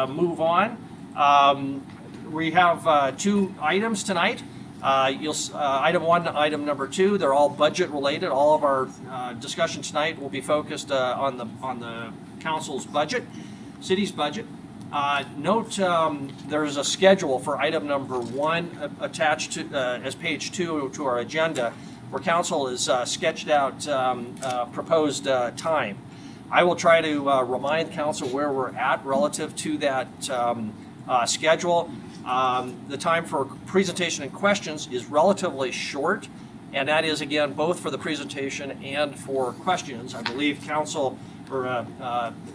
move on. We have 2 items tonight. Item 1 and item number 2, they're all budget related. All of our discussion tonight will be focused on the council's budget, city's budget. Note there's a schedule for item number 1 attached to as page 2 to our agenda, where council has sketched out proposed time. I will try to remind council where we're at relative to that schedule. The time for presentation and questions is relatively short, and that is, again, both for the presentation and for questions. I believe council or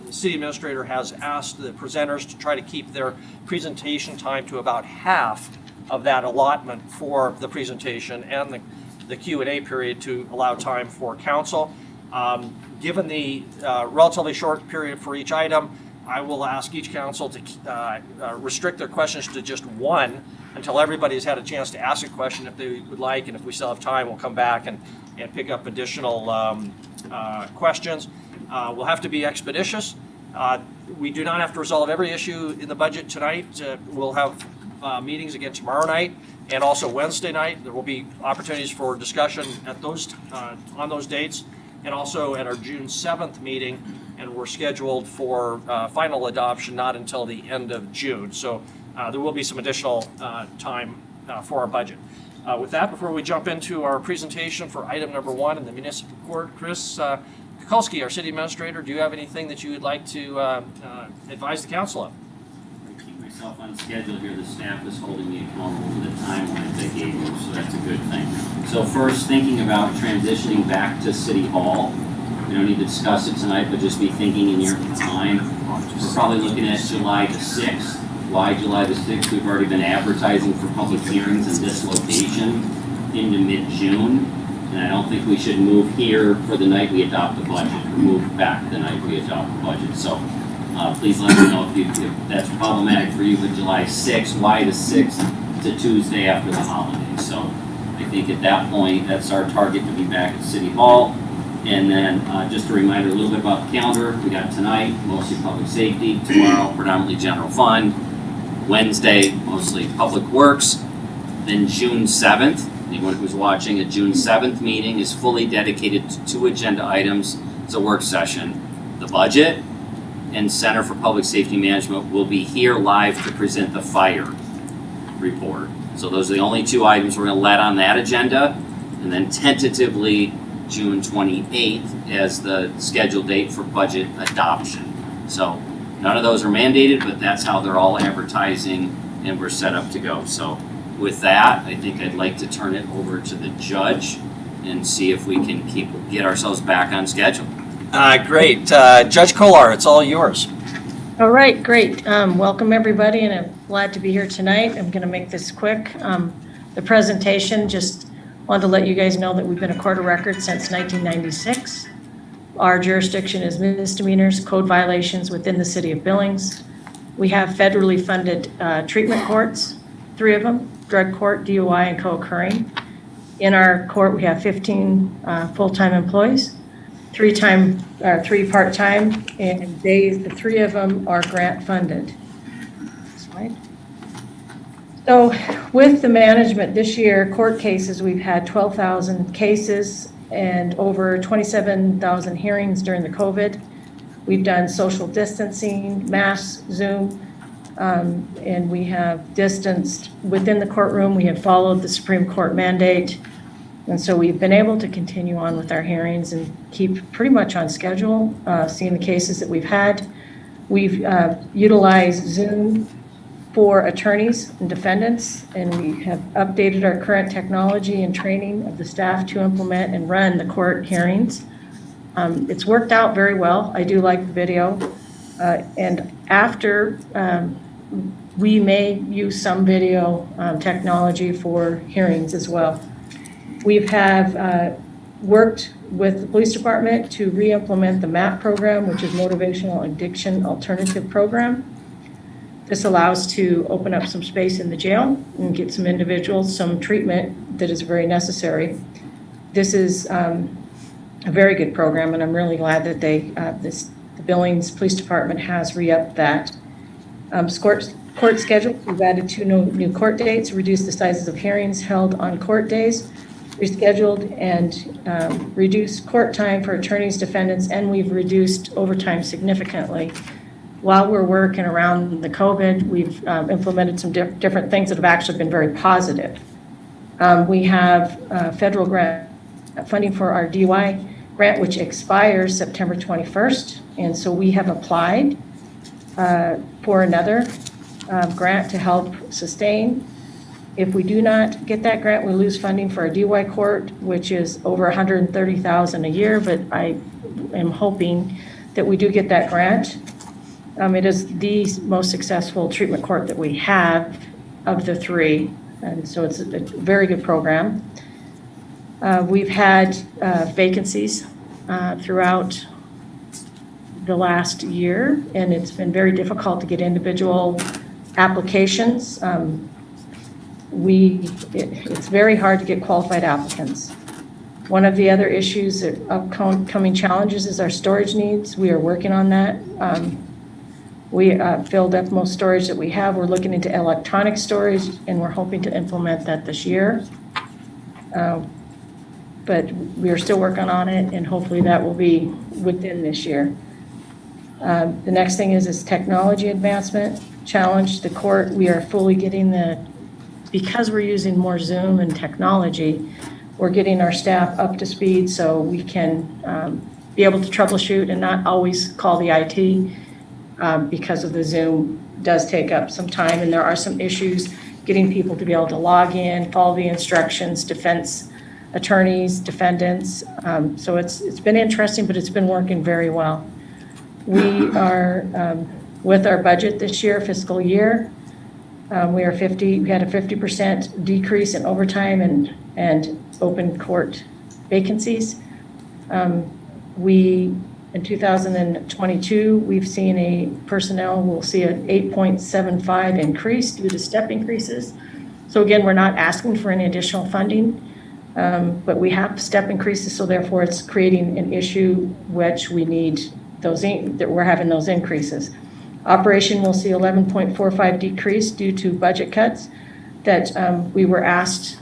city administrator has asked the presenters to try to keep their presentation time to about half of that allotment for the presentation and the Q&A period to allow time for council. Given the relatively short period for each item, I will ask each council to restrict their questions to just 1 until everybody's had a chance to ask a question if they would like, and if we still have time, we'll come back and pick up additional questions. We'll have to be expeditious. We do not have to resolve every issue in the budget tonight. We'll have meetings again tomorrow night and also Wednesday night. There will be opportunities for discussion at those on those dates, and also at our June 7th meeting, and we're scheduled for final adoption not until the end of June. So there will be some additional time for our budget. With that, before we jump into our presentation for item number 1 in the municipal court, Chris Kukulski, our city administrator, do you have anything that you would like to advise the council of? I keep myself on schedule here. The staff is holding me accountable for the timelines I gave you, so that's a good thing. So first, thinking about transitioning back to City Hall. We don't need to discuss it tonight, but just be thinking in your time. We're probably looking at July the 6th. Why July the 6th? We've already been advertising for public hearings in this location into mid-June. And I don't think we should move here for the night we adopt the budget, or move back the night we adopt the budget. So please let me know if that's problematic for you. But July 6th, why the 6th? It's a Tuesday after the holiday. So I think at that point, that's our target to be back at City Hall. And then just a reminder a little bit about the calendar. We got tonight, mostly public safety. Tomorrow, predominantly general fund. Wednesday, mostly public works. Then June 7th, anyone who's watching, a June 7th meeting is fully dedicated to 2 agenda items. It's a work session. The budget and Center for Public Safety Management will be here live to present the fire report. So those are the only 2 items we're going to let on that agenda. And then tentatively, June 28th as the scheduled date for budget adoption. So none of those are mandated, but that's how they're all advertising and we're set up to go. So with that, I think I'd like to turn it over to the judge and see if we can get ourselves back on schedule. Great. Judge Kolar, it's all yours. All right, great. Welcome everybody, and I'm glad to be here tonight. I'm going to make this quick. The presentation, just wanted to let you guys know that we've been a court of record since 1996. Our jurisdiction is misdemeanors, code violations within the city of Billings. We have federally funded treatment courts, 3 of them, drug court, DUI, and co-occurring. In our court, we have 15 full-time employees, 3 part-time, and the 3 of them are grant funded. Slide. So with the management this year, court cases, we've had 12,000 cases and over 27,000 hearings during the COVID. We've done social distancing, mass Zoom, and we have distanced within the courtroom. We have followed the Supreme Court mandate. And so we've been able to continue on with our hearings and keep pretty much on schedule, seeing the cases that we've had. We've utilized Zoom for attorneys and defendants, and we have updated our current technology and training of the staff to implement and run the court hearings. It's worked out very well. I do like the video. And after, we may use some video technology for hearings as well. We have worked with the police department to re-implement the MAP program, which is Motivational Addiction Alternative Program. This allows to open up some space in the jail and get some individuals some treatment that is very necessary. This is a very good program, and I'm really glad that the Billings Police Department has re-upped that. Court schedule, we've added 2 new court dates, reduced the sizes of hearings held on court days, rescheduled and reduced court time for attorneys, defendants, and we've reduced overtime significantly. While we're working around the COVID, we've implemented some different things that have actually been very positive. We have federal grant funding for our DUI grant, which expires September 21st. And so we have applied for another grant to help sustain. If we do not get that grant, we lose funding for our DUI court, which is over $130,000 a year, but I am hoping that we do get that grant. It is the most successful treatment court that we have of the 3, and so it's a very good program. We've had vacancies throughout the last year, and it's been very difficult to get individual applications. It's very hard to get qualified applicants. One of the other issues, upcoming challenges, is our storage needs. We are working on that. We filled up most storage that we have. We're looking into electronic storage, and we're hoping to implement that this year. But we are still working on it, and hopefully that will be within this year. The next thing is technology advancement challenge. The court, we are fully getting because we're using more Zoom and technology, we're getting our staff up to speed so we can be able to troubleshoot and not always call the IT because of the Zoom does take up some time, and there are some issues getting people to be able to log in, follow the instructions, defense attorneys, defendants. So it's been interesting, but it's been working very well. We are, with our budget this year, fiscal year, we had a 50% decrease in overtime and open court vacancies. In 2022, we've seen we'll see an 8.75 increase due to step increases. So again, we're not asking for any additional funding, but we have step increases, so therefore it's creating an issue which we need that we're having those increases. Operation will see 11.45 decrease due to budget cuts that we were asked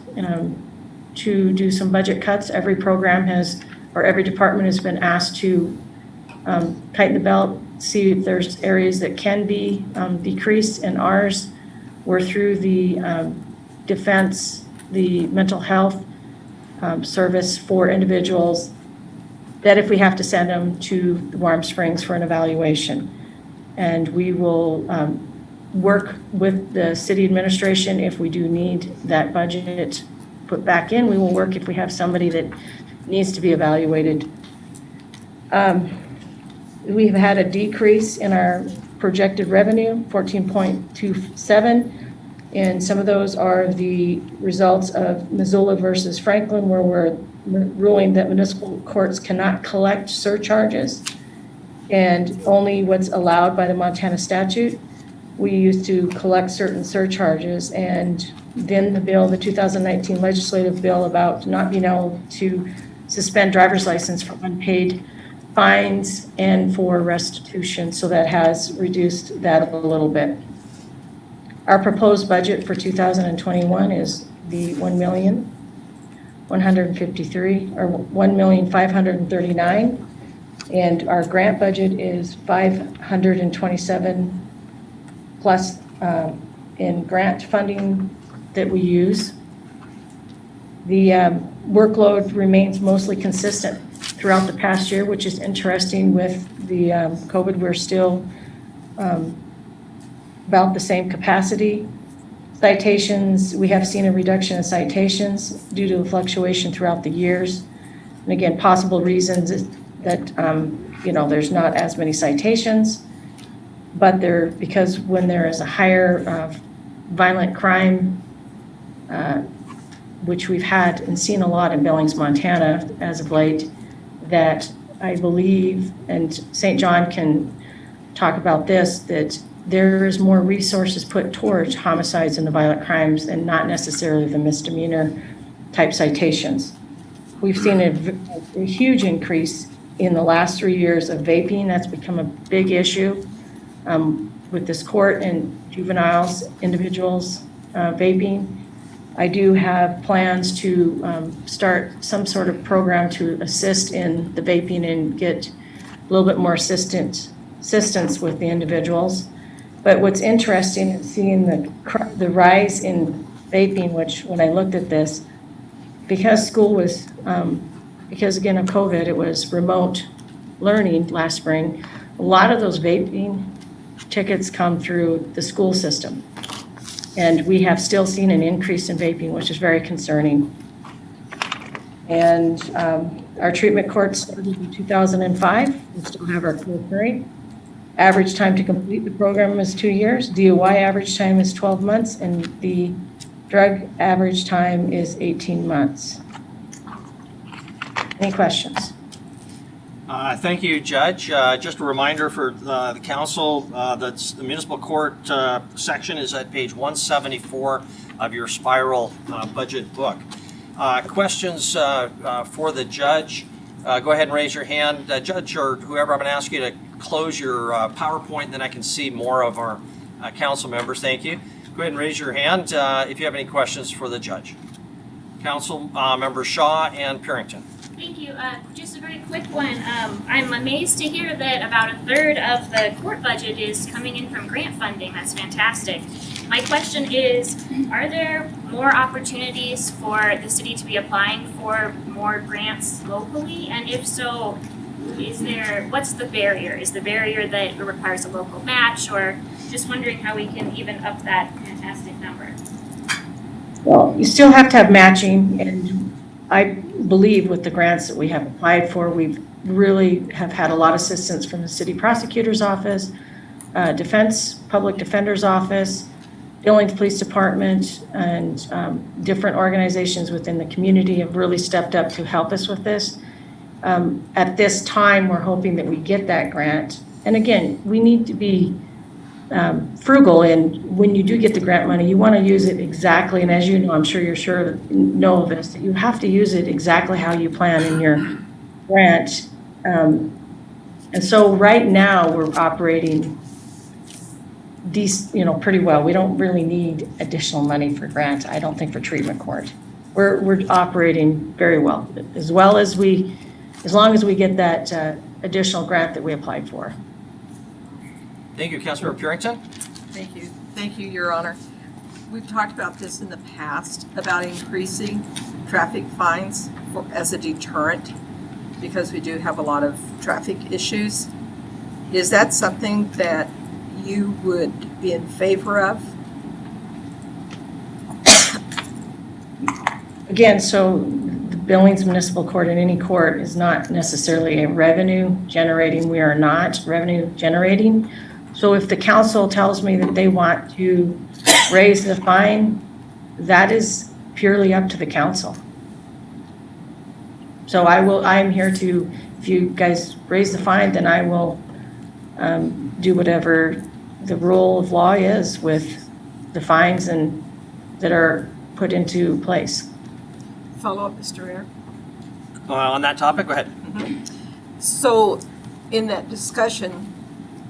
to do some budget cuts. Every department has been asked to tighten the belt, see if there's areas that can be decreased, and ours were through the defense, the mental health service for individuals that if we have to send them to Warm Springs for an evaluation. And we will work with the city administration if we do need that budget put back in. We will work if we have somebody that needs to be evaluated. We've had a decrease in our projected revenue, 14.27, and some of those are the results of Missoula versus Franklin, where we're ruling that municipal courts cannot collect surcharges, and only what's allowed by the Montana statute. We used to collect certain surcharges, and then the 2019 legislative bill about not being able to suspend driver's license for unpaid fines and for restitution, so that has reduced that a little bit. Our proposed budget for 2021 is the $1,539,000, and our grant budget is $527 plus in grant funding that we use. The workload remains mostly consistent throughout the past year, which is interesting with the COVID. We're still about the same capacity. Citations, we have seen a reduction in citations due to the fluctuation throughout the years. And again, possible reasons is that there's not as many citations, but because when there is a higher violent crime, which we've had and seen a lot in Billings, Montana as of late, that I believe, and St. John can talk about this, that there is more resources put towards homicides and the violent crimes and not necessarily the misdemeanor type citations. We've seen a huge increase in the last 3 years of vaping. That's become a big issue. with this court and juveniles, individuals vaping. I do have plans to start some sort of program to assist in the vaping and get a little bit more assistance with the individuals. But what's interesting is seeing the rise in vaping, which when I looked at this, because school was, because again of COVID, it was remote learning last spring, a lot of those vaping tickets come through the school system. And we have still seen an increase in vaping, which is very concerning. And our treatment court started in 2005. We still have our co-occurring. Average time to complete the program is 2 years. DUI average time is 12 months, and the drug average time is 18 months. Any questions? Thank you, Judge. Just a reminder for the council, that's the municipal court section is at page 174 of your spiral budget book. Questions for the judge? Go ahead and raise your hand. Judge or whoever, I'm going to ask you to close your PowerPoint, then I can see more of our council members. Thank you. Go ahead and raise your hand if you have any questions for the judge. Council members Shaw and Purington. Thank you. Just a very quick one. I'm amazed to hear that about a third of the court budget is coming in from grant funding. That's fantastic. My question is, are there more opportunities for the city to be applying for more grants locally? And if so, what's the barrier? Is the barrier that it requires a local match, or just wondering how we can even up that fantastic number? Well, you still have to have matching, and I believe with the grants that we have applied for, we really have had a lot of assistance from the city prosecutor's office, public defender's office, Billings Police Department, and different organizations within the community have really stepped up to help us with this. At this time, we're hoping that we get that grant. And again, we need to be frugal, and when you do get the grant money, you want to use it exactly, and as you know, I'm sure you're know of this, that you have to use it exactly how you plan in your grant. And so right now we're operating pretty well. We don't really need additional money for grant, I don't think, for treatment court. We're operating very well as long as we get that additional grant that we applied for. Thank you, Councilmember Purington. Thank you. Thank you, Your Honor. We've talked about this in the past, about increasing traffic fines as a deterrent, because we do have a lot of traffic issues. Is that something that you would be in favor of? Again, so the Billings Municipal Court and any court is not necessarily a revenue generating. We are not revenue generating. So if the council tells me that they want to raise the fine, that is purely up to the council. So I am here to, if you guys raise the fine, then I will do whatever the rule of law is with the fines and that are put into place. Follow up, Mr. Mayor. On that topic, go ahead. So in that discussion,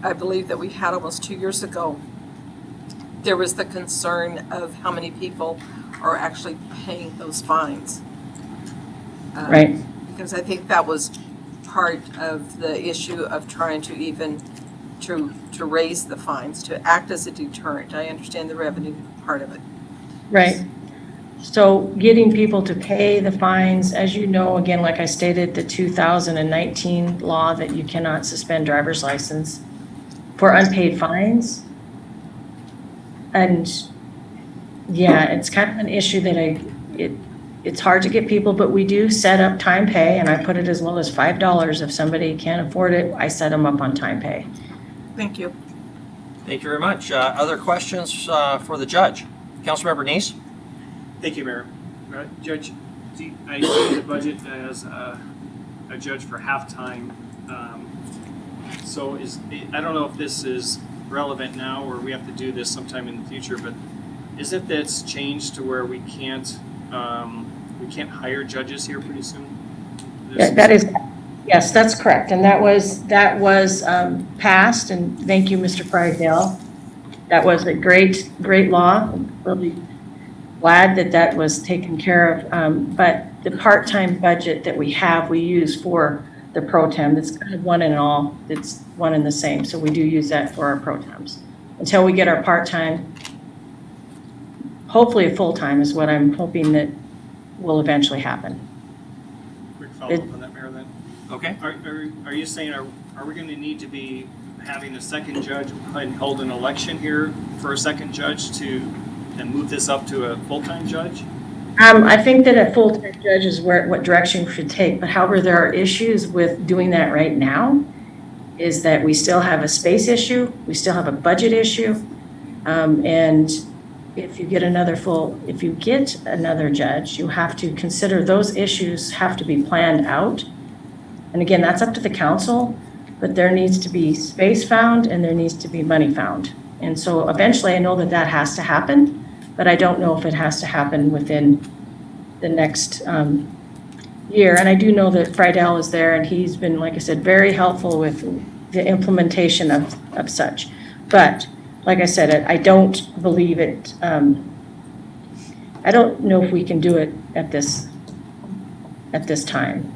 I believe that we had almost 2 years ago, there was the concern of how many people are actually paying those fines. Right. Because I think that was part of the issue of trying to even to raise the fines, to act as a deterrent. I understand the revenue part of it. Right. So getting people to pay the fines, as you know, again, like I stated, the 2019 law that you cannot suspend driver's license for unpaid fines. And yeah, it's kind of an issue that it's hard to get people, but we do set up time pay, and I put it as low as $5. If somebody can't afford it, I set them up on time pay. Thank you. Thank you very much. Other questions for the judge? Councilmember Neese? Thank you, Mayor. Judge, I see the budget as a judge for halftime. So I don't know if this is relevant now or we have to do this sometime in the future, but is it that it's changed to where we can't hire judges here pretty soon? Yes, that's correct. And that was passed, and thank you, Mr. Frydale. That was a great, great law. Really glad that that was taken care of. But the part-time budget that we have, we use for the pro tem. It's kind of one and all. It's one and the same. So we do use that for our pro tems. Until we get our part-time, hopefully a full-time is what I'm hoping that will eventually happen. Quick follow-up on that, Mayor, then. Okay. Are you saying, are we going to need to be having a second judge and hold an election here for a second judge to then move this up to a full-time judge? I think that a full-time judge is what direction we should take, but however, there are issues with doing that right now, is that we still have a space issue, we still have a budget issue, and if you get another judge, you have to consider those issues have to be planned out. And again, that's up to the council, but there needs to be space found and there needs to be money found. And so eventually I know that that has to happen, but I don't know if it has to happen within the next year. And I do know that Friedel is there and he's been, like I said, very helpful with the implementation of such. But like I said, I don't believe it, I don't know if we can do it at this time.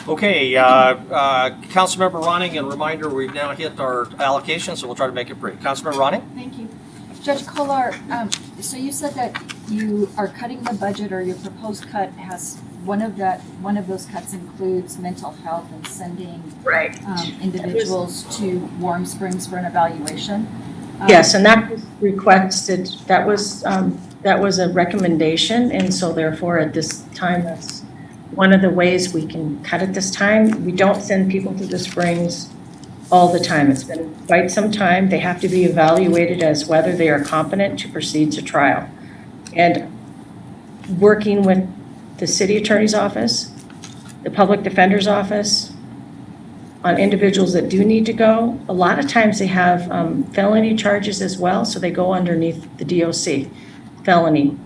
Okay, Councilmember Ronning, and reminder, we've now hit our allocation, so we'll try to make it brief. Councilmember Ronning? Thank you. Judge Kolar, so you said that you are cutting the budget, or your proposed cut has, one of those cuts includes mental health and sending Right. individuals to Warm Springs for an evaluation. Yes, and that was requested, that was a recommendation, and so therefore at this time, that's one of the ways we can cut it this time. We don't send people to the Springs all the time. It's been quite some time. They have to be evaluated as whether they are competent to proceed to trial. And working with the city attorney's office, the public defender's office, on individuals that do need to go, a lot of times they have felony charges as well, so they go underneath the DOC, felony.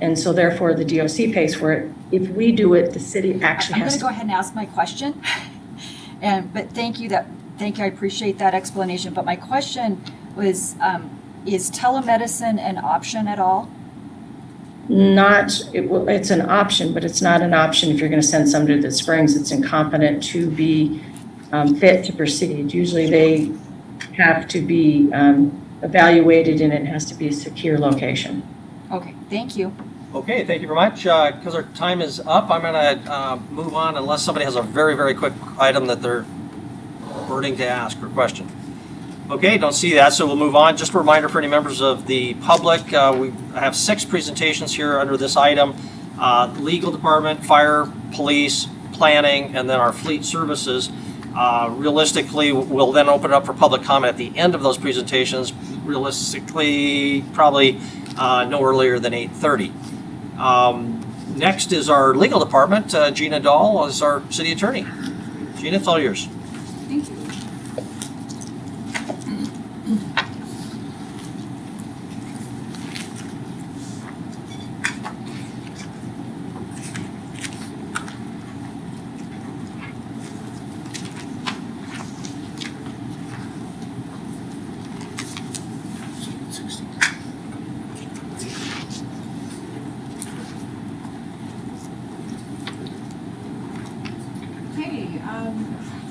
And so therefore the DOC pays for it. If we do it, the city actually I'm has going to go ahead and ask my question. But thank you, I appreciate that explanation. But my question was, is telemedicine an option at all? It's an option, but it's not an option if you're going to send somebody to the Springs that's incompetent to be fit to proceed. Usually they have to be evaluated and it has to be a secure location. Okay, thank you. Okay, thank you very much. Because our time is up, I'm going to move on unless somebody has a very, very quick item that they're burning to ask or question. Okay, don't see that, so we'll move on. Just a reminder for any members of the public, we have 6 presentations here under this item. Legal department, fire, police, planning, and then our fleet services. Realistically, we'll then open it up for public comment at the end of those presentations. Realistically, probably no earlier than 8:30. Next is our legal department. Gina Dahl is our city attorney. Gina, it's all yours. Thank you.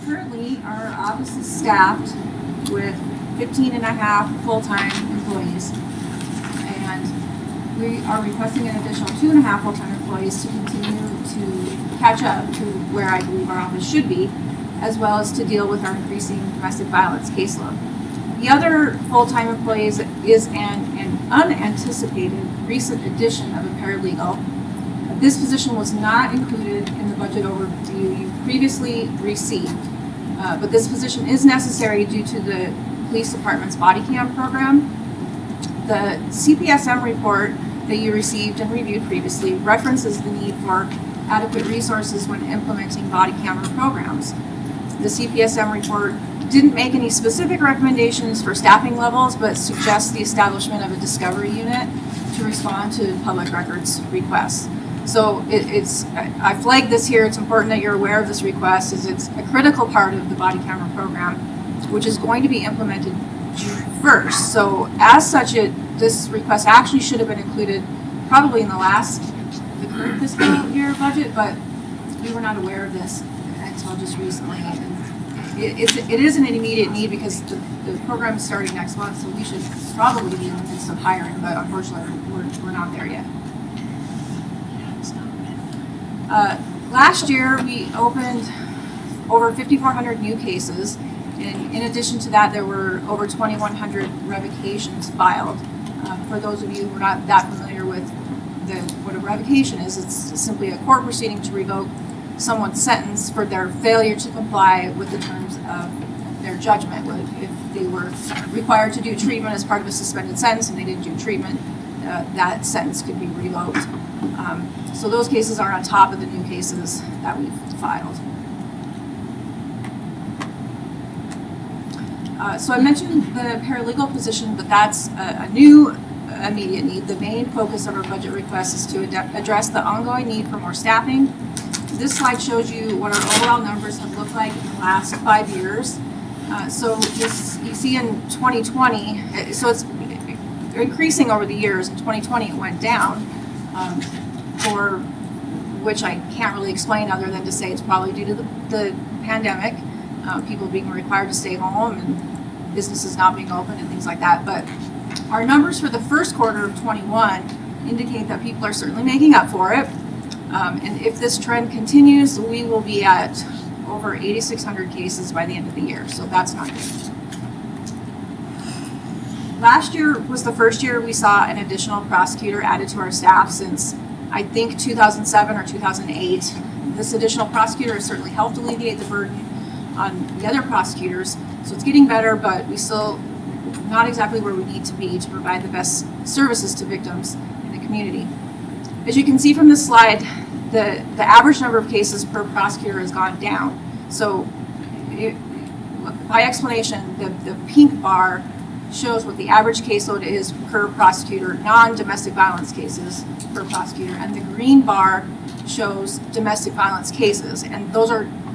Currently, our office is staffed with 15 and a half full-time employees. And we are requesting an additional 2.5 full-time employees to continue to catch up to where I believe our office should be, as well as to deal with our increasing domestic violence caseload. The other full-time employees is an unanticipated recent addition of a paralegal. This position was not included in the budget overview you previously received, but this position is necessary due to the police department's body cam program. The CPSM report that you received and reviewed previously references the need for adequate resources when implementing body camera programs. The CPSM report didn't make any specific recommendations for staffing levels, but suggests the establishment of a discovery unit to respond to public records requests. So I flagged this here. It's important that you're aware of this request, as it's a critical part of the body camera program. which is going to be implemented June 1st. So as such, this request actually should have been included probably in the current fiscal year budget, but we were not aware of this until just recently. And it is an immediate need because the program is starting next month, so we should probably be in the midst of hiring, but unfortunately, we're not there yet. Last year, we opened over 5,400 new cases. And in addition to that, there were over 2,100 revocations filed. For those of you who are not that familiar with what a revocation is, it's simply a court proceeding to revoke someone's sentence for their failure to comply with the terms of their judgment. If they were required to do treatment as part of a suspended sentence and they didn't do treatment, that sentence could be revoked. So those cases are on top of the new cases that we've filed. So I mentioned the paralegal position, but that's a new immediate need. The main focus of our budget request is to address the ongoing need for more staffing. This slide shows you what our overall numbers have looked like in the last 5 years. So you see in 2020, so it's increasing over the years. In 2020, it went down, for which I can't really explain other than to say it's probably due to the pandemic, people being required to stay home and businesses not being open and things like that. But our numbers for the first quarter of 21 indicate that people are certainly making up for it. And if this trend continues, we will be at over 8,600 cases by the end of the year. So that's not good. Last year was the first year we saw an additional prosecutor added to our staff since I think 2007 or 2008. This additional prosecutor has certainly helped alleviate the burden on the other prosecutors. So it's getting better, but we still not exactly where we need to be to provide the best services to victims in the community. As you can see from this slide, the average number of cases per prosecutor has gone down. So by explanation, the pink bar shows what the average caseload is per prosecutor, non-domestic violence cases per prosecutor, and the green bar shows domestic violence cases, and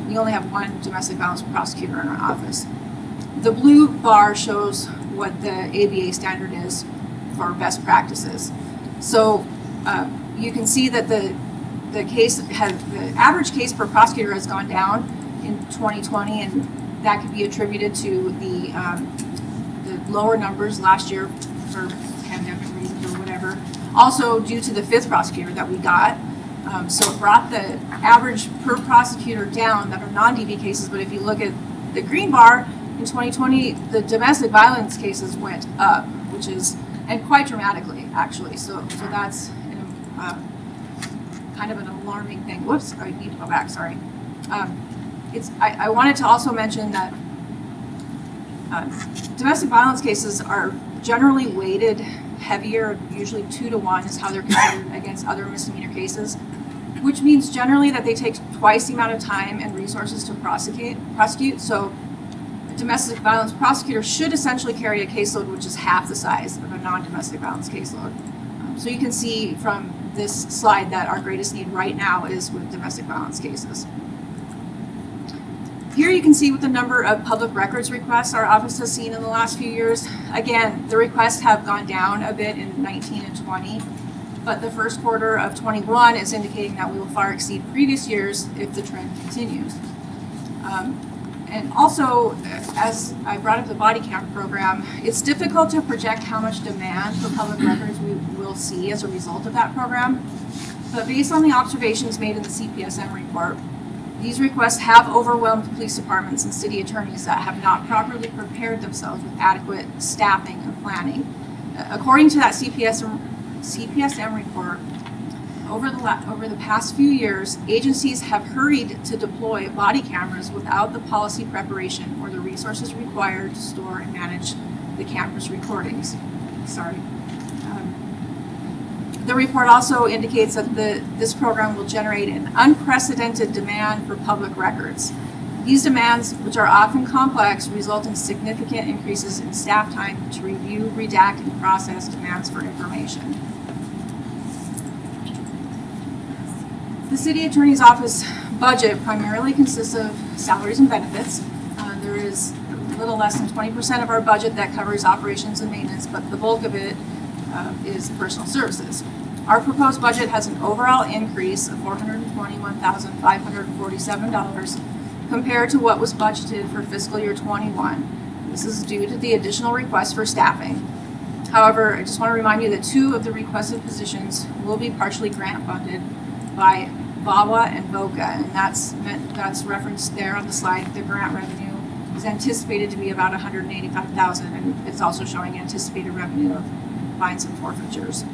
we only have one domestic violence prosecutor in our office. The blue bar shows what the ABA standard is for best practices. So you can see that the average case per prosecutor has gone down in 2020, and that could be attributed to the lower numbers last year for pandemic reasons or whatever. Also due to the 5th prosecutor that we got. So it brought the average per prosecutor down that are non-DV cases, but if you look at the green bar, in 2020, the domestic violence cases went up, and quite dramatically, actually. So that's kind of an alarming thing. Whoops, I need to go back, sorry. I wanted to also mention that domestic violence cases are generally weighted heavier, usually 2 to 1 is how they're considered against other misdemeanor cases, which means generally that they take twice the amount of time and resources to prosecute. So a domestic violence prosecutor should essentially carry a caseload which is half the size of a non-domestic violence caseload. So you can see from this slide that our greatest need right now is with domestic violence cases. Here you can see what the number of public records requests our office has seen in the last few years. Again, the requests have gone down a bit in 19 and 20, but the first quarter of 21 is indicating that we will far exceed previous years if the trend continues. And also, as I brought up the body cam program, it's difficult to project how much demand for public records we will see as a result of that program. But based on the observations made in the CPSM report, these requests have overwhelmed police departments and city attorneys that have not properly prepared themselves with adequate staffing and planning. According to that CPSM report, over the past few years, agencies have hurried to deploy body cameras without the policy preparation or the resources required to store and manage the camera's recordings. The report also indicates that this program will generate an unprecedented demand for public records. These demands, which are often complex, result in significant increases in staff time to review, redact, and process demands for information. The City Attorney's Office budget primarily consists of salaries and benefits. There is a little less than 20% of our budget that covers operations and maintenance, but the bulk of it is personal services. Our proposed budget has an overall increase of $421,547 compared to what was budgeted for fiscal year 21. This is due to the additional request for staffing. However, I just want to remind you that 2 of the requested positions will be partially grant funded by VAWA and VOCA, and that's referenced there on the slide. The grant revenue is anticipated to be about $185,000, and it's also showing anticipated revenue of fines and forfeitures.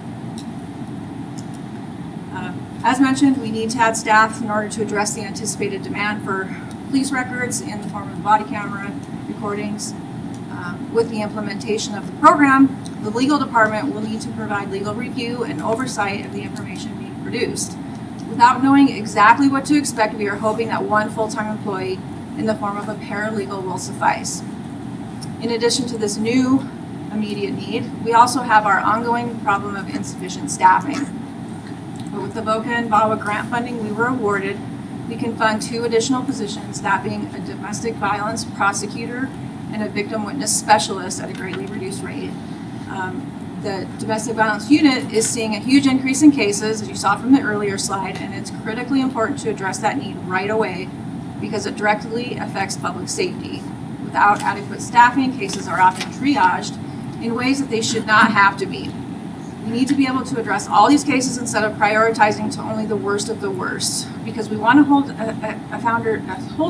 As mentioned, we need to add staff in order to address the anticipated demand for police records in the form of body camera recordings. With the implementation of the program, the legal department will need to provide legal review and oversight of the information being produced. Without knowing exactly what to expect, we are hoping that 1 full-time employee in the form of a paralegal will suffice. In addition to this new immediate need, we also have our ongoing problem of insufficient staffing. But with the VOCA and VAWA grant funding we were awarded, we can fund 2 additional positions, that being a domestic violence prosecutor and a victim witness specialist at a greatly reduced rate. The domestic violence unit is seeing a huge increase in cases, as you saw from the earlier slide, and it's critically important to address that need right away because it directly affects public safety. Without adequate staffing, cases are often triaged in ways that they should not have to be. We need to be able to address all these cases instead of prioritizing to only the worst of the worst, because we want to hold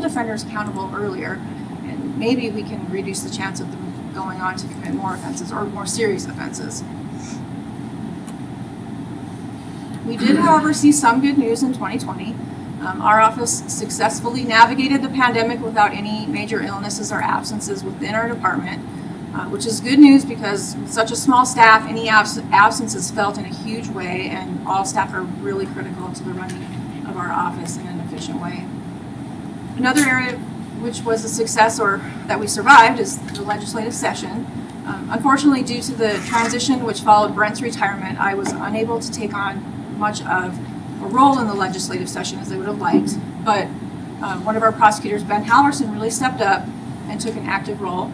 offenders accountable earlier, and maybe we can reduce the chance of them going on to commit more offenses or more serious offenses. We did, however, see some good news in 2020. Our office successfully navigated the pandemic without any major illnesses or absences within our department, which is good news because with such a small staff, any absence is felt in a huge way, and all staff are really critical to the running of our office in an efficient way. Another area which was a success or that we survived is the legislative session. Unfortunately, due to the transition which followed Brent's retirement, I was unable to take on much of a role in the legislative session as I would have liked, but one of our prosecutors, Ben Halverson, really stepped up and took an active role.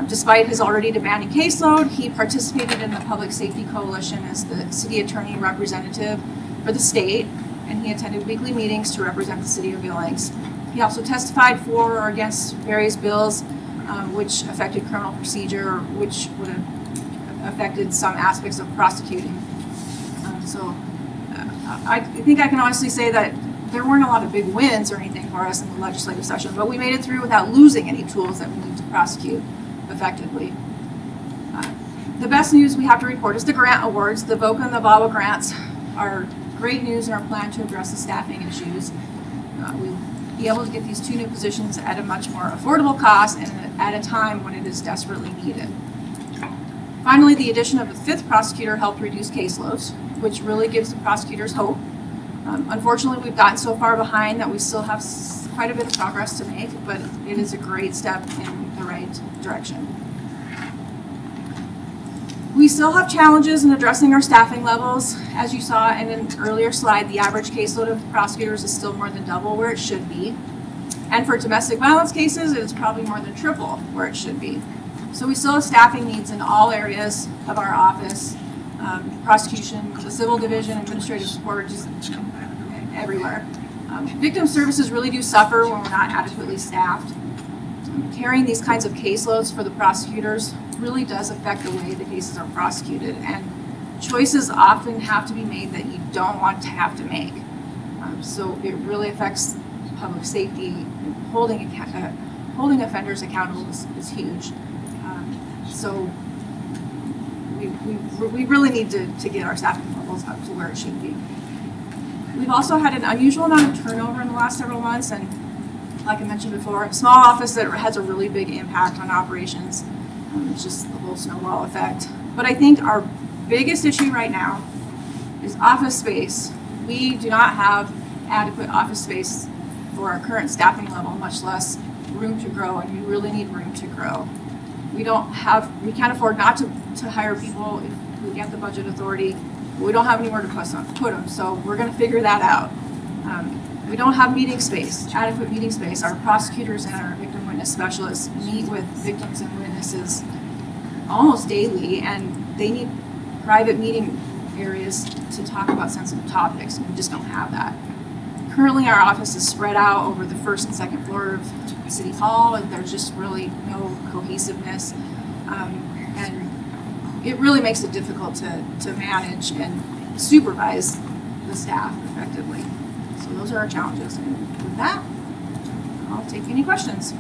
Despite his already demanding caseload, he participated in the Public Safety Coalition as the city attorney representative for the state, and he attended weekly meetings to represent the city of Billings. He also testified for or against various bills which affected criminal procedure, or which would have affected some aspects of prosecuting. I think I can honestly say that there weren't a lot of big wins or anything for us in the legislative session, but we made it through without losing any tools that we need to prosecute effectively. The best news we have to report is the grant awards. The VOCA and the VAWA grants are great news in our plan to address the staffing issues. We'll be able to get these 2 new positions at a much more affordable cost and at a time when it is desperately needed. Finally, the addition of a 5th prosecutor helped reduce caseloads, which really gives the prosecutors hope. Unfortunately, we've gotten so far behind that we still have quite a bit of progress to make, but it is a great step in the right direction. We still have challenges in addressing our staffing levels. As you saw in an earlier slide, the average caseload of prosecutors is still more than double where it should be. And for domestic violence cases, it is probably more than triple where it should be. So we still have staffing needs in all areas of our office, prosecution, the civil division, administrative support, just everywhere. Victim services really do suffer when we're not adequately staffed. Carrying these kinds of caseloads for the prosecutors really does affect the way the cases are prosecuted, and choices often have to be made that you don't want to have to make. So it really affects public safety. Holding offenders accountable is huge. So we really need to get our staffing levels up to where it should be. We've also had an unusual amount of turnover in the last several months, and like I mentioned before, a small office that has a really big impact on operations. It's just the whole snowball effect. But I think our biggest issue right now is office space. We do not have adequate office space for our current staffing level, much less room to grow, and we really need room to grow. We can't afford not to hire people if we get the budget authority. We don't have anywhere to put them, so we're going to figure that out. We don't have adequate meeting space. Our prosecutors and our victim witness specialists meet with victims and witnesses almost daily, and they need private meeting areas to talk about sensitive topics. We just don't have that. Currently, our office is spread out over the first and second floor of City Hall, and there's just really no cohesiveness. And it really makes it difficult to manage and supervise the staff effectively. So those are our challenges. And with that, I'll take any questions.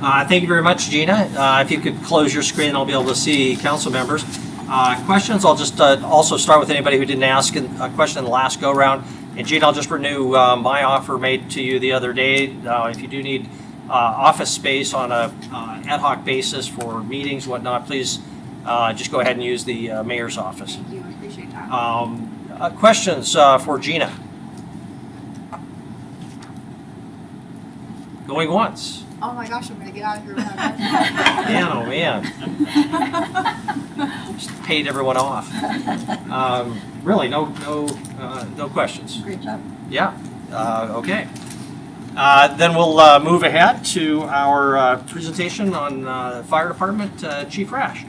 Thank you very much, Gina. If you could close your screen, I'll be able to see council members. Questions, I'll just also start with anybody who didn't ask a question in the last go-round. And Gina, I'll just renew my offer made to you the other day. If you do need office space on a ad hoc basis for meetings, whatnot, please just go ahead and use the mayor's office. Thank you, I appreciate that. Questions for Gina? Going once. Oh my gosh, I'm gonna get out of here without Man, oh man. Just paid everyone off. Really, no questions. Great job. Yeah, okay. Then we'll move ahead to our presentation on Fire Department, Chief Rash.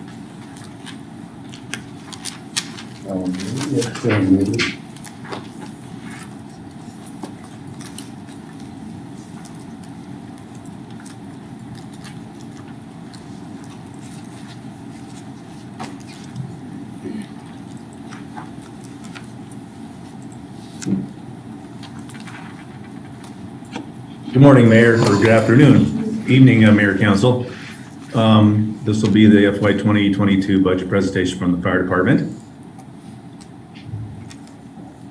Good morning, Mayor, or good afternoon, evening, Mayor Council. This will be the FY 2022 budget presentation from the Fire Department.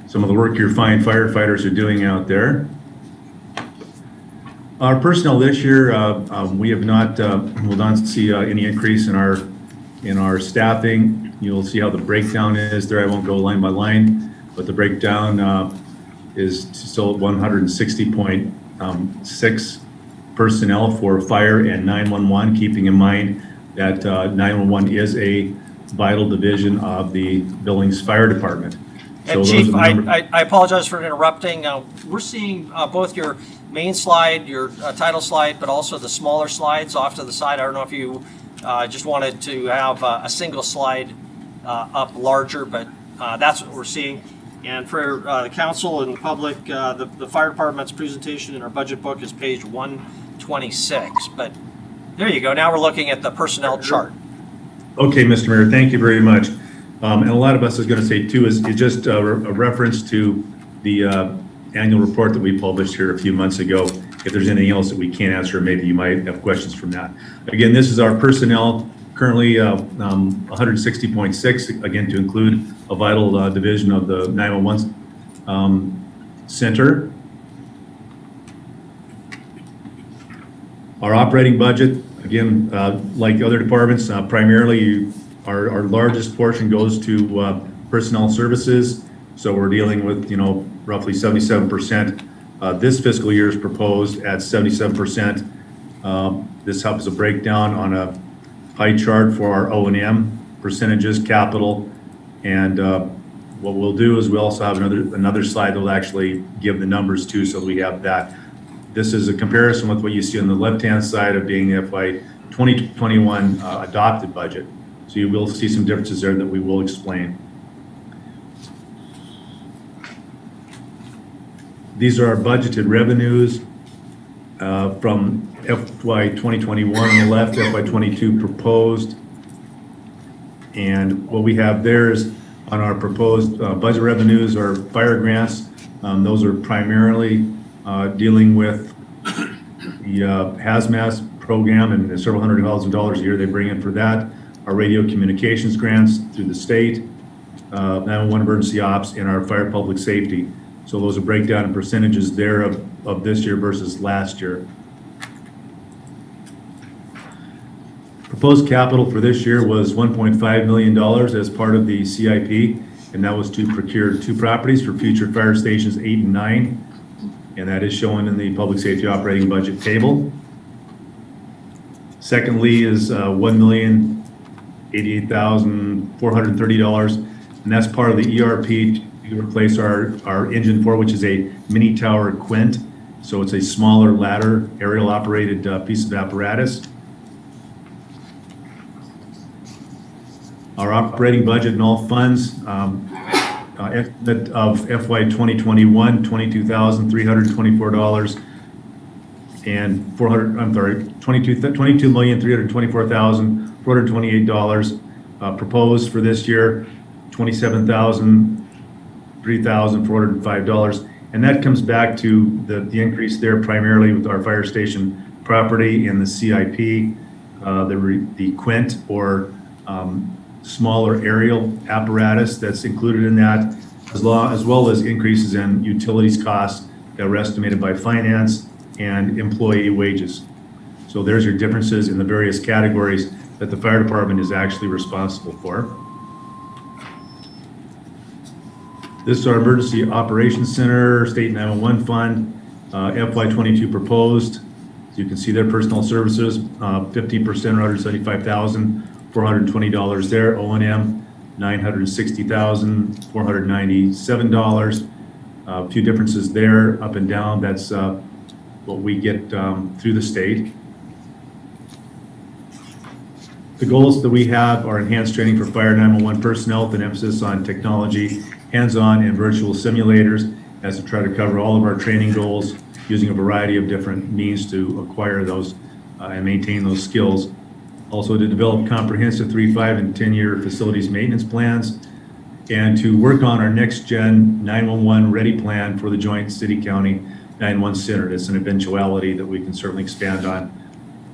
Some of the work your fine firefighters are doing out there. Our personnel this year, we have not, will not see any increase in our staffing. You'll see how the breakdown is there. I won't go line by line, but the breakdown is still at 160.6 personnel for fire and 911, keeping in mind that 911 is a vital division of the Billings Fire Department. And So Chief, those are the numbers. I apologize for interrupting. We're seeing both your main slide, your title slide, but also the smaller slides off to the side. I don't know if you just wanted to have a single slide up larger, but that's what we're seeing. And for the council and the public, the fire department's presentation in our budget book is page 126. But there you go. Now we're looking at the personnel chart. Okay, Mr. Mayor, thank you very much. And a lot of us is going to say too is just a reference to the annual report that we published here a few months ago. If there's anything else that we can't answer, maybe you might have questions from that. Again, this is our personnel currently 160.6, again, to include a vital division of the 911 center. Our operating budget, again, like other departments, primarily our largest portion goes to personnel services. So we're dealing with, roughly 77%. This fiscal year is proposed at 77%. This helps a breakdown on a pie chart for our O&M percentages, capital, and what we'll do is we also have another slide that will actually give the numbers too, so we have that. This is a comparison with what you see on the left-hand side of being the FY 2021 adopted budget. So you will see some differences there that we will explain. These are our budgeted revenues from FY 2021 on the left, FY 22 proposed. And what we have there is on our proposed budget revenues are fire grants. Those are primarily dealing with the hazmat program and the several $100,000 a year they bring in for that. Our radio communications grants through the state, 911 emergency ops, and our fire public safety. So those are breakdown in percentages there of this year versus last year. Proposed capital for this year was $1.5 million as part of the CIP, and that was to procure 2 properties for future fire stations 8 and 9, and that is shown in the public safety operating budget table. Secondly is $1,088,430, and that's part of the ERP to replace our engine 4, which is a mini tower Quint, So it's a smaller ladder, aerial operated piece of apparatus. Our operating budget and all funds, estimate of FY 2021, $22,324 and $22,324,428. Proposed for this year, $3,405. And that comes back to the increase there primarily with our fire station property and the CIP, the Quint or smaller aerial apparatus that's included in that, as well as increases in utilities costs that were estimated by finance and employee wages. So there's your differences in the various categories that the fire department is actually responsible for. This is our Emergency Operations Center, State 911 Fund, FY22 proposed. As you can see there, personnel services, 15% or $175,420 there. O&M, $960,497. A few differences there, up and down. That's what we get through the state. The goals that we have are enhanced training for fire 911 personnel with an emphasis on technology, hands-on and virtual simulators, as to try to cover all of our training goals using a variety of different means to acquire those and maintain those skills. Also to develop comprehensive 3, 5, and 10-year facilities maintenance plans, and to work on our next-gen 911 ready plan for the joint city-county 911 center. It's an eventuality that we can certainly expand on.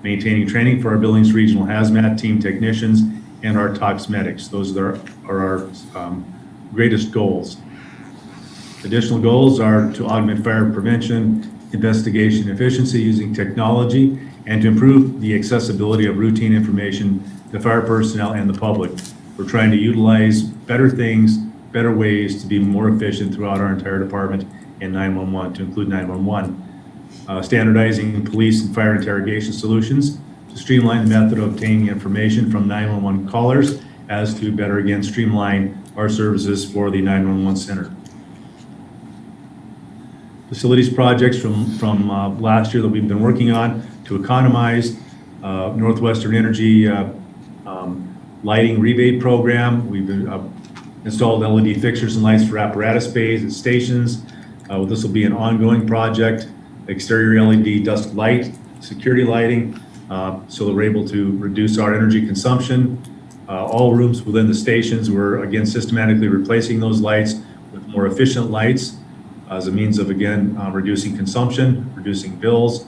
Maintaining training for our Billings Regional Hazmat Team technicians and our tox medics. Those are our greatest goals. Additional goals are to augment fire prevention, investigation efficiency using technology, and to improve the accessibility of routine information to fire personnel and the public. We're trying to utilize better things, better ways to be more efficient throughout our entire department and 911, to include 911. Standardizing police and fire interrogation solutions to streamline the method of obtaining information from 911 callers, as to better again streamline our services for the 911 center. Facilities projects from last year that we've been working on to economize. Northwestern Energy lighting rebate program. We've installed LED fixtures and lights for apparatus bays and stations. This will be an ongoing project. Exterior LED dusk light, security lighting, so that we're able to reduce our energy consumption. All rooms within the stations, we're again systematically replacing those lights with more efficient lights as a means of again reducing consumption, reducing bills.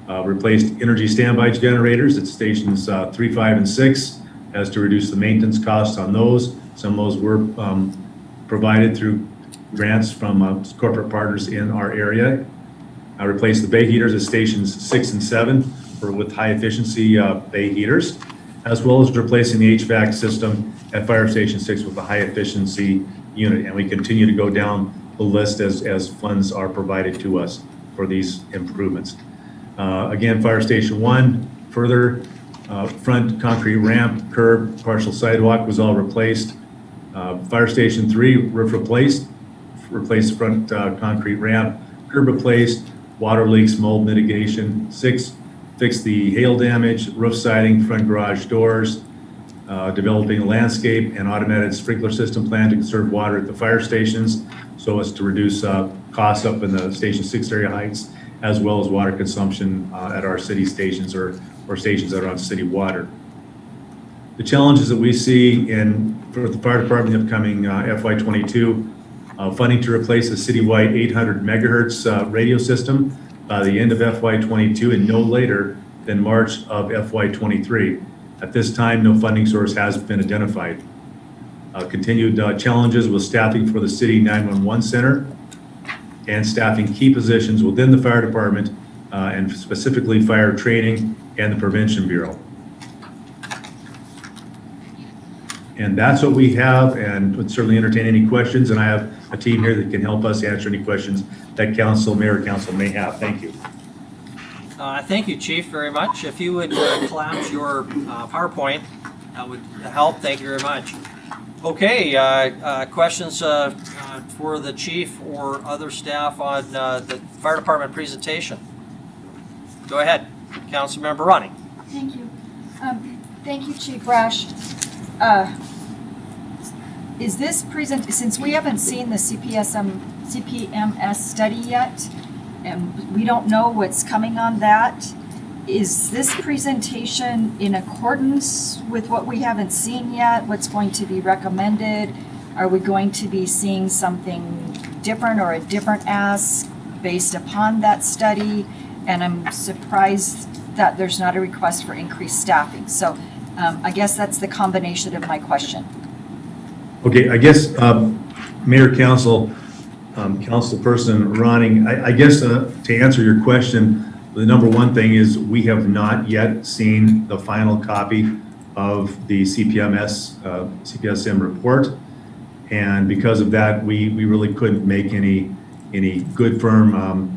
Replaced energy standby generators at stations 3, 5, and 6 as to reduce the maintenance costs on those. Some of those were provided through grants from corporate partners in our area. I replaced the bay heaters at stations 6 and 7 with high efficiency bay heaters, as well as replacing the HVAC system at Fire Station 6 with a high efficiency unit. And we continue to go down the list as funds are provided to us for these improvements. Again, Fire Station 1, further front concrete ramp, curb, partial sidewalk was all replaced. Fire Station 3, roof replaced front concrete ramp, curb replaced, water leaks, mold mitigation. 6, fixed the hail damage, roof siding, front garage doors, developing a landscape and automated sprinkler system plan to conserve water at the fire stations so as to reduce costs up in the Station 6 area heights, as well as water consumption at our city stations or stations that are on city water. The challenges that we see for the fire department upcoming FY22, funding to replace the citywide 800 megahertz radio system by the end of FY22 and no later than March of FY23. At this time, no funding source has been identified. Continued challenges with staffing for the city 911 center and staffing key positions within the fire department and specifically fire training and the Prevention Bureau. And that's what we have, and would certainly entertain any questions. And I have a team here that can help us answer any questions that mayor council may have. Thank you. Thank you, Chief, very much. If you would collapse your PowerPoint, that would help. Thank you very much. Okay, questions for the chief or other staff on the fire department presentation? Go ahead, Councilmember Ronnie. Thank you. Thank you, Chief Rash. Is this since we haven't seen the CPMS study yet, and we don't know what's coming on that, is this presentation in accordance with what we haven't seen yet? What's going to be recommended? Are we going to be seeing something different or a different ask based upon that study? And I'm surprised that there's not a request for increased staffing. So I guess that's the combination of my question. Okay, I guess, Mayor, Council, Councilperson Ronning, I guess to answer your question, the number one thing is we have not yet seen the final copy of the CPSM report. And because of that, we really couldn't make any good firm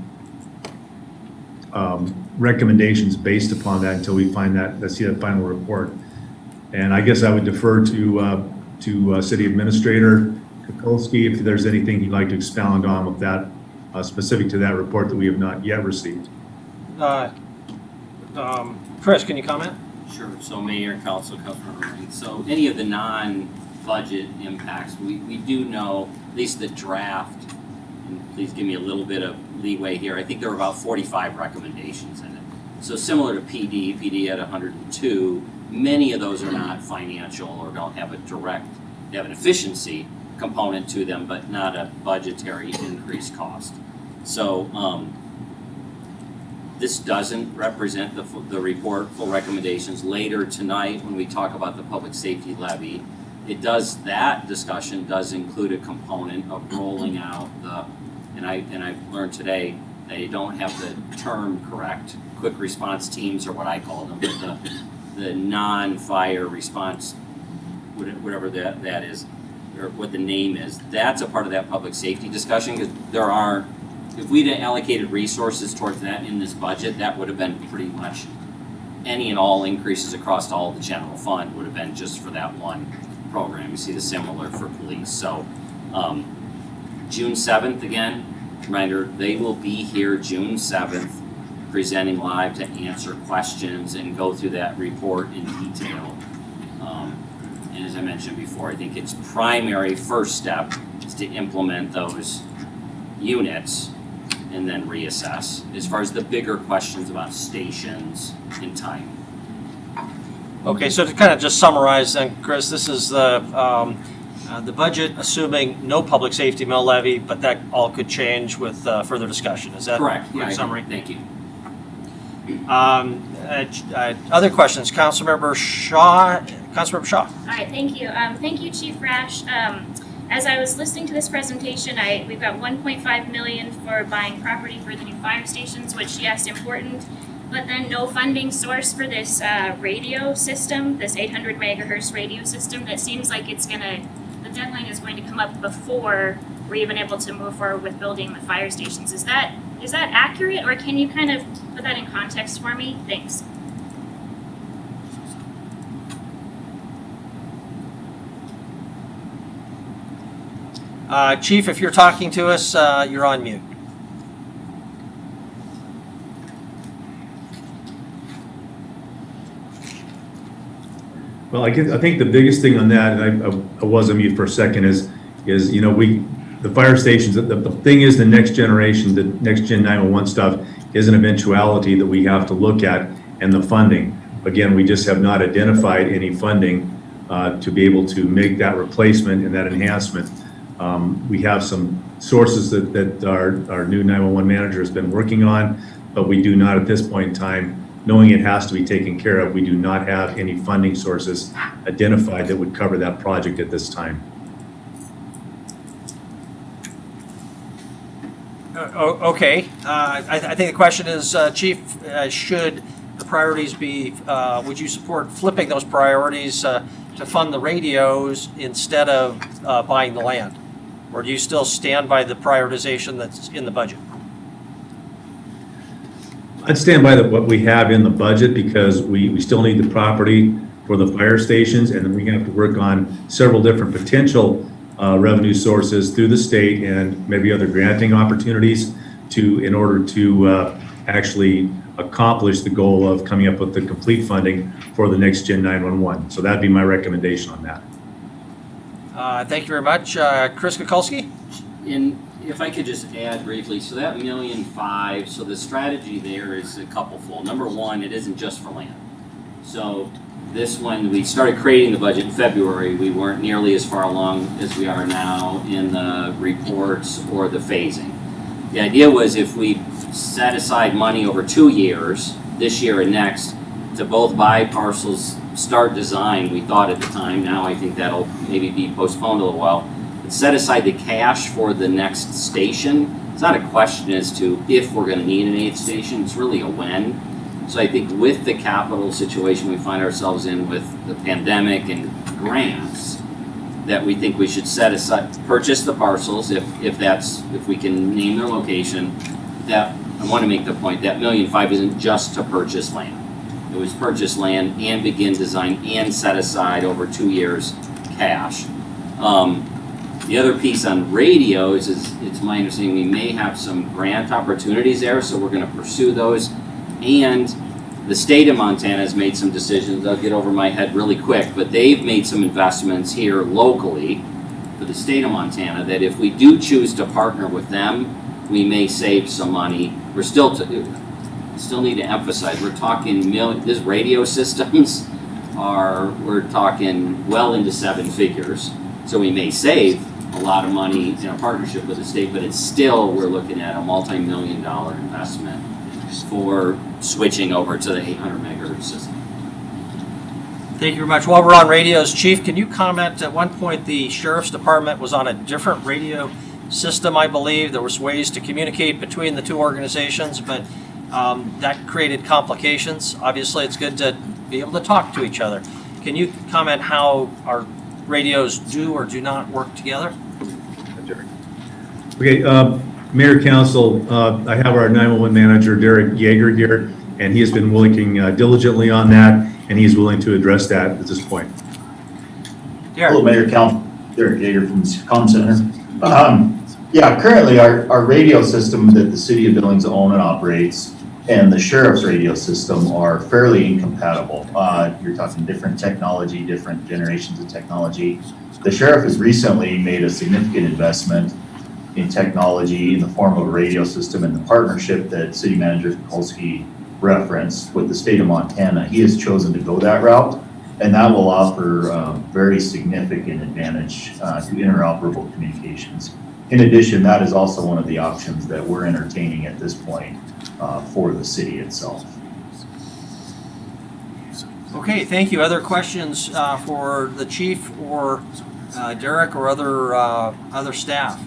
recommendations based upon that until we see that final report. And I guess I would defer to City Administrator Kukolski if there's anything he'd like to expound on with that, specific to that report that we have not yet received. Chris, can you comment? Sure. So Mayor, Council, Councilmember Ring. So any of the non-budget impacts, we do know, at least the draft, and please give me a little bit of leeway here, I think there were about 45 recommendations in it. So similar to PD had 102, many of those are not financial or don't have they have an efficiency component to them, but not a budgetary increase cost. So this doesn't represent the report, full recommendations. Later tonight, when we talk about the public safety levy, that discussion does include a component of rolling out and I've learned today they don't have the term correct, quick response teams or what I call them, but the non-fire response, whatever that is, or what the name is, that's a part of that public safety discussion, because if we'd allocated resources towards that in this budget, that would have been pretty much any and all increases across all the general fund would have been just for that one program. You see the similar for police. So June 7th, again, reminder, they will be here June 7th presenting live to answer questions and go through that report in detail. And as I mentioned before, I think its primary first step is to implement those units and then reassess as far as the bigger questions about stations and timing. Okay, so to kind of just summarize then, Chris, this is the budget assuming no public safety mill levy, but that all could change with further discussion. Is that correct? a good summary? Thank you. Other questions? Councilmember Shaw. All right, thank you. Thank you, Chief Rash. As I was listening to this presentation, we've got 1.5 million for buying property for the new fire stations, which, yes, important, but then no funding source for this radio system, this 800 megahertz radio system that seems like the deadline is going to come up before we're even able to move forward with building the fire stations. Is that accurate, or can you kind of put that in context for me? Thanks. Chief, if you're talking to us, you're on mute. Well, I think the biggest thing on that, and I was on mute for a second, is the fire stations. The thing is, the next generation, the next gen 911 stuff is an eventuality that we have to look at, and the funding. Again, we just have not identified any funding to be able to make that replacement and that enhancement. We have some sources that our new 911 manager has been working on, but we do not at this point in time, knowing it has to be taken care of, we do not have any funding sources identified that would cover that project at this time. Okay. I think the question is, Chief, should the priorities be, would you support flipping those priorities to fund the radios instead of buying the land? Or do you still stand by the prioritization that's in the budget? I'd stand by what we have in the budget because we still need the property for the fire stations, and then we have to work on several different potential revenue sources through the state and maybe other granting opportunities in order to actually accomplish the goal of coming up with the complete funding for the next Gen 911. So that'd be my recommendation on that. Thank you very much. Chris Kukulski? And if I could just add briefly, so that $1.5 million, so the strategy there is a couple-fold. Number one, it isn't just for land. So this one, we started creating the budget in February. We weren't nearly as far along as we are now in the reports or the phasing. The idea was if we set aside money over 2 years, this year and next, to both buy parcels, start design, we thought at the time, now I think that'll maybe be postponed a little while, but set aside the cash for the next station. It's not a question as to if we're gonna need an 8th station, it's really a when. So I think with the capital situation we find ourselves in with the pandemic and grants, that we think we should set aside, purchase the parcels if we can name their location. That, I want to make the point, that $1.5 million isn't just to purchase land. It was purchase land and begin design and set aside over 2 years cash. The other piece on radios is it's my understanding we may have some grant opportunities there, so we're going to pursue those. And the state of Montana has made some decisions. I'll get over my head really quick, but they've made some investments here locally for the state of Montana that if we do choose to partner with them, we may save some money. We're still need to emphasize, we're talking these radio systems we're talking well into 7 figures. So we may save a lot of money in a partnership with the state, but it's still, we're looking at a multi-million-dollar investment for switching over to the 800 megahertz system. Thank you very much. While we're on radios, Chief, can you comment, at one point the Sheriff's Department was on a different radio system, I believe. There was ways to communicate between the two organizations, but that created complications. Obviously, it's good to be able to talk to each other. Can you comment how our radios do or do not work together? Okay, Mayor, Council, I have our 911 manager, Derek Yeager, here, and he has been working diligently on that, and he's willing to address that at this point. Hello, Mayor, Council, Derek Yeager from the Comm Center. Yeah, currently our radio system that the city of Billings owns and operates and the sheriff's radio system are fairly incompatible. You're talking different technology, different generations of technology. The sheriff has recently made a significant investment in technology in the form of a radio system, and the partnership that City Manager Kukulski referenced with the state of Montana. He has chosen to go that route, and that will offer very significant advantage to interoperable communications. In addition, that is also one of the options that we're entertaining at this point for the city itself. Okay, thank you. Other questions for the chief or Derek or other staff?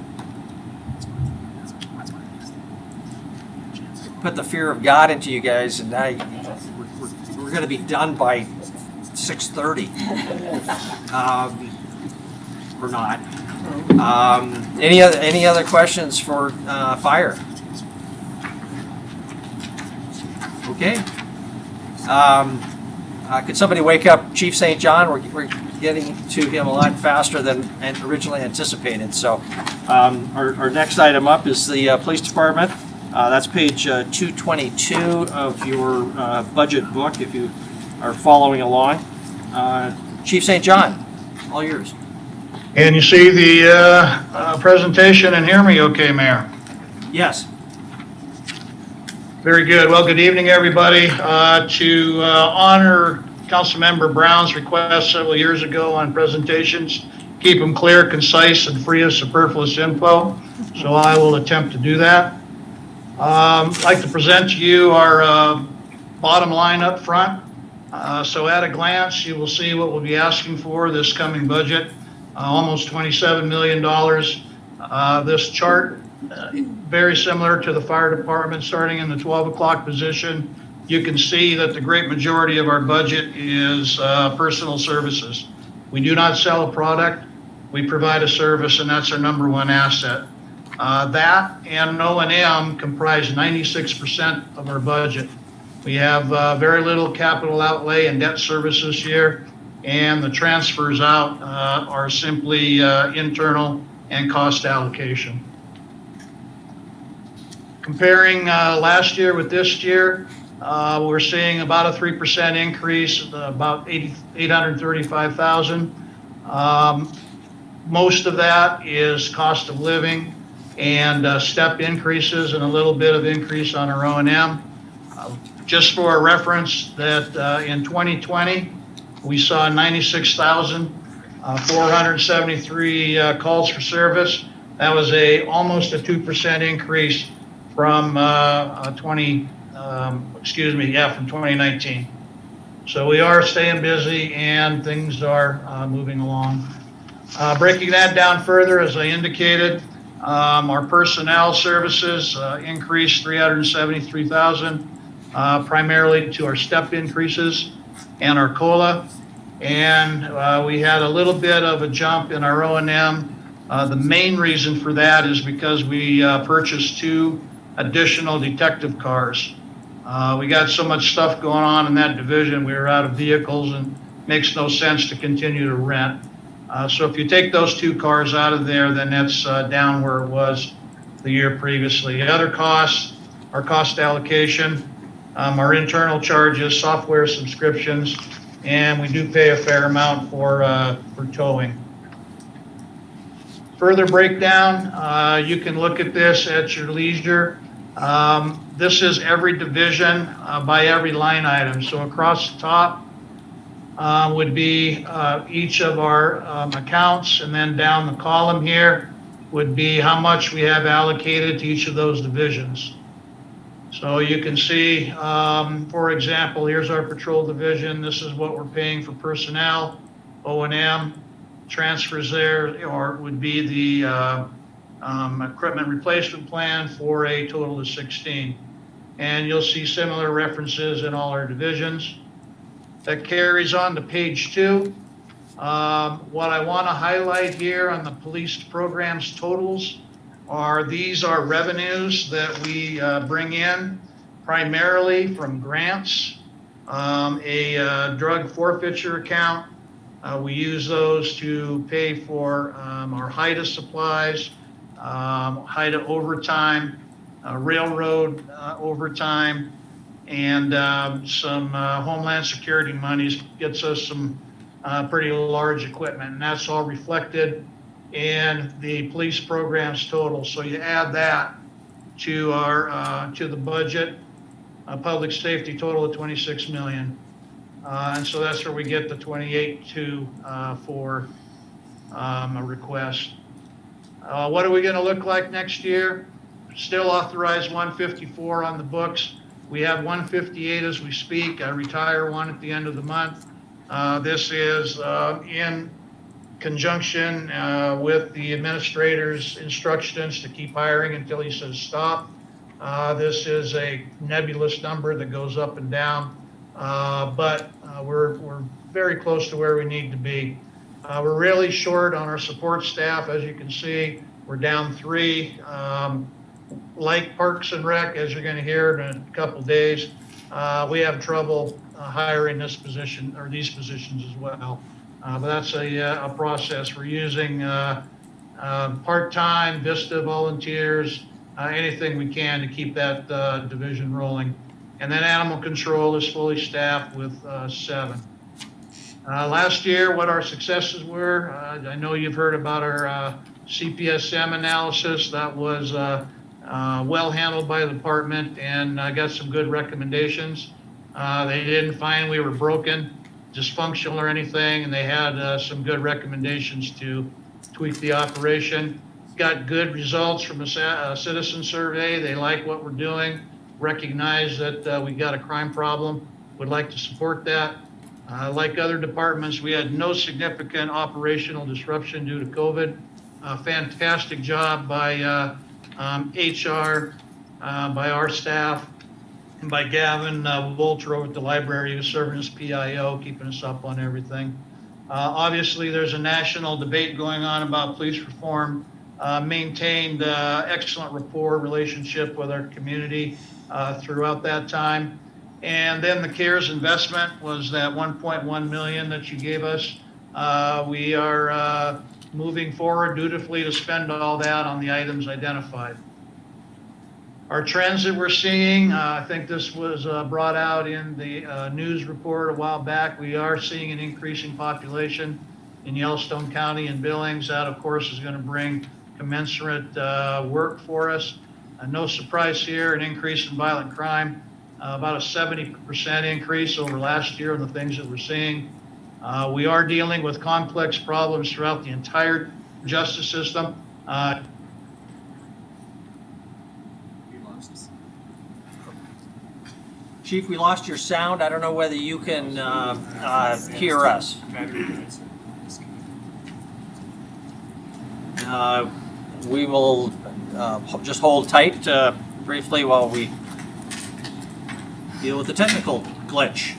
Put the fear of God into you guys, and now we're going to be done by 6:30. We're not. Any other questions for fire? Okay. Could somebody wake up Chief St. John? We're getting to him a lot faster than originally anticipated. So our next item up is the police department. That's page 222 of your budget book if you are following along. Chief St. John, all yours. Can you see the presentation and hear me okay, Mayor? Yes. Very good. Well, good evening, everybody. To honor Councilmember Brown's request several years ago on presentations, keep them clear, concise, and free of superfluous info. So I will attempt to do that. I'd like to present to you our bottom line up front. So at a glance, you will see what we'll be asking for this coming budget, almost $27 million. This chart, very similar to the fire department, starting in the 12 o'clock position. You can see that the great majority of our budget is personal services. We do not sell a product, we provide a service, and that's our number one asset. That and O&M comprise 96% of our budget. We have very little capital outlay and debt service this year, and the transfers out are simply internal and cost allocation. Comparing last year with this year, we're seeing about a 3% increase, about 835,000. Most of that is cost of living and step increases and a little bit of increase on our O&M. Just for a reference, that in 2020, we saw 96,473 calls for service. That was almost a 2% increase from 2019. So we are staying busy and things are moving along. Breaking that down further, as I indicated, our personnel services increased 373,000, primarily to our step increases and our COLA. And we had a little bit of a jump in our O&M. The main reason for that is because we purchased 2 additional detective cars. We got so much stuff going on in that division, we were out of vehicles and makes no sense to continue to rent. So if you take those 2 cars out of there, then that's down where it was the year previously. Other costs, our cost allocation, our internal charges, software subscriptions, and we do pay a fair amount for towing. Further breakdown, you can look at this at your leisure. This is every division by every line item. So across the top would be each of our accounts, and then down the column here would be how much we have allocated to each of those divisions. So you can see, for example, here's our patrol division. This is what we're paying for personnel, O&M, transfers there, or would be the equipment replacement plan for a total of 16. And you'll see similar references in all our divisions. That carries on to page 2. What I want to highlight here on the police programs totals these are revenues that we bring in primarily from grants, a drug forfeiture account. We use those to pay for our HIDA supplies, HIDA overtime, railroad overtime, and some Homeland Security monies gets us some pretty large equipment, and that's all reflected in the police programs total. So you add that to our to the budget, public safety total of 26 million, and so that's where we get the 28.2 for a request. What are we going to look like next year? Still authorized 154 on the books. We have 158 as we speak. I retire one at the end of the month. This is in conjunction with the administrator's instructions to keep hiring until he says stop. This is a nebulous number that goes up and down, but we're very close to where we need to be. We're really short on our support staff. As you can see, we're down 3. Like Parks and Rec, as you're going to hear in a couple days, we have trouble hiring this position or these positions as well. But that's a process. We're using part-time, Vista volunteers, anything we can to keep that division rolling. And then animal control is fully staffed with 7. Last year, what our successes were, I know you've heard about our CPSM analysis. That was well handled by the department, and I got some good recommendations. They didn't find we were broken, dysfunctional or anything, and they had some good recommendations to tweak the operation. Got good results from a citizen survey. They like what we're doing, recognize that we got a crime problem, would like to support that. Like other departments, we had no significant operational disruption due to COVID. Fantastic job by HR, by our staff, and by Gavin Volter over at the library, who's serving as PIO, keeping us up on everything. Obviously, there's a national debate going on about police reform. Maintained excellent rapport relationship with our community throughout that time. And then the CARES investment was that 1.1 million that you gave us. We are moving forward dutifully to spend all that on the items identified. Our trends that we're seeing, I think this was brought out in the news report a while back. We are seeing an increasing population in Yellowstone County and Billings. That, of course, is going to bring commensurate work for us. No surprise here, an increase in violent crime, about a 70% increase over last year in the things that we're seeing. We are dealing with complex problems throughout the entire justice system. Chief, we lost your sound. I don't know whether you can hear us. We will just hold tight briefly while we deal with the technical glitch.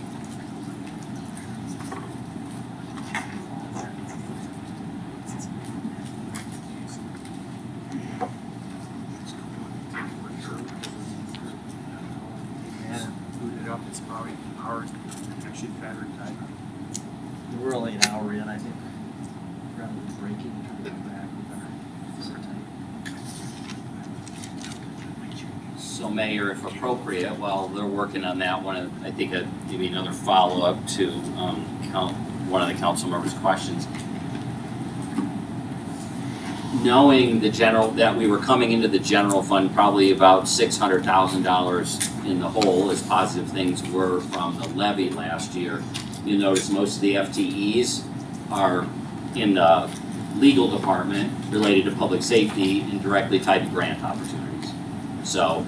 It's probably an hour, actually battery type. We're only an hour in, I think. Rather than breaking, trying to go back, we better sit tight. So Mayor, if appropriate, while they're working on that one, I think maybe another follow-up to one of the council members' questions. Knowing that we were coming into the general fund probably about $600,000 in the hole, as positive things were from the levy last year, you'll notice most of the FTEs are in the legal department related to public safety and directly tied to grant opportunities. So,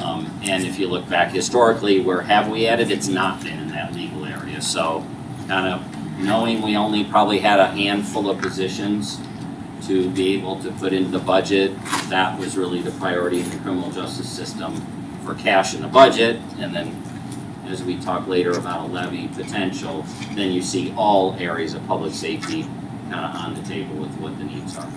and if you look back historically, where have we added? It's not been in that legal area. So, kind of knowing we only probably had a handful of positions to be able to put into the budget, that was really the priority in the criminal justice system for cash in the budget. And then as we talk later about a levy potential, then you see all areas of public safety kind of on the table with what the needs are.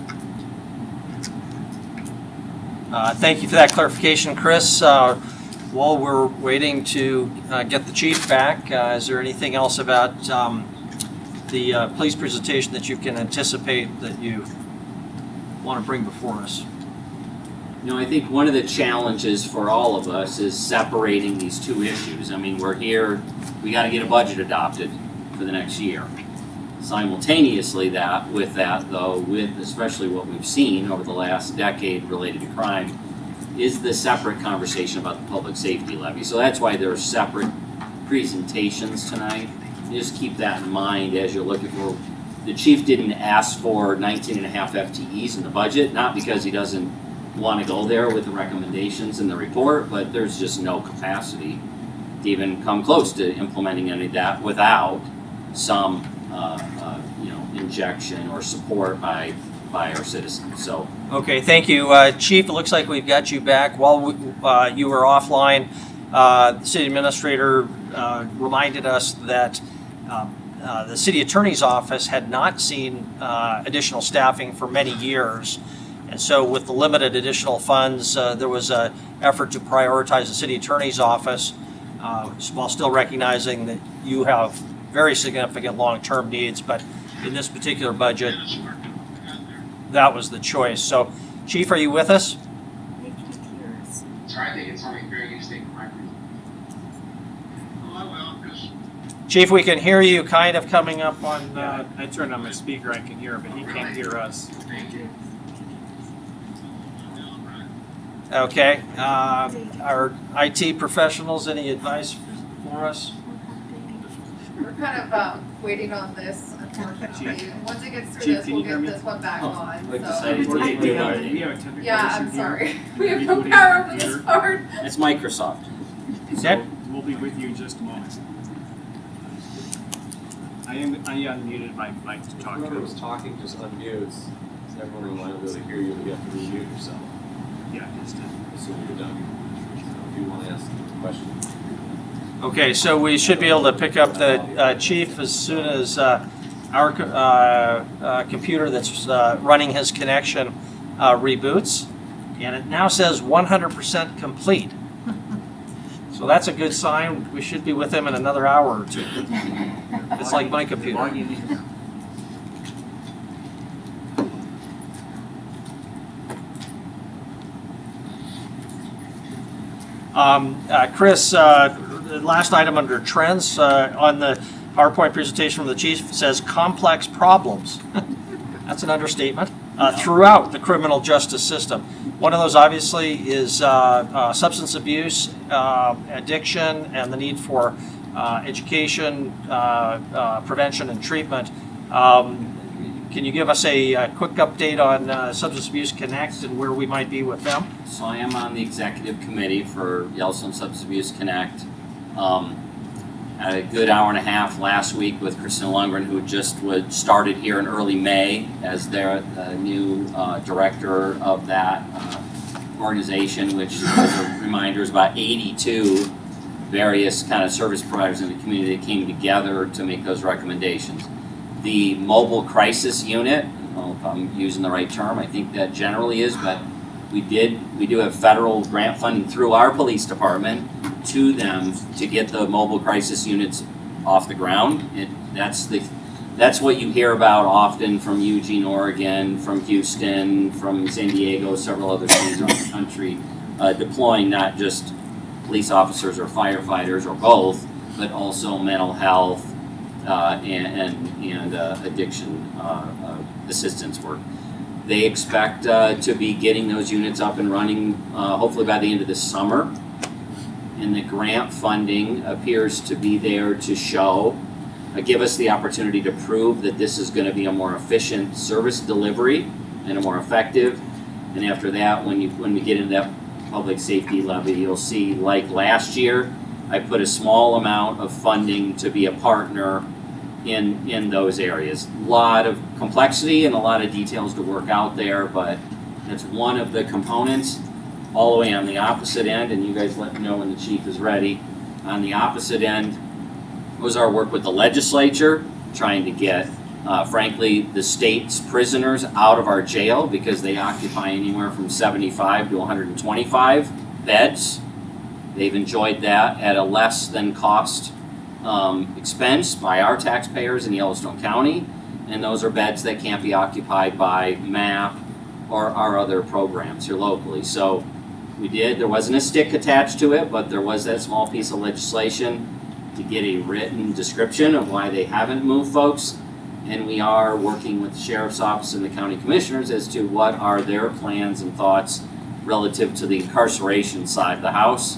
Thank you for that clarification, Chris. While we're waiting to get the chief back, is there anything else about the police presentation that you can anticipate that you want to bring before us? You know, I think one of the challenges for all of us is separating these two issues. I mean, we're here, we got to get a budget adopted for the next year. Simultaneously with that though, with especially what we've seen over the last decade related to crime, is the separate conversation about the public safety levy. So that's why there are separate presentations tonight. Just keep that in mind as you're looking for. The chief didn't ask for 19 and a half FTEs in the budget, not because he doesn't want to go there with the recommendations in the report, but there's just no capacity to even come close to implementing any of that without some injection or support by our citizens. So Okay, thank you. Chief, it looks like we've got you back. While you were offline, the city administrator reminded us that the city attorney's office had not seen additional staffing for many years. And so with the limited additional funds, there was an effort to prioritize the city attorney's office while still recognizing that you have very significant long-term needs. But in this particular budget, that was the choice. So, Chief, are you with us? Sorry, I think it's only fair you stay quiet. Oh, I will, because Chief, we can hear you kind of coming up on. I turned on my speaker, I can hear him, but he can't hear us. thank you. Okay. Our IT professionals, any advice for us? We're kind of waiting on this, unfortunately. Once it gets through this, we'll get this one back on, like so. decided to We take the have a vote. technical Yeah, issue I'm here. sorry. We have no power over this part. It's Microsoft. Okay. We'll be with you in just a moment. I unmuted my mic to talk to Whoever's him. talking, just unmute. So everyone will be able to hear you, but you have to remute yourself Yeah, just as soon as you're done. So if you want to ask a question. Okay, so we should be able to pick up the chief as soon as our computer that's running his connection reboots. And it now says 100% complete. So that's a good sign. We should be with them in another hour or two. It's like my computer. Chris, the last item under trends on the PowerPoint presentation from the chief says complex problems. That's an understatement. Throughout the criminal justice system. One of those obviously is substance abuse, addiction, and the need for education, prevention, and treatment. Can you give us a quick update on Substance Abuse Connect and where we might be with them? So I am on the executive committee for Yellowstone Substance Abuse Connect. Had a good hour and a half last week with Christina Lundgren, who just started here in early May as their new director of that organization, which, as a reminder, is about 82 various kind of service providers in the community that came together to make those recommendations. The mobile crisis unit, I don't know if I'm using the right term, I think that generally is, but we do have federal grant funding through our police department to them to get the mobile crisis units off the ground. That's what you hear about often from Eugene, Oregon, from Houston, from San Diego, several other cities around the country, deploying not just police officers or firefighters or both, but also mental health and addiction assistance work. They expect to be getting those units up and running hopefully by the end of the summer. And the grant funding appears to be there to show, give us the opportunity to prove that this is going to be a more efficient service delivery and a more effective. And after that, when we get into that public safety levy, you'll see, like last year, I put a small amount of funding to be a partner in those areas. A lot of complexity and a lot of details to work out there, but that's one of the components. All the way on the opposite end, and you guys let me know when the chief is ready, on the opposite end was our work with the legislature, trying to get, frankly, the state's prisoners out of our jail because they occupy anywhere from 75 to 125 beds. They've enjoyed that at a less than cost expense by our taxpayers in Yellowstone County, and those are beds that can't be occupied by MAP or our other programs here locally. So there wasn't a stick attached to it, but there was that small piece of legislation to get a written description of why they haven't moved folks. And we are working with the Sheriff's Office and the County Commissioners as to what are their plans and thoughts relative to the incarceration side of the house.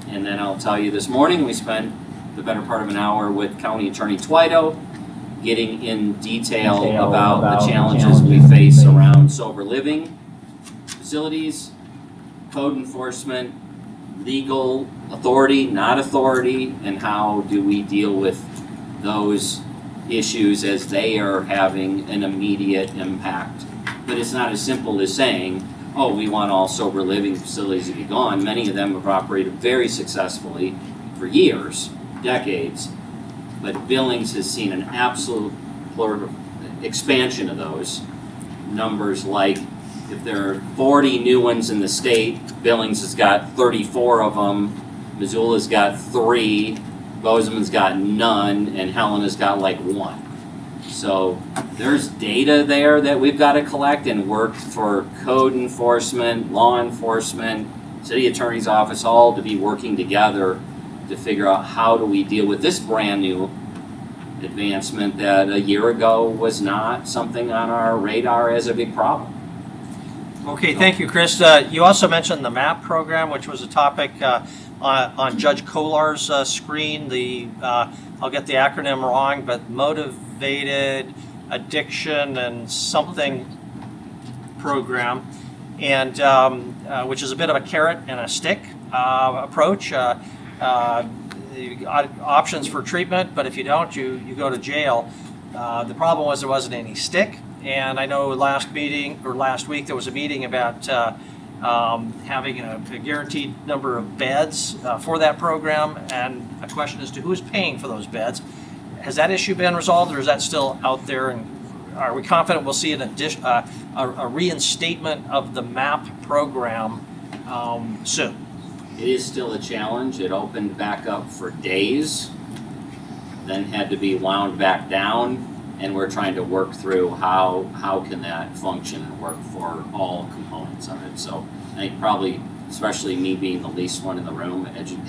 And then I'll tell you, this morning we spent the better part of an hour with County Attorney Twito, getting in detail about the challenges we face around sober living facilities, code enforcement, legal authority, not authority, and how do we deal with those issues as they are having an immediate impact. But it's not as simple as saying, oh, we want all sober living facilities to be gone. Many of them have operated very successfully for years, decades, but Billings has seen an absolute expansion of those numbers. Like, if there are 40 new ones in the state, Billings has got 34 of them, Missoula's got 3, Bozeman's got none, and Helena's got like 1. So there's data there that we've got to collect and work for code enforcement, law enforcement, city attorney's office, all to be working together to figure out how do we deal with this brand new advancement that a year ago was not something on our radar as a big problem. Okay, thank you, Chris. You also mentioned the MAP program, which was a topic on Judge Kolar's screen. I'll get the acronym wrong, but Motivated Addiction and something program, and which is a bit of a carrot and a stick approach. You got options for treatment, but if you don't, you go to jail. The problem was there wasn't any stick. And I know last week there was a meeting about having a guaranteed number of beds for that program, and a question as to who's paying for those beds. Has that issue been resolved, or is that still out there? And are we confident we'll see a reinstatement of the MAP program soon? It is still a challenge. It opened back up for days, then had to be wound back down, and we're trying to work through how can that function and work for all components of it. So I think probably, especially me being the least one in the room,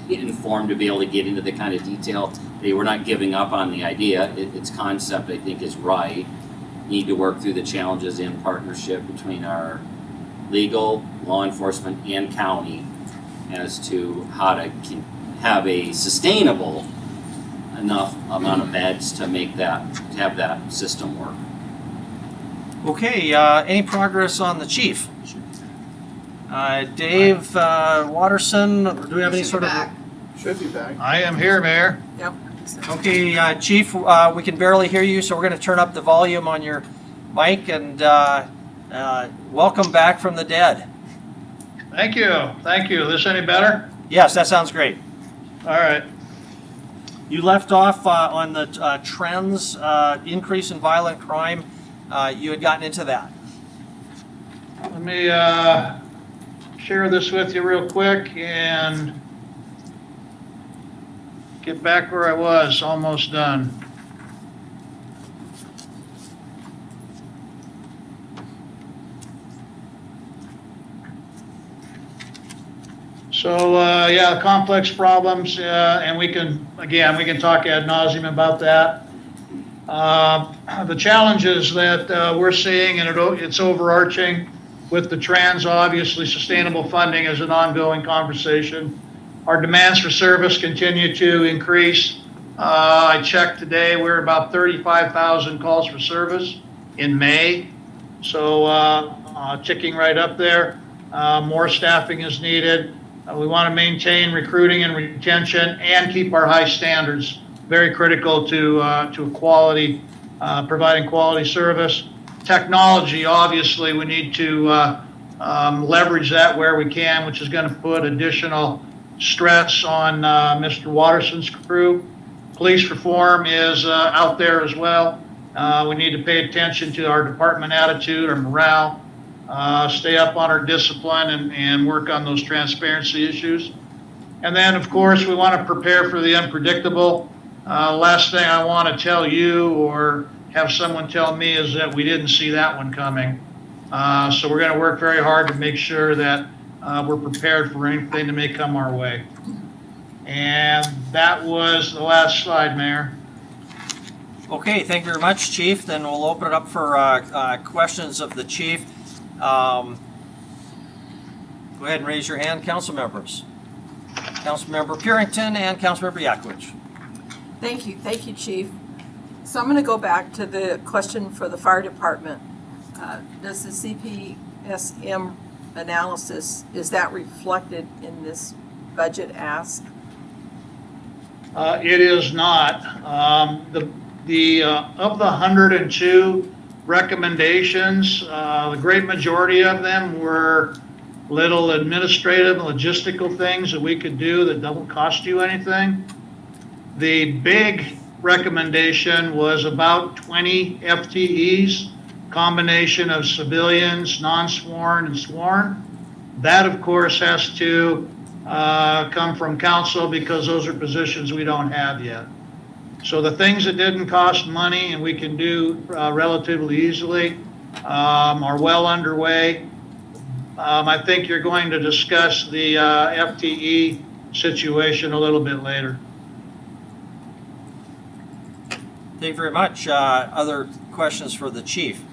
informed to be able to get into the kind of detail. We're not giving up on the idea. Its concept, I think, is right. Need to work through the challenges in partnership between our legal, law enforcement, and county as to how to have a sustainable enough amount of beds to make that, to have that system work. Okay, any progress on the chief? Dave Watterson, do we have any sort of? Should be back. I am here, Mayor. Yep. Okay, Chief, we can barely hear you, so we're going to turn up the volume on your mic, and welcome back from the dead. Thank you. Thank you. This any better? Yes, that sounds great. All right. You left off on the trends, increase in violent crime. You had gotten into that. Let me share this with you real quick and get back where I was, almost done. So, yeah, complex problems, and we can talk ad nauseum about that. The challenges that we're seeing, and it's overarching with the trends, obviously sustainable funding is an ongoing conversation. Our demands for service continue to increase. I checked today, we're about 35,000 calls for service in May. So ticking right up there. More staffing is needed. We want to maintain recruiting and retention and keep our high standards. Very critical to quality, providing quality service. Technology, obviously, we need to leverage that where we can, which is going to put additional stress on Mr. Watterson's crew. Police reform is out there as well. We need to pay attention to our department attitude, our morale, stay up on our discipline and work on those transparency issues. And then, of course, we want to prepare for the unpredictable. Last thing I want to tell you or have someone tell me is that we didn't see that one coming. So we're going to work very hard to make sure that we're prepared for anything that may come our way. And that was the last slide, Mayor. Okay, thank you very much, Chief. Then we'll open it up for questions of the chief. Go ahead and raise your hand, council members. Councilmember Purington and Councilmember Yakovich. Thank you, Chief. So I'm going to go back to the question for the fire department. Does the CPSM analysis, is that reflected in this budget ask? It is not. Of the 102 recommendations, the great majority of them were little administrative and logistical things that we could do that don't cost you anything. The big recommendation was about 20 FTEs, combination of civilians, non-sworn, and sworn. That, of course, has to come from council because those are positions we don't have yet. So the things that didn't cost money and we can do relatively easily are well underway. I think you're going to discuss the FTE situation a little bit later. Thank you very much. Other questions for the chief?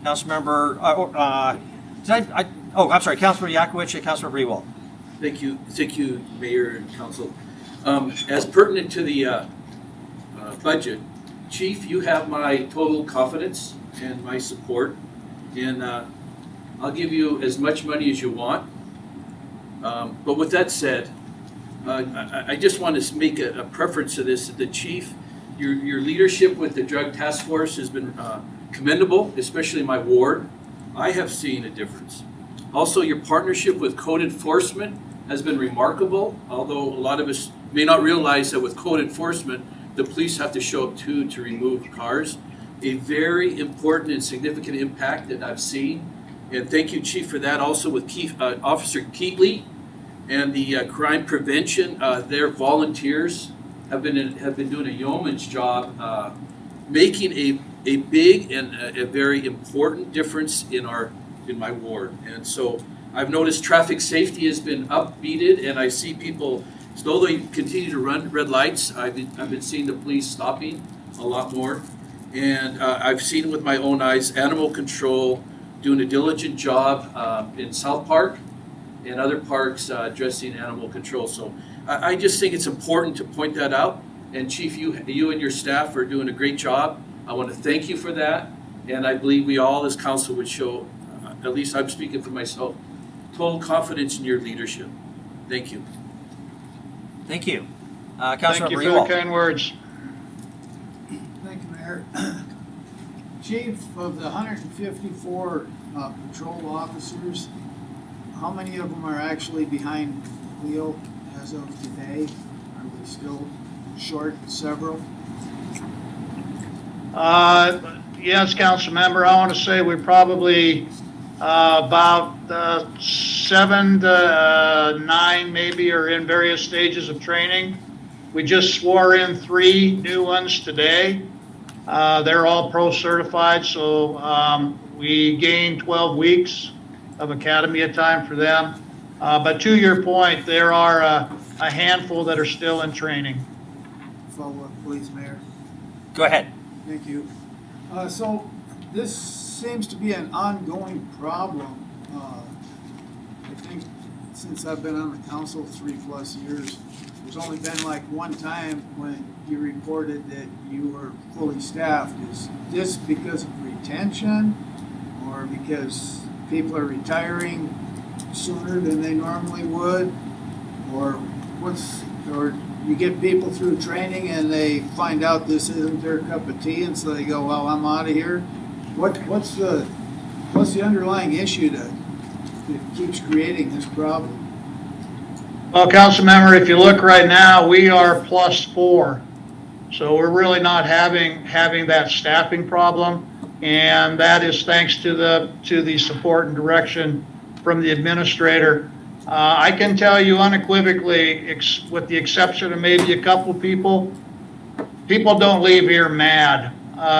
Councilmember, I'm sorry, Councilmember Yakovich and Councilmember Rewald. Thank you, Mayor and Council. As pertinent to the budget, Chief, you have my total confidence and my support, and I'll give you as much money as you want. But with that said, I just want to make a preference to this. The Chief, your leadership with the Drug Task Force has been commendable, especially in my ward. I have seen a difference. Also, your partnership with code enforcement has been remarkable, although a lot of us may not realize that with code enforcement, the police have to show up too to remove cars. A very important and significant impact that I've seen. And thank you, Chief, for that. Also with Officer Keatley, and the crime prevention, their volunteers have been doing a yeoman's job making a big and a very important difference in my ward. And so I've noticed traffic safety has been upbeated, and I see people slowly continue to run red lights. I've been seeing the police stopping a lot more. And I've seen with my own eyes animal control doing a diligent job in South Park and other parks addressing animal control. So I just think it's important to point that out. And Chief, you and your staff are doing a great job. I want to thank you for that. And I believe we all as council would show, at least I'm speaking for myself, total confidence in your leadership. Thank you. Thank you. Thank Councilmember you for the Ewald. kind words. Thank you, Mayor. Chief, of the 154 patrol officers, how many of them are actually behind the wheel as of today? Are we still short several? Yes, council member, I want to say we're probably about 7 to 9 maybe are in various stages of training. We just swore in 3 new ones today. They're all pro certified, so we gained 12 weeks of academy time for them. But to your point, there are a handful that are still in training. Follow up, please, Mayor. Go ahead. Thank you. So this seems to be an ongoing problem. I think since I've been on the council 3+ years, there's only been like one time when you reported that you were fully staffed. Is this because of retention or because people are retiring sooner than they normally would? Or you get people through training and they find out this isn't their cup of tea, and so they go, well, I'm out of here. What's the underlying issue that keeps creating this problem? Well, council member, if you look right now, we are +4. So we're really not having that staffing problem. And that is thanks to the support and direction from the administrator. I can tell you unequivocally, with the exception of maybe a couple people don't leave here mad.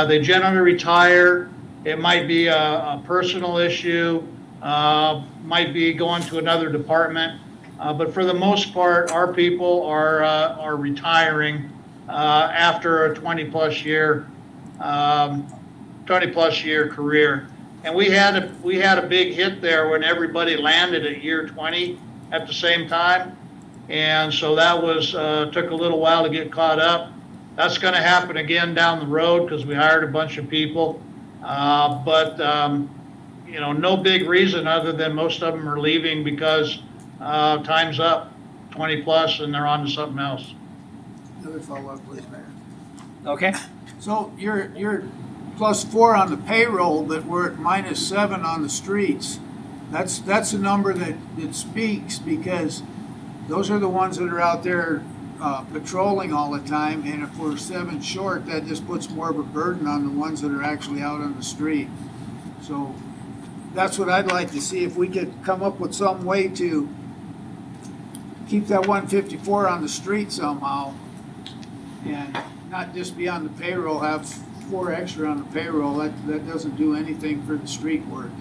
They generally retire. It might be a personal issue, might be going to another department. But for the most part, our people are retiring after a 20+ year career. And we had a big hit there when everybody landed at year 20 at the same time. And so that was took a little while to get caught up. That's going to happen again down the road because we hired a bunch of people. But no big reason other than most of them are leaving because time's up, 20+ and they're on to something else. Another follow-up, please, Mayor. Okay. So you're +4 on the payroll, but we're at -7 on the streets. That's a number that speaks, because those are the ones that are out there patrolling all the time, and if we're 7 short, that just puts more of a burden on the ones that are actually out on the street. So that's what I'd like to see, if we could come up with some way to keep that 154 on the street somehow, and not just be on the payroll, have 4 extra on the payroll. That doesn't do anything for the street work.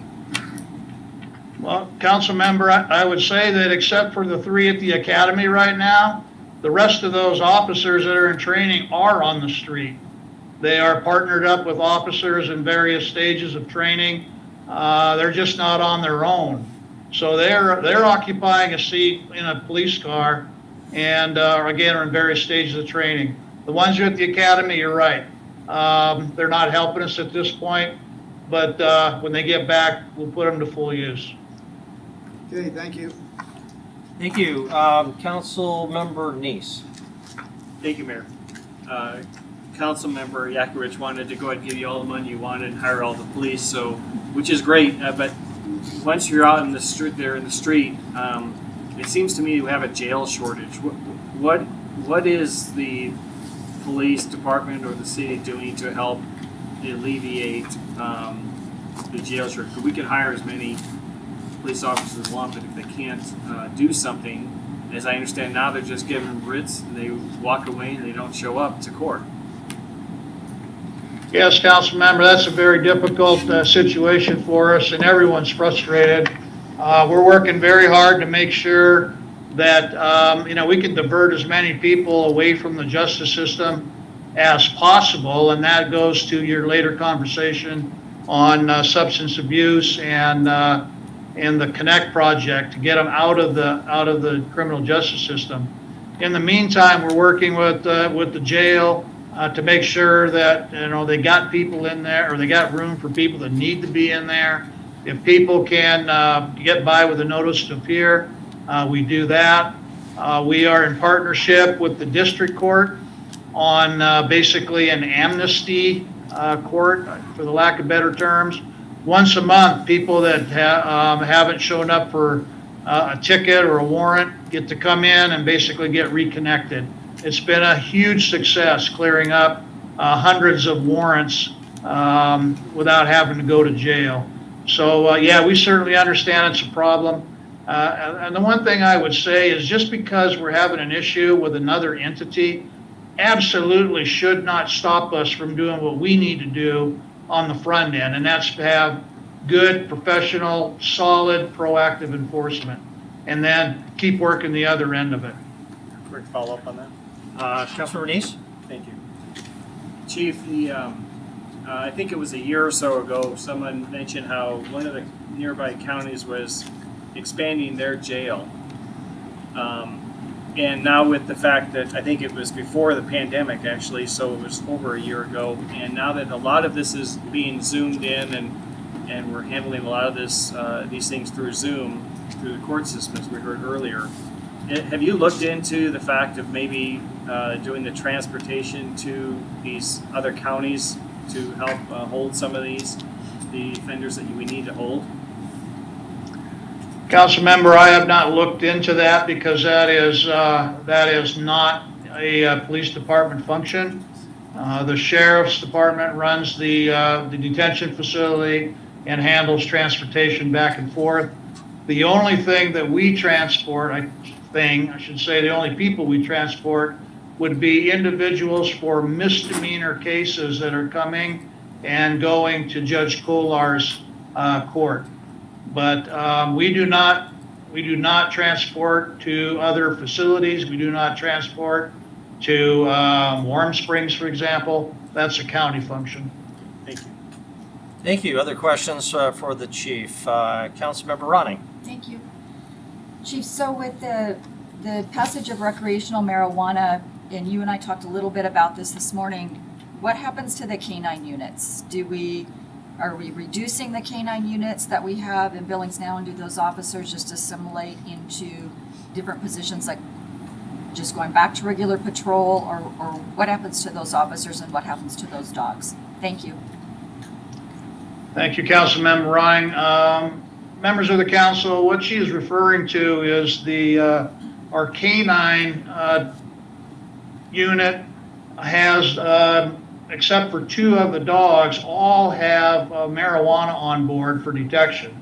Well, council member, I would say that except for the 3 at the academy right now, the rest of those officers that are in training are on the street. They are partnered up with officers in various stages of training. They're just not on their own. So they're occupying a seat in a police car, and again are in various stages of training. The ones who are at the academy, you're right. They're not helping us at this point, but when they get back, we'll put them to full use. Okay, thank you. Thank you. Council Member Neese. Thank you, Mayor. Councilmember Yakovich wanted to go ahead and give you all the money you wanted and hire all the police, so, which is great, but once you're out in the street, it seems to me you have a jail shortage. What is the police department or the city doing to help alleviate the jail shortage? We could hire as many police officers want, but if they can't do something, as I understand now, they're just given writs and they walk away and they don't show up to court. Yes, council member, that's a very difficult situation for us, and everyone's frustrated. We're working very hard to make sure that, we can divert as many people away from the justice system as possible, and that goes to your later conversation on substance abuse and the Connect project to get them out of the criminal justice system. In the meantime, we're working with the jail to make sure that they got people in there, or they got room for people that need to be in there. If people can get by with a notice to appear, we do that. We are in partnership with the district court on basically an amnesty court, for the lack of better terms. Once a month, people that haven't shown up for a ticket or a warrant get to come in and basically get reconnected. It's been a huge success clearing up hundreds of warrants without having to go to jail. So yeah, we certainly understand it's a problem. And the one thing I would say is, just because we're having an issue with another entity absolutely should not stop us from doing what we need to do on the front end, and that's to have good, professional, solid, proactive enforcement, and then keep working the other end of it. Quick follow-up on that. Councilmember Neese? Thank you. Chief, I think it was a year or so ago, someone mentioned how one of the nearby counties was expanding their jail. And now with the fact that, I think it was before the pandemic actually, so it was over a year ago, and now that a lot of this is being zoomed in and we're handling a lot of these things through Zoom, through the court system, as we heard earlier, have you looked into the fact of maybe doing the transportation to these other counties to help hold some of the offenders that we need to hold? Council member, I have not looked into that because that is not a police department function. The sheriff's department runs the detention facility and handles transportation back and forth. The only thing that we transport, I should say, the only people we transport would be individuals for misdemeanor cases that are coming and going to Judge Kolar's court. But we do not transport to other facilities. We do not transport to Warm Springs, for example. That's a county function. Thank you. Thank you. Other questions for the chief? Councilmember Ronning? Thank you. Chief, so with the passage of recreational marijuana, and you and I talked a little bit about this morning, what happens to the K-9 units? Are we reducing the K-9 units that we have in Billings now, and do those officers just assimilate into different positions, like just going back to regular patrol, or what happens to those officers and what happens to those dogs? Thank you. Thank you, Councilmember Ryan. Members of the council, what she is referring to is our K-9 unit has, except for 2 of the dogs, all have marijuana on board for detection.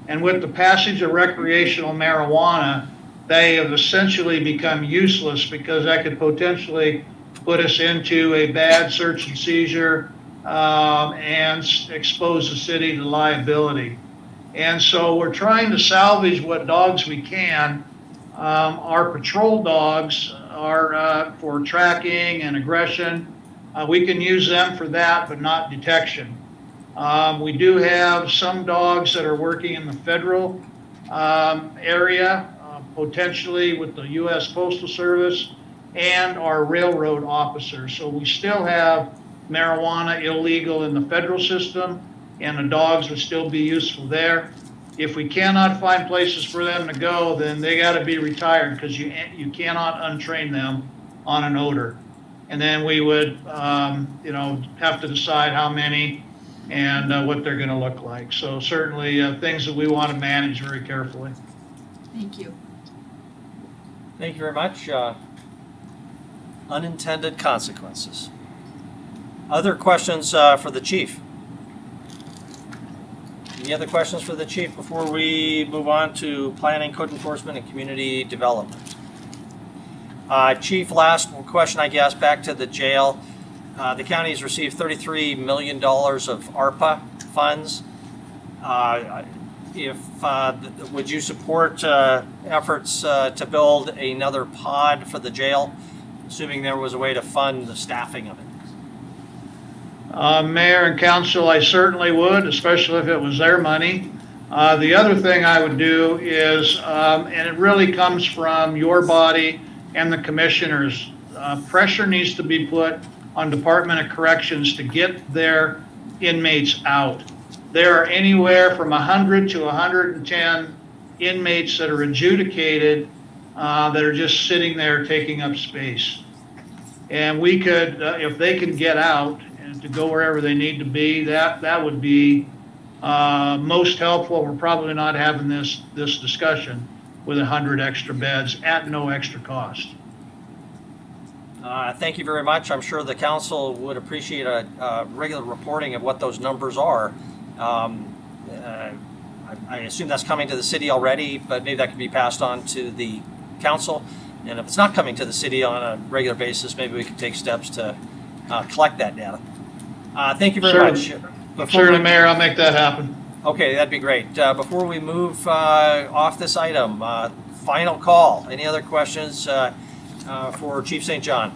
And with the passage of recreational marijuana, they have essentially become useless because that could potentially put us into a bad search and seizure and expose the city to liability. And so we're trying to salvage what dogs we can. Our patrol dogs are for tracking and aggression. We can use them for that, but not detection. We do have some dogs that are working in the federal area, potentially with the U.S. Postal Service and our railroad officers. So we still have marijuana illegal in the federal system, and the dogs would still be useful there. If we cannot find places for them to go, then they got to be retired, because you cannot untrain them on an odor. And then we would, have to decide how many and what they're going to look like. So certainly things that we want to manage very carefully. Thank you. Thank you very much. Unintended consequences. Other questions for the chief? Any other questions for the chief before we move on to planning, code enforcement, and community development? Chief, last question, I guess, back to the jail. The county has received $33 million of ARPA funds. Would you support efforts to build another pod for the jail, assuming there was a way to fund the staffing of it? Mayor and council, I certainly would, especially if it was their money. The other thing I would do is, and it really comes from your body and the commissioners, pressure needs to be put on Department of Corrections to get their inmates out. There are anywhere from 100 to 110 inmates that are adjudicated that are just sitting there taking up space. And we could, if they can get out and to go wherever they need to be, that would be most helpful. We're probably not having this discussion with 100 extra beds at no extra cost. Thank you very much. I'm sure the council would appreciate a regular reporting of what those numbers are. I assume that's coming to the city already, but maybe that could be passed on to the council. And if it's not coming to the city on a regular basis, maybe we could take steps to collect that data. Thank you very much. Certainly, Mayor, I'll make that happen. Okay, that'd be great. Before we move off this item, final call. Any other questions for Chief St. John?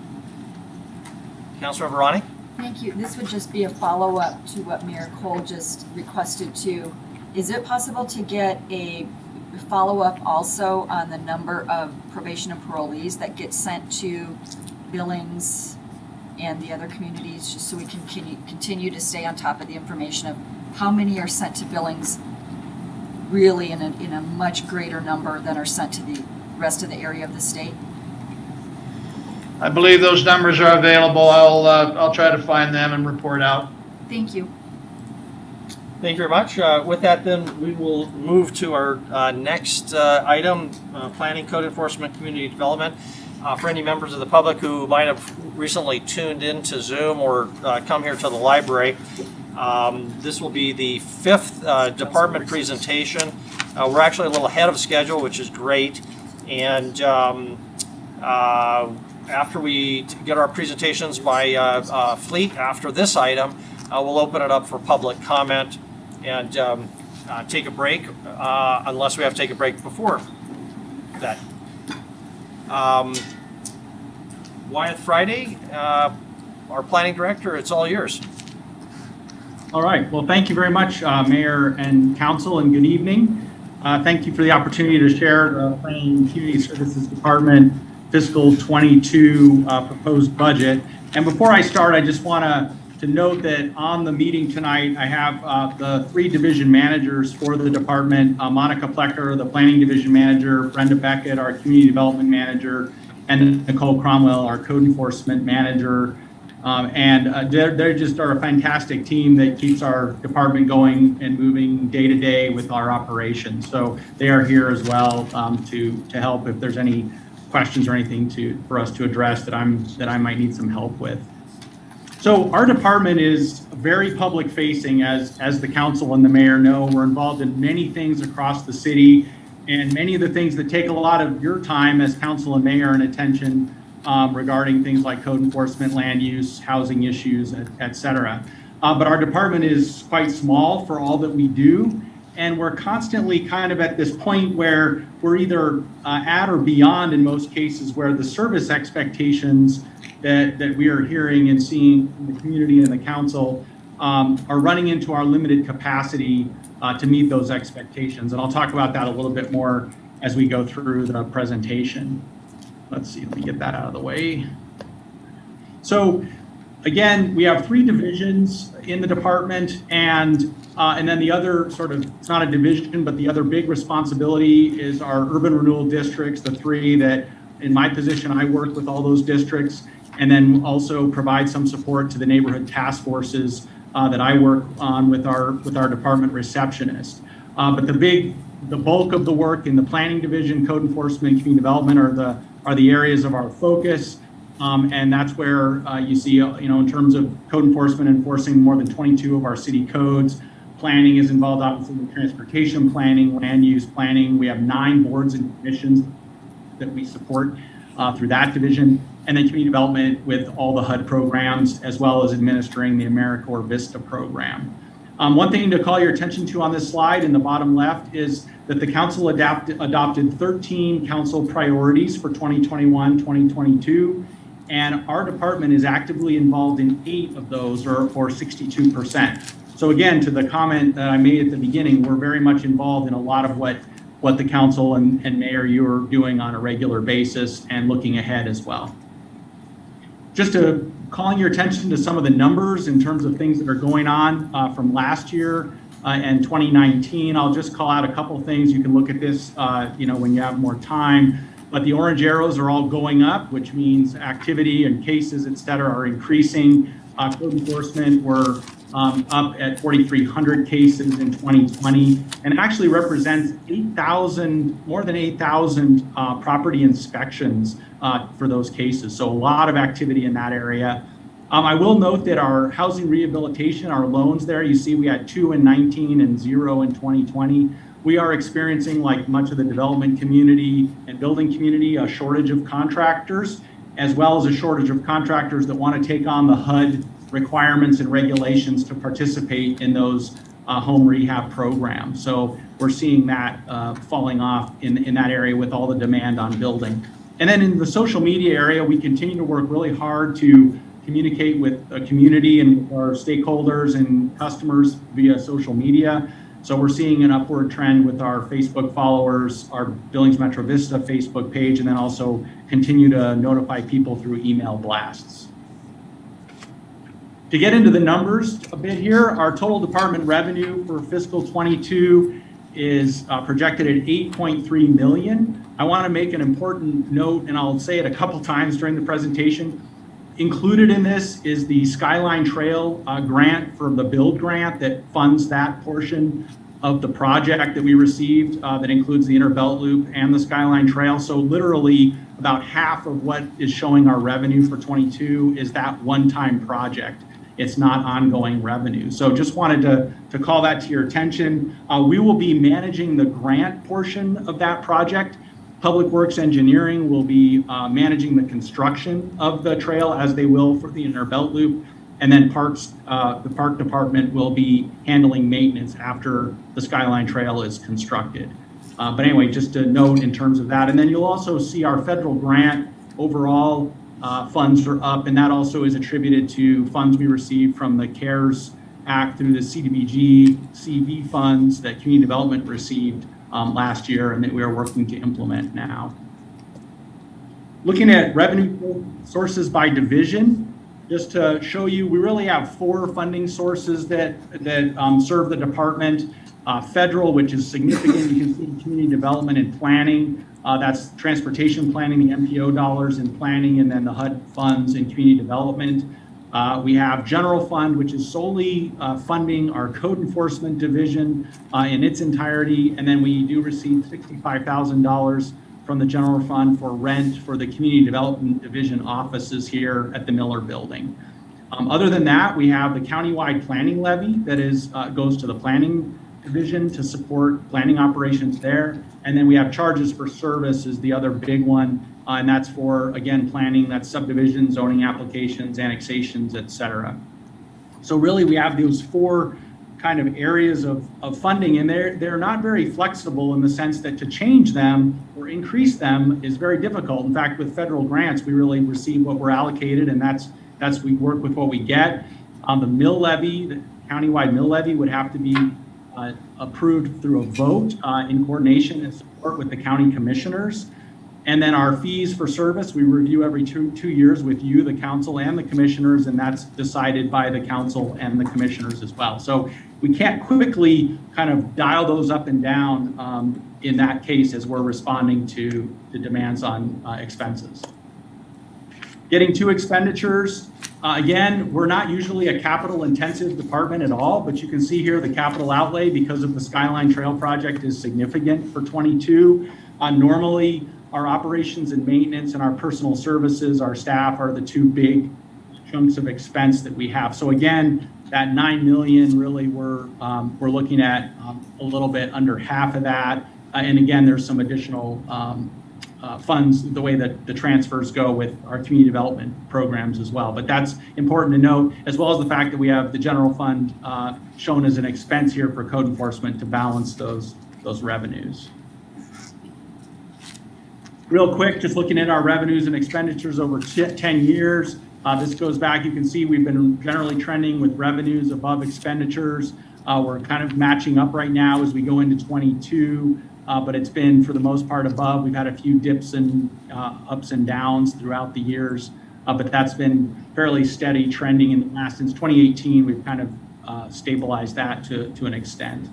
Councilmember Ronnie? Thank you. This would just be a follow-up to what Mayor Cole just requested too. Is it possible to get a follow-up also on the number of probation and parolees that get sent to Billings and the other communities, just so we can continue to stay on top of the information of how many are sent to Billings really in a much greater number than are sent to the rest of the area of the state? I believe those numbers are available. I'll try to find them and report out. Thank you. Thank you very much. With that, then, we will move to our next item, planning, code enforcement, community development. For any members of the public who might have recently tuned into Zoom or come here to the library, this will be the fifth department presentation. We're actually a little ahead of schedule, which is great. And after we get our presentations by fleet after this item, we'll open it up for public comment and take a break, unless we have to take a break before that. Wyeth Friday, our planning director, it's all yours. All right. Well, thank you very much, Mayor and Council, and good evening. Thank you for the opportunity to share the Planning and Community Services Department fiscal 22 proposed budget. And before I start, I just want to note that on the meeting tonight, I have the 3 division managers for the department, Monica Plecker, the Planning Division Manager, Brenda Beckett, our Community Development Manager, and Nicole Cromwell, our Code Enforcement Manager. They just are a fantastic team that keeps our department going and moving day to day with our operations. So they are here as well to help if there's any questions or anything for us to address that I might need some help with. So our department is very public facing, as the council and the mayor know. We're involved in many things across the city, and many of the things that take a lot of your time as council and mayor and attention regarding things like code enforcement, land use, housing issues, et cetera. But our department is quite small for all that we do. And we're constantly kind of at this point where we're either at or beyond, in most cases, where the service expectations that we are hearing and seeing in the community and the council are running into our limited capacity to meet those expectations. And I'll talk about that a little bit more as we go through the presentation. Let's see, let me get that out of the way. So again, we have 3 divisions in the department, and then the other sort of, it's not a division, but the other big responsibility is our urban renewal districts, the 3 that in my position, I work with all those districts, and then also provide some support to the neighborhood task forces that I work on with our department receptionist. But the bulk of the work in the planning division, code enforcement, and community development are the areas of our focus. And that's where you see, in terms of code enforcement, enforcing more than 22 of our city codes, Planning is involved, obviously, in transportation planning, land use planning. We have 9 boards and commissions that we support through that division. And then community development with all the HUD programs, as well as administering the AmeriCorps Vista program. One thing to call your attention to on this slide in the bottom left is that the council adopted 13 council priorities for 2021, 2022, and our department is actively involved in 8 of those, or 62%. So again, to the comment that I made at the beginning, we're very much involved in a lot of what the council and mayor, you are doing on a regular basis and looking ahead as well. Just to calling your attention to some of the numbers in terms of things that are going on from last year and 2019. I'll just call out a couple things. You can look at this, when you have more time. But the orange arrows are all going up, which means activity and cases, et cetera, are increasing. Code enforcement, we're up at 4,300 cases in 2020, and it actually represents more than 8,000 property inspections for those cases. So a lot of activity in that area. I will note that our housing rehabilitation, our loans there, you see we had 2 in 19 and 0 in 2020. We are experiencing, like much of the development community and building community, a shortage of contractors, as well as a shortage of contractors that want to take on the HUD requirements and regulations to participate in those home rehab programs. So we're seeing that falling off in that area with all the demand on building. And then in the social media area, we continue to work really hard to communicate with the community and our stakeholders and customers via social media. So we're seeing an upward trend with our Facebook followers, our Billings Metro Vista Facebook page, and then also continue to notify people through email blasts. To get into the numbers a bit here, our total department revenue for fiscal 22 is projected at $8.3 million. I want to make an important note, and I'll say it a couple times during the presentation. Included in this is the Skyline Trail grant from the Build grant that funds that portion of the project that we received that includes the Inner Belt Loop and the Skyline Trail. So literally about half of what is showing our revenue for 22 is that one-time project. It's not ongoing revenue. So just wanted to call that to your attention. We will be managing the grant portion of that project. Public Works Engineering will be managing the construction of the trail as they will for the Inner Belt Loop. And then the Park Department will be handling maintenance after the Skyline Trail is constructed. But anyway, just a note in terms of that. And then you'll also see our federal grant overall funds are up, and that also is attributed to funds we received from the CARES Act through the CDBG CV funds that community development received last year and that we are working to implement now. Looking at revenue sources by division, just to show you, we really have 4 funding sources that serve the department. Federal, which is significant, you can see community development and planning. That's transportation planning, the MPO dollars in planning, and then the HUD funds in community development. We have general fund, which is solely funding our code enforcement division in its entirety. And then we do receive $65,000 from the general fund for rent for the community development division offices here at the Miller building. Other than that, we have the countywide planning levy that goes to the planning division to support planning operations there. And then we have charges for service is the other big one. And that's for, again, planning, that's subdivision, zoning applications, annexations, et cetera. So really we have those 4 kind of areas of funding, and they're not very flexible in the sense that to change them or increase them is very difficult. In fact, with federal grants, we really receive what we're allocated, and that's we work with what we get. The mill levy, the countywide mill levy would have to be approved through a vote in coordination and support with the county commissioners. And then our fees for service, we review every two years with you, the council and the commissioners, and that's decided by the council and the commissioners as well. So we can't quickly kind of dial those up and down in that case as we're responding to the demands on expenses. Getting to expenditures, again, we're not usually a capital intensive department at all, but you can see here the capital outlay because of the Skyline Trail project is significant for 22. Normally, our operations and maintenance and our personal services, our staff are the 2 big chunks of expense that we have. So again, that 9 million, really we're looking at a little bit under half of that. And again, there's some additional funds, the way that the transfers go with our community development programs as well. But that's important to note, as well as the fact that we have the general fund shown as an expense here for code enforcement to balance those revenues. Real quick, just looking at our revenues and expenditures over 10 years. This goes back, you can see we've been generally trending with revenues above expenditures. We're kind of matching up right now as we go into 22, but it's been for the most part above. We've had a few dips and ups and downs throughout the years, but that's been fairly steady trending in the last, since 2018, we've kind of stabilized that to an extent.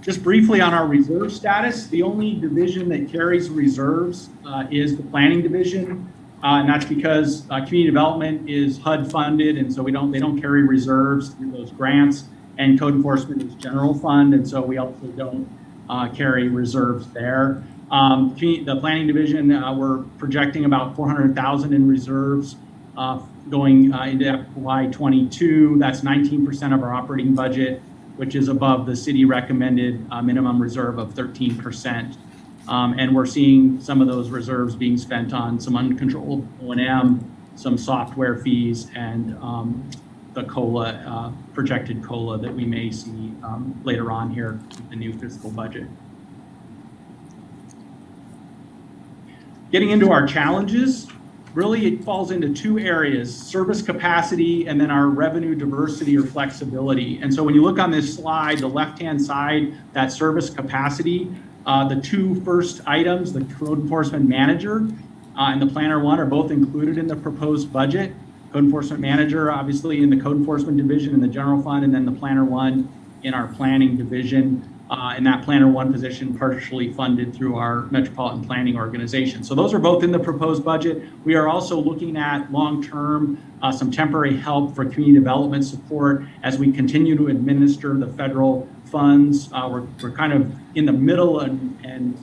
Just briefly on our reserve status, the only division that carries reserves is the planning division. And that's because community development is HUD funded, and so they don't carry reserves through those grants, and code enforcement is general fund, and so we also don't carry reserves there. The planning division, we're projecting about 400,000 in reserves going into FY22. That's 19% of our operating budget, which is above the city recommended minimum reserve of 13%. And we're seeing some of those reserves being spent on some uncontrolled O&M, some software fees, and the COLA, projected COLA that we may see later on here with the new fiscal budget. Getting into our challenges, really it falls into two areas: service capacity and then our revenue diversity or flexibility. And so when you look on this slide, the left-hand side, that service capacity, the two first items, the code enforcement manager and the planner one, are both included in the proposed budget. Code enforcement manager, obviously, in the code enforcement division in the general fund, and then the planner one in our planning division. And that planner one position partially funded through our metropolitan planning organization. So those are both in the proposed budget. We are also looking at long-term, some temporary help for community development support as we continue to administer the federal funds. We're kind of in the middle and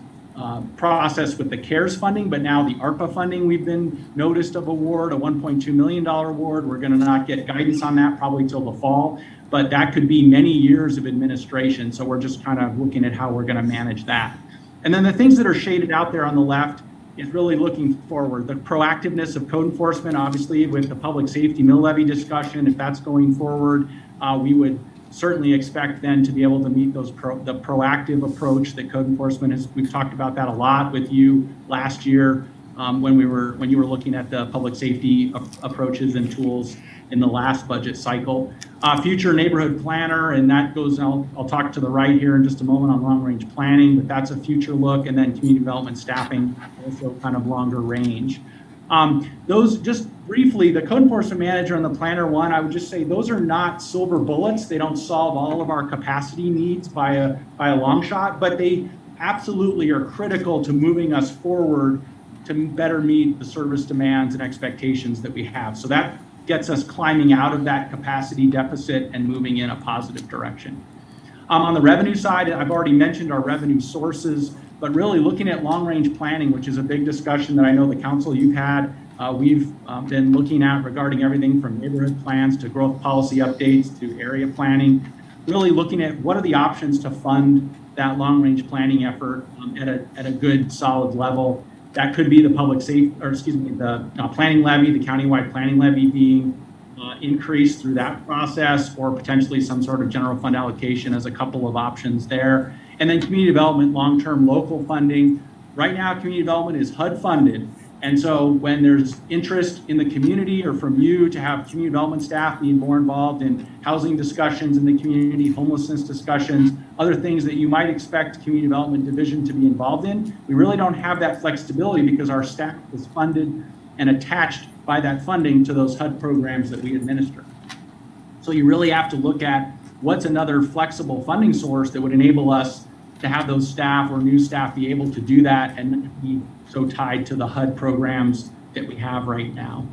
process with the CARES funding, but now the ARPA funding we've been noticed of award, a $1.2 million award. We're going to not get guidance on that probably till the fall, but that could be many years of administration. So we're just kind of looking at how we're going to manage that. And then the things that are shaded out there on the left is really looking forward. The proactiveness of code enforcement, obviously with the public safety mill levy discussion, if that's going forward, we would certainly expect then to be able to meet those the proactive approach that code enforcement is. We've talked about that a lot with you last year when you were looking at the public safety approaches and tools in the last budget cycle. Future neighborhood planner, and that goes, I'll talk to the right here in just a moment on long range planning, but that's a future look, and then community development staffing, also kind of longer range. Those, just briefly, the code enforcement manager and the planner one, I would just say those are not silver bullets. They don't solve all of our capacity needs by a long shot, but they absolutely are critical to moving us forward to better meet the service demands and expectations that we have. So that gets us climbing out of that capacity deficit and moving in a positive direction. On the revenue side, I've already mentioned our revenue sources, but really looking at long-range planning, which is a big discussion that I know the council you've had, we've been looking at regarding everything from neighborhood plans to growth policy updates to area planning, really looking at what are the options to fund that long-range planning effort at a good, solid level. That could be the public safety, or excuse me, the planning levy, the countywide planning levy being increased through that process, or potentially some sort of general fund allocation as a couple of options there. And then community development, long-term local funding. Right now, community development is HUD funded. And so when there's interest in the community or from you to have community development staff being more involved in housing discussions in the community, homelessness discussions, other things that you might expect community development division to be involved in, we really don't have that flexibility because our staff is funded and attached by that funding to those HUD programs that we administer. So you really have to look at what's another flexible funding source that would enable us to have those staff or new staff be able to do that and not be so tied to the HUD programs that we have right now.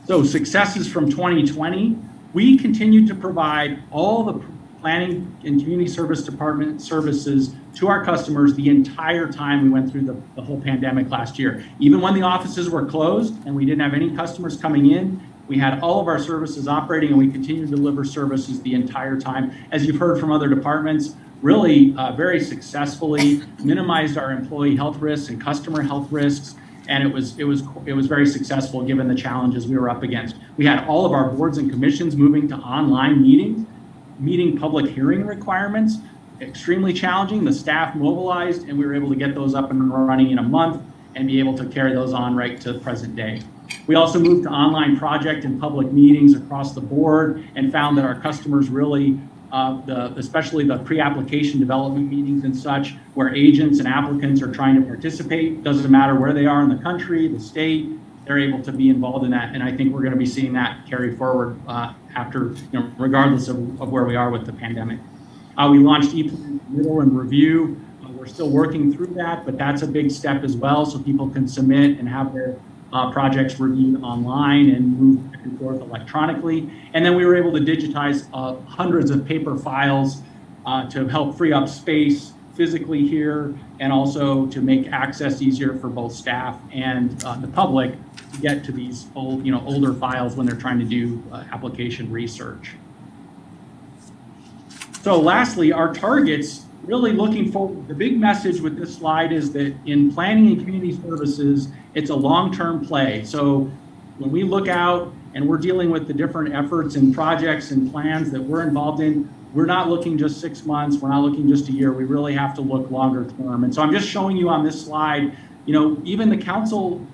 So successes from 2020, we continue to provide all the planning and community service department services to our customers the entire time we went through the whole pandemic last year. Even when the offices were closed and we didn't have any customers coming in, We had all of our services operating, and we continued to deliver services the entire time. As you've heard from other departments, really very successfully minimized our employee health risks and customer health risks, and it was very successful given the challenges we were up against. We had all of our boards and commissions moving to online meetings, meeting public hearing requirements, extremely challenging. The staff mobilized, and we were able to get those up and running in a month and be able to carry those on right to the present day. We also moved to online project and public meetings across the board and found that our customers really, especially the pre-application development meetings and such, where agents and applicants are trying to participate, doesn't matter where they are in the country, the state, they're able to be involved in that. And I think we're going to be seeing that carry forward after, regardless of where we are with the pandemic. We launched e-plan middle and review. We're still working through that, but that's a big step as well, so people can submit and have their projects reviewed online and move back and forth electronically. And then we were able to digitize hundreds of paper files to help free up space physically here, and also to make access easier for both staff and the public to get to these older files when they're trying to do application research. So lastly, our targets, really looking forward. The big message with this slide is that in planning and community services, it's a long-term play. So when we look out and we're dealing with the different efforts and projects and plans that we're involved in, we're not looking just 6 months, we're not looking just a year, we really have to look longer term. And so I'm just showing you on this slide, even the council,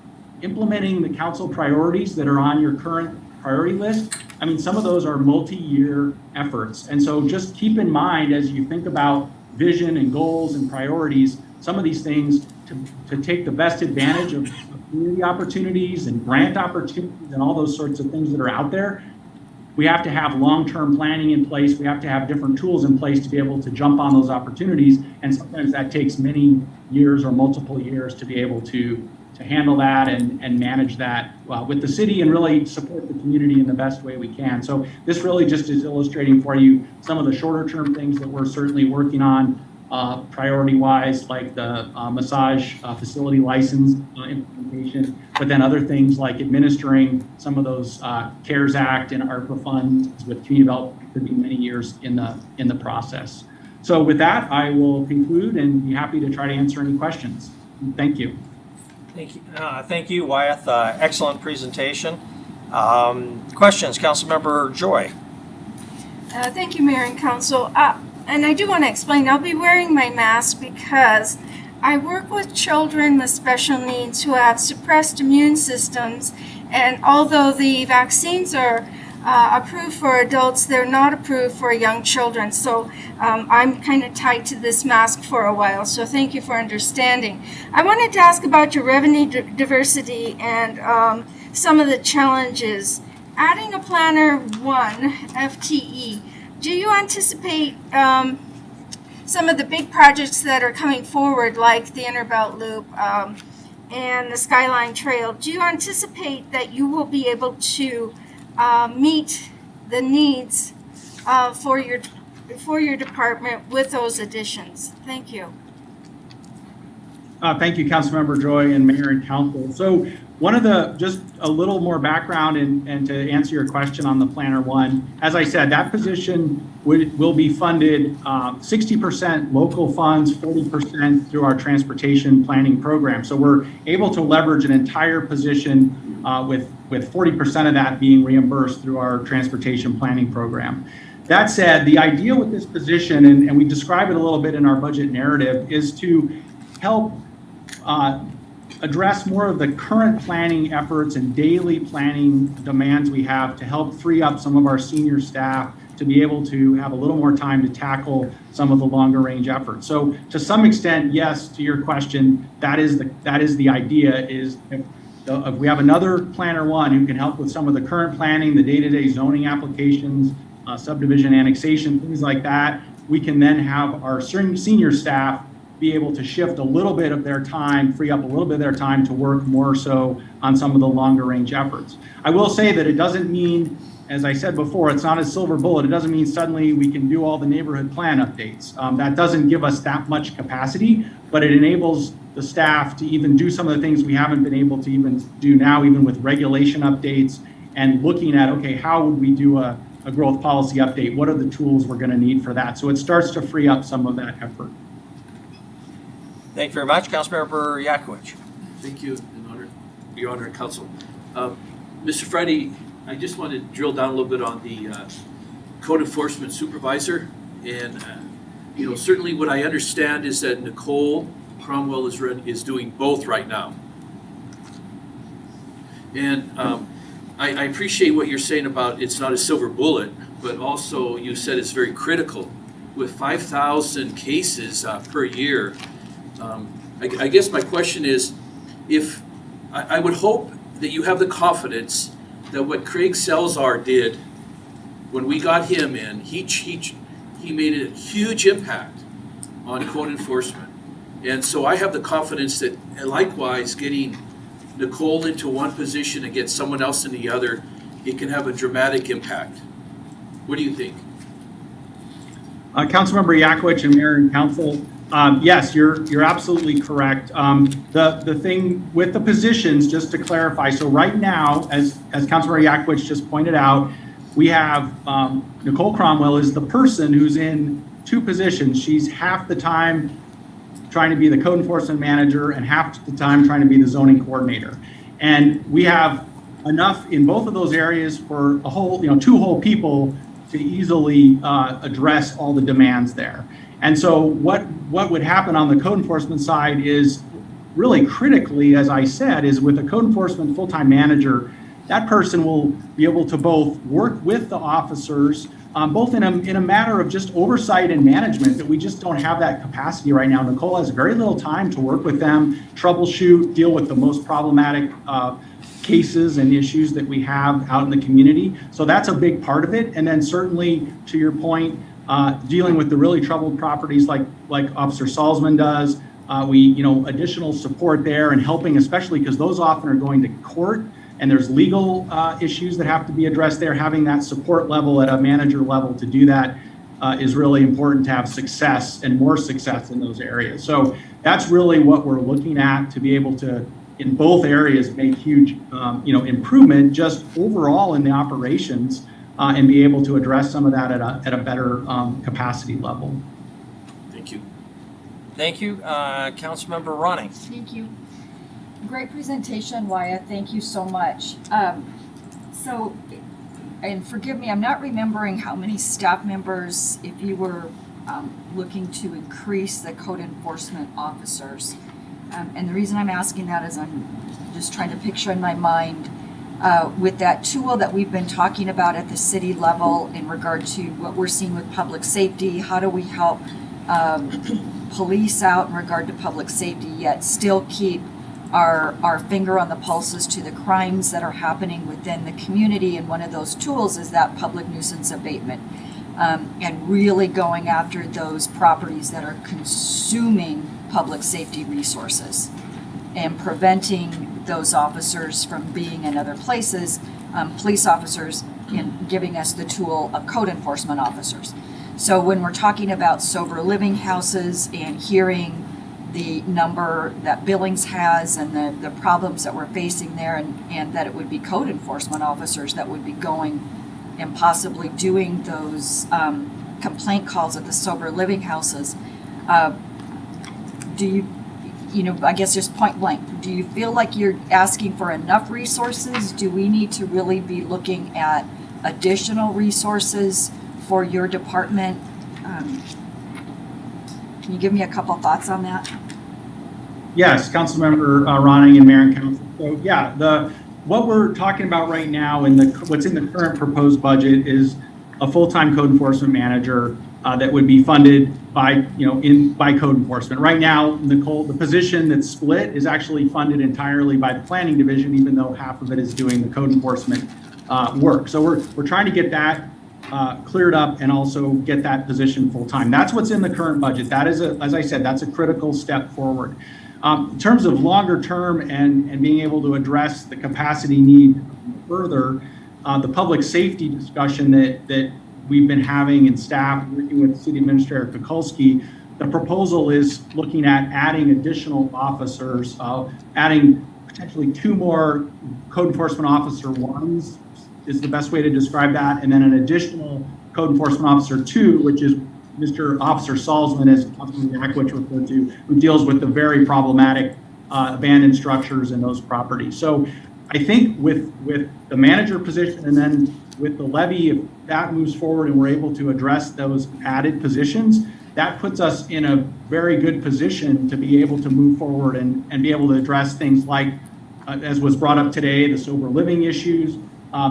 implementing the council priorities that are on your current priority list, I mean, some of those are multi-year efforts. And so just keep in mind as you think about vision and goals and priorities, some of these things to take the best advantage of community opportunities and grant opportunities and all those sorts of things that are out there. We have to have long-term planning in place. We have to have different tools in place to be able to jump on those opportunities. And sometimes that takes many years or multiple years to be able to handle that and manage that with the city and really support the community in the best way we can. So this really just is illustrating for you some of the shorter term things that we're certainly working on priority wise, like the massage facility license implementation, but then other things like administering some of those CARES Act and ARPA funds with community development could be many years in the process. So with that, I will conclude and be happy to try to answer any questions. Thank you. Thank you, Wyeth. Excellent presentation. Questions, Councilmember Joy. Thank you, Mayor and Council. And I do want to explain, I'll be wearing my mask because I work with children with special needs who have suppressed immune systems, and although the vaccines are approved for adults, they're not approved for young children. So I'm kind of tied to this mask for a while, so thank you for understanding. I wanted to ask about your revenue diversity and some of the challenges. Adding a planner 1 FTE, do you anticipate some of the big projects that are coming forward, like the Innerbelt Loop and the Skyline Trail, do you anticipate that you will be able to meet the needs for your department with those additions? Thank you. Thank you, Councilmember Joy and Mayor and Council. So one of the, just a little more background and to answer your question on the Planner 1, as I said, that position will be funded 60% local funds, 40% through our transportation planning program. So we're able to leverage an entire position with 40% of that being reimbursed through our transportation planning program. That said, the idea with this position, and we describe it a little bit in our budget narrative, is to help address more of the current planning efforts and daily planning demands we have to help free up some of our senior staff to be able to have a little more time to tackle some of the longer range efforts. So to some extent, yes, to your question, that is the idea, is if we have another Planner 1 who can help with some of the current planning, the day-to-day zoning applications, subdivision annexation, things like that, we can then have our senior staff be able to shift a little bit of their time, free up a little bit of their time to work more so on some of the longer range efforts. I will say that it doesn't mean, as I said before, it's not a silver bullet. It doesn't mean suddenly we can do all the neighborhood plan updates. That doesn't give us that much capacity, but it enables the staff to even do some of the things we haven't been able to even do now, even with regulation updates and looking at, okay, how would we do a growth policy update? What are the tools we're going to need for that? So it starts to free up some of that effort. Thank you very much. Councilmember Yakowicz. Thank you, Your Honor and Council. Mr. Friday, I just want to drill down a little bit on the code enforcement supervisor. And, certainly what I understand is that Nicole Cromwell is doing both right now. And I appreciate what you're saying about it's not a silver bullet, but also you said it's very critical. With 5,000 cases per year, I guess my question is, if I would hope that you have the confidence that what Craig Salzar did when we got him in, he made a huge impact on code enforcement. And so I have the confidence that likewise getting Nicole into one position and get someone else in the other, it can have a dramatic impact. What do you think? Councilmember Yakowicz and Mayor and Council, yes, you're absolutely correct. The thing with the positions, just to clarify, so right now, as Councilmember Yakowicz just pointed out, we have Nicole Cromwell is the person who's in two positions. She's half the time trying to be the code enforcement manager and half the time trying to be the zoning coordinator. And we have enough in both of those areas for a whole, two whole people to easily address all the demands there. And so what would happen on the code enforcement side is really critically, as I said, is with a code enforcement full-time manager, that person will be able to both work with the officers, both in a matter of just oversight and management, that we just don't have that capacity right now. Nicole has very little time to work with them, troubleshoot, deal with the most problematic cases and issues that we have out in the community. So that's a big part of it. And then certainly, to your point, dealing with the really troubled properties like Officer Salzman does, additional support there and helping, especially because those often are going to court and there's legal issues that have to be addressed there. Having that support level at a manager level to do that is really important to have success and more success in those areas. So that's really what we're looking at, to be able to, in both areas, make huge improvement just overall in the operations and be able to address some of that at a better capacity level. Thank you. Thank you. Councilmember Ronning. Thank you. Great presentation, Wyatt. Thank you so much. And forgive me, I'm not remembering how many staff members, if you were looking to increase the code enforcement officers. And the reason I'm asking that is I'm just trying to picture in my mind with that tool that we've been talking about at the city level in regard to what we're seeing with public safety. How do we help police out in regard to public safety, yet still keep our finger on the pulses to the crimes that are happening within the community? And one of those tools is that public nuisance abatement, and really going after those properties that are consuming public safety resources and preventing those officers from being in other places, police officers, and giving us the tool of code enforcement officers. So when we're talking about sober living houses and hearing the number that Billings has and the problems that we're facing there, and that it would be code enforcement officers that would be going and possibly doing those complaint calls at the sober living houses, do you, I guess just point blank, do you feel like you're asking for enough resources? Do we need to really be looking at additional resources for your department? Can you give me a couple thoughts on that? Yes, Councilmember Ronning and Mayor and Council. So yeah, what we're talking about right now and what's in the current proposed budget is a full-time code enforcement manager that would be funded by code enforcement. Right now, Nicole, the position that's split is actually funded entirely by the planning division, even though half of it is doing the code enforcement work. So we're trying to get that cleared up and also get that position full-time. That's what's in the current budget. That is, as I said, that's a critical step forward. In terms of longer term and being able to address the capacity need further, the public safety discussion that we've been having in staff, working with City Administrator Kukulski, the proposal is looking at adding additional officers, adding potentially 2 more code enforcement officer ones is the best way to describe that. And then an additional code enforcement officer 2, which is Mr. Officer Salzman, as Councilman Yakwich referred to, who deals with the very problematic abandoned structures in those properties. So I think with the manager position and then with the levy, if that moves forward and we're able to address those added positions, that puts us in a very good position to be able to move forward and be able to address things like, as was brought up today, the sober living issues,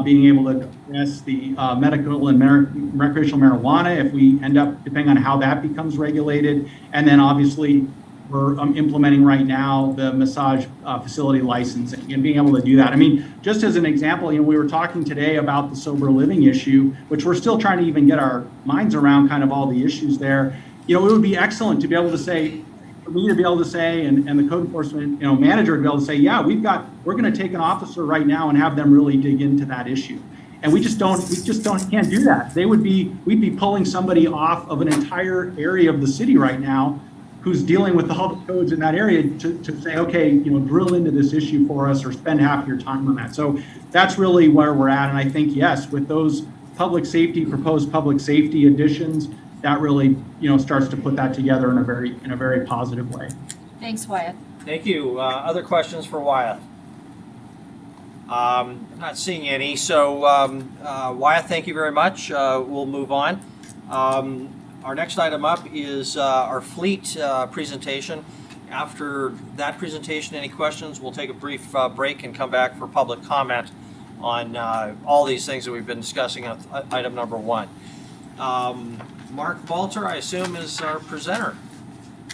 being able to address the medical and recreational marijuana if we end up, depending on how that becomes regulated. And then obviously we're implementing right now the massage facility licensing and being able to do that. I mean, just as an example, we were talking today about the sober living issue, which we're still trying to even get our minds around kind of all the issues there. It would be excellent to be able to say, for me to be able to say, and the code enforcement, manager to be able to say, yeah, we're going to take an officer right now and have them really dig into that issue. And we just can't do that. We'd be pulling somebody off of an entire area of the city right now who's dealing with all the codes in that area to say, okay, drill into this issue for us or spend half your time on that. So that's really where we're at. And I think, yes, with those proposed public safety additions, that really, starts to put that together in a very positive way. Thanks, Wyatt. Thank you. Other questions for Wyatt? I'm not seeing any. So Wyatt, thank you very much. We'll move on. Our next item up is our fleet presentation. After that presentation, any questions? We'll take a brief break and come back for public comment on all these things that we've been discussing on item number 1. Mark Balter, I assume, is our presenter.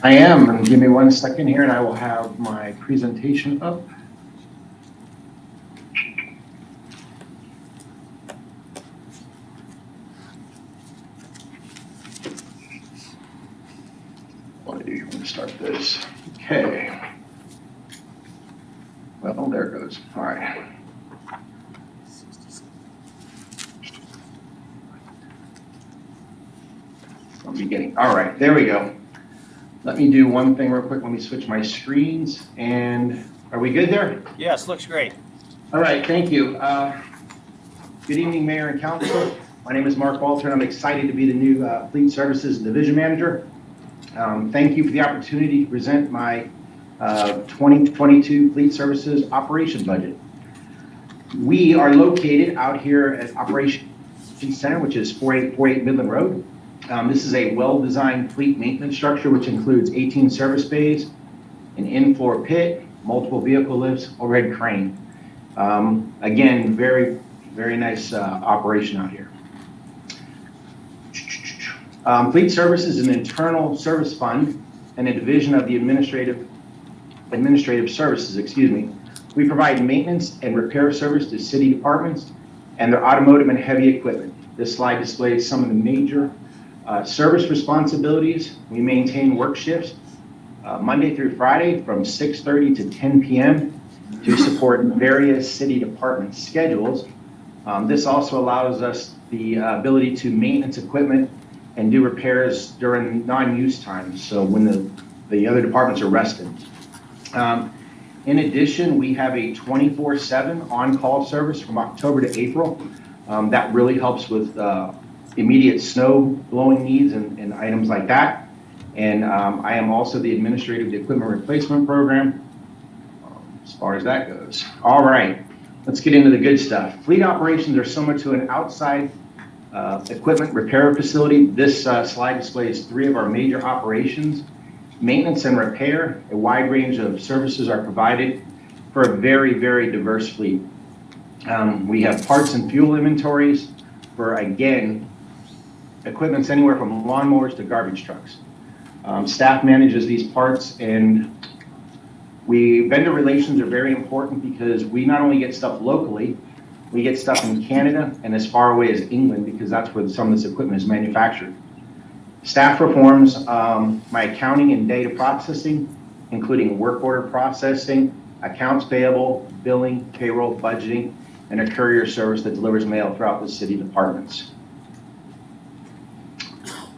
I am, and give me 1 second here and I will have my presentation up. What do you want to start this? Okay. Well, there it goes. All right. From the beginning. All right, there we go. Let me do one thing real quick. Let me switch my screens. And are we good there? Yes, looks great. All right, thank you. Good evening, Mayor and Council. My name is Mark Walter, and I'm excited to be the new Fleet Services Division Manager. Thank you for the opportunity to present my 2022 Fleet Services Operation Budget. We are located out here at Operations Center, which is 4848 Midland Road. This is a well-designed fleet maintenance structure, which includes 18 service bays, an in-floor pit, multiple vehicle lifts, overhead crane. Again, very, very nice operation out here. Fleet Services is an internal service fund and a division of the administrative services, We provide maintenance and repair service to city departments and their automotive and heavy equipment. This slide displays some of the major service responsibilities. We maintain work shifts Monday through Friday from 6:30 to 10 p.m. to support various city department schedules. This also allows us the ability to maintenance equipment and do repairs during non-use times, so when the other departments are resting. In addition, we have a 24/7 on-call service from October to April. That really helps with immediate snow blowing needs and items like that. And I am also the administrator of the equipment replacement program, as far as that goes. All right, let's get into the good stuff. Fleet operations are similar to an outside equipment repair facility. This slide displays 3 of our major operations. Maintenance and repair, a wide range of services are provided for a very, very diverse fleet. We have parts and fuel inventories for, again, equipment's anywhere from lawnmowers to garbage trucks. Staff manages these parts, and vendor relations are very important because we not only get stuff locally, we get stuff in Canada and as far away as England because that's where some of this equipment is manufactured. Staff performs my accounting and data processing, including work order processing, accounts payable, billing, payroll, budgeting, and a courier service that delivers mail throughout the city departments.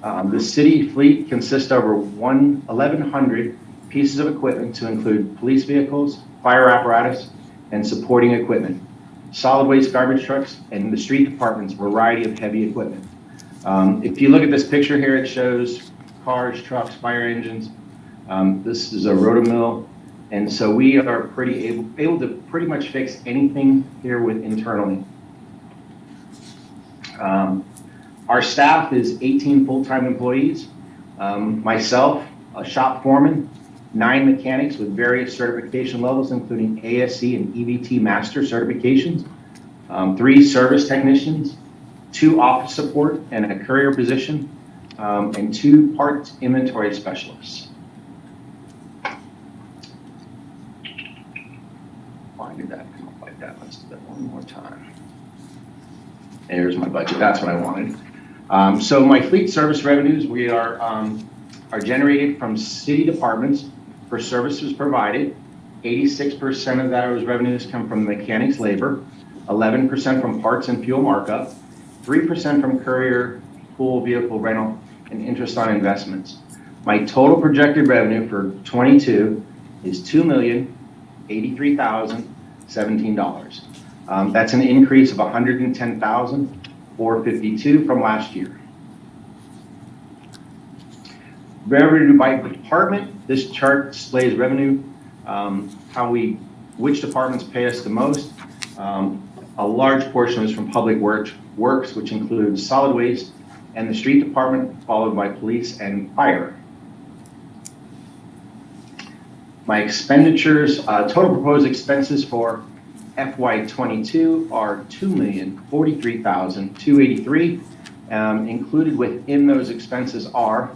The city fleet consists of over 1,100 pieces of equipment to include police vehicles, fire apparatus, and supporting equipment. solid waste garbage trucks, and the street department's variety of heavy equipment. If you look at this picture here, it shows cars, trucks, fire engines. This is a rotomill, and so we are pretty able to pretty much fix anything here with internally. Our staff is 18 full-time employees, myself, a shop foreman, 9 mechanics with various certification levels, including ASC and EVT master certifications, 3 service technicians, 2 office support and a courier position, and 2 parts inventory specialists. Why did that come up like that? Let's do that one more time. There's my budget. That's what I wanted. So my fleet service revenues, we are generated from city departments for services provided. 86% of those revenues come from mechanics labor, 11% from parts and fuel markup, 3% from courier, pool, vehicle rental, and interest on investments. My total projected revenue for 22 is $2,083,017. That's an increase of $110,452 from last year. Revenue by department. This chart displays revenue, which departments pay us the most. A large portion is from public works, which includes solid waste and the street department, followed by police and fire. My expenditures, total proposed expenses for FY22 are $2,043,283. Included within those expenses are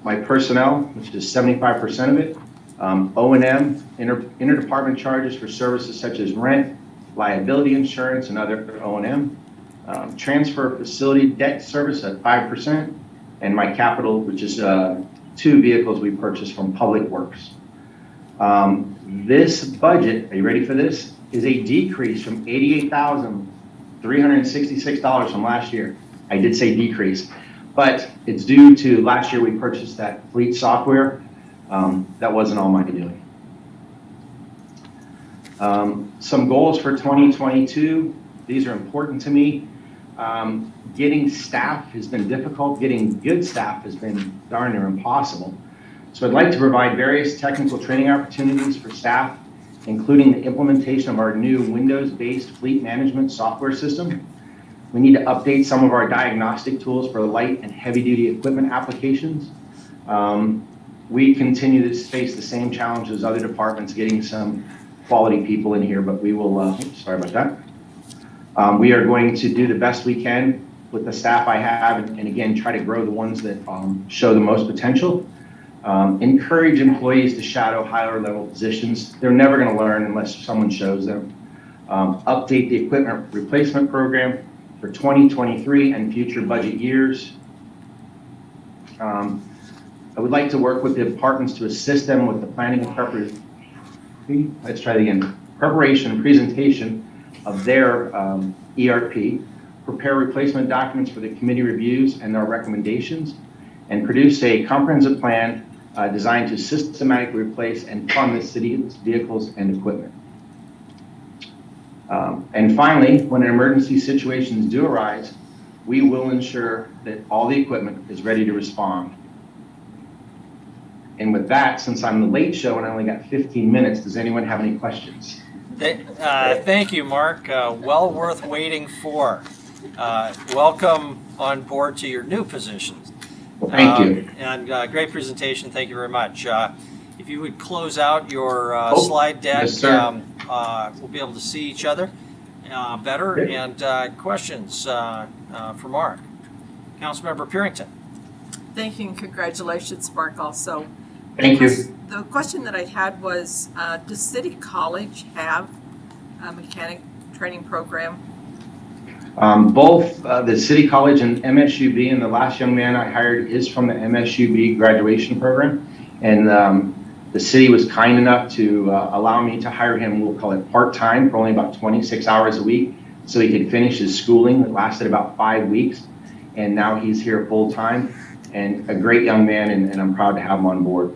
my personnel, which is 75% of it, O&M, interdepartment charges for services such as rent, liability insurance, and other O&M, transfer facility debt service at 5%, and my capital, which is 2 vehicles we purchased from Public Works. This budget, are you ready for this, is a decrease from $88,366 from last year. I did say decrease, but it's due to last year we purchased that fleet software. That wasn't all my doing. Some goals for 2022. These are important to me. Getting staff has been difficult. Getting good staff has been darn near impossible. So I'd like to provide various technical training opportunities for staff, including the implementation of our new Windows-based fleet management software system. We need to update some of our diagnostic tools for light and heavy-duty equipment applications. We continue to face the same challenge as other departments getting some quality people in here, but we will, sorry about that. We are going to do the best we can with the staff I have, and again, try to grow the ones that show the most potential. Encourage employees to shadow higher level positions. They're never going to learn unless someone shows them. Update the equipment replacement program for 2023 and future budget years. I would like to work with the departments to assist them with the planning and preparation. Let's try it again. Preparation and presentation of their ERP, prepare replacement documents for the committee reviews and their recommendations, and produce a comprehensive plan designed to systematically replace and fund the city's vehicles and equipment. And finally, when emergency situations do arise, we will ensure that all the equipment is ready to respond. And with that, since I'm the late show and I only got 15 minutes, does anyone have any questions? Thank you, Mark. Well worth waiting for. Welcome on board to your new positions. Thank you. And great presentation. Thank you very much. If you would close out your slide deck, yes, sir. We'll be able to see each other better. Okay. And questions for Mark. Councilmember Purington. Thank you and congratulations, Mark, also. Thank you. The question that I had was, does City College have a mechanic training program? Both the City College and MSUB, and the last young man I hired is from the MSUB graduation program. And the city was kind enough to allow me to hire him, we'll call it part-time, for only about 26 hours a week, so he could finish his schooling. It lasted about 5 weeks, and now he's here full-time, and a great young man, and I'm proud to have him on board.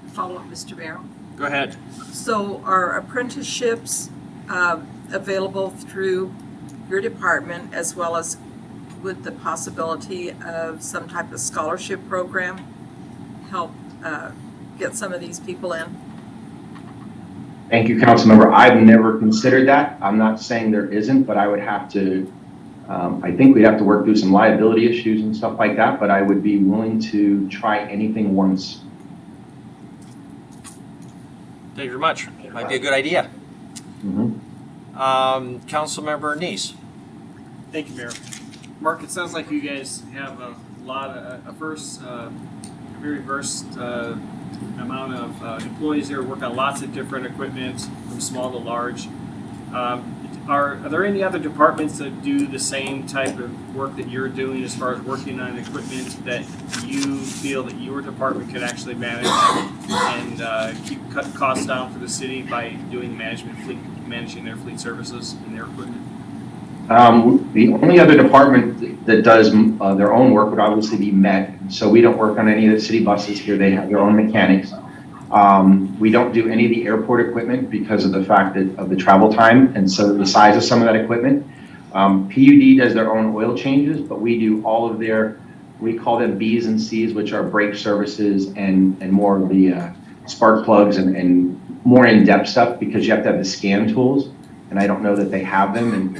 Follow up, Mr. Barrow. Go ahead. So our apprenticeships, available through your department, as well as with the possibility of some type of scholarship program help get some of these people in? Thank you, Councilmember. I've never considered that. I'm not saying there isn't, but I would have to, I think we'd have to work through some liability issues and stuff like that, but I would be willing to try anything once. Thank you very much. Might be a good idea. Councilmember Neese. Thank you, Mayor. Mark, it sounds like you guys have a very versed amount of employees there, work on lots of different equipment from small to large. Are there any other departments that do the same type of work that you're doing as far as working on equipment that you feel that your department could actually manage and cut costs down for the city by doing managing their fleet services and their equipment? The only other department that does their own work would obviously be Met. So we don't work on any of the city buses here. They have their own mechanics. We don't do any of the airport equipment because of the fact that of the travel time and so the size of some of that equipment. PUD does their own oil changes, but we do all of their, we call them B's and C's, which are brake services and more of the spark plugs and more in-depth stuff because you have to have the scan tools. And I don't know that they have them. And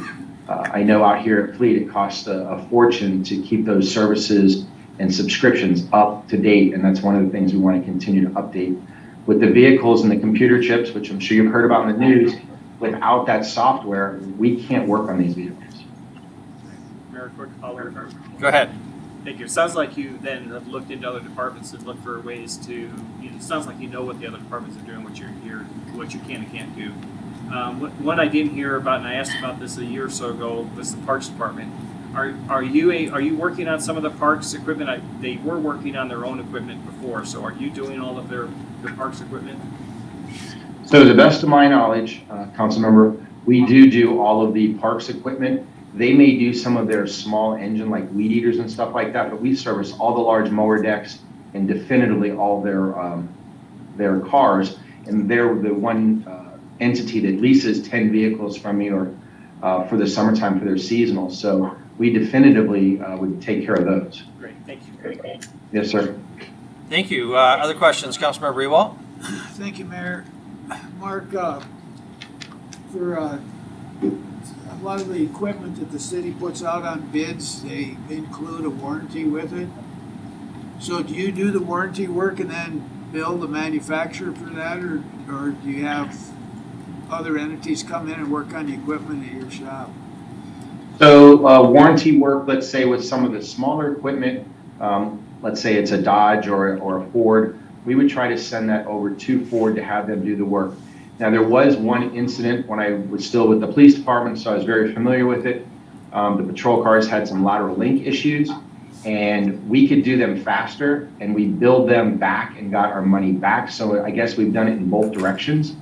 I know out here at Fleet, it costs a fortune to keep those services and subscriptions up to date. And that's one of the things we want to continue to update. With the vehicles and the computer chips, which I'm sure you've heard about in the news, without that software, we can't work on these vehicles. Mayor, quick follow-up. Go ahead. Thank you. It sounds like you then have looked into other departments and looked for ways to, it sounds like you know what the other departments are doing, what you can and can't do. One I didn't hear about, and I asked about this a year or so ago, was the parks department. Are you working on some of the parks equipment? They were working on their own equipment before, so are you doing all of their parks equipment? So to the best of my knowledge, Councilmember, we do all of the parks equipment. They may do some of their small engine like weed eaters and stuff like that, but we service all the large mower decks and definitively all their cars. And they're the one entity that leases 10 vehicles from me or for the summertime for their seasonal. So we definitively would take care of those. Great, thank you. Yes, sir. Thank you. Other questions, Councilmember Ewald? Thank you, Mayor. Mark, for a lot of the equipment that the city puts out on bids, they include a warranty with it. So do you do the warranty work and then bill the manufacturer for that, or do you have other entities come in and work on the equipment at your shop? So warranty work, let's say with some of the smaller equipment, let's say it's a Dodge or a Ford, we would try to send that over to Ford to have them do the work. Now there was one incident when I was still with the police department, so I was very familiar with it. The patrol cars had some lateral link issues and we could do them faster and we billed them back and got our money back. So I guess we've done it in both directions,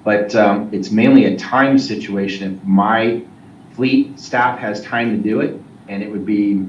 but it's mainly a time situation. If my fleet staff has time to do it and it would be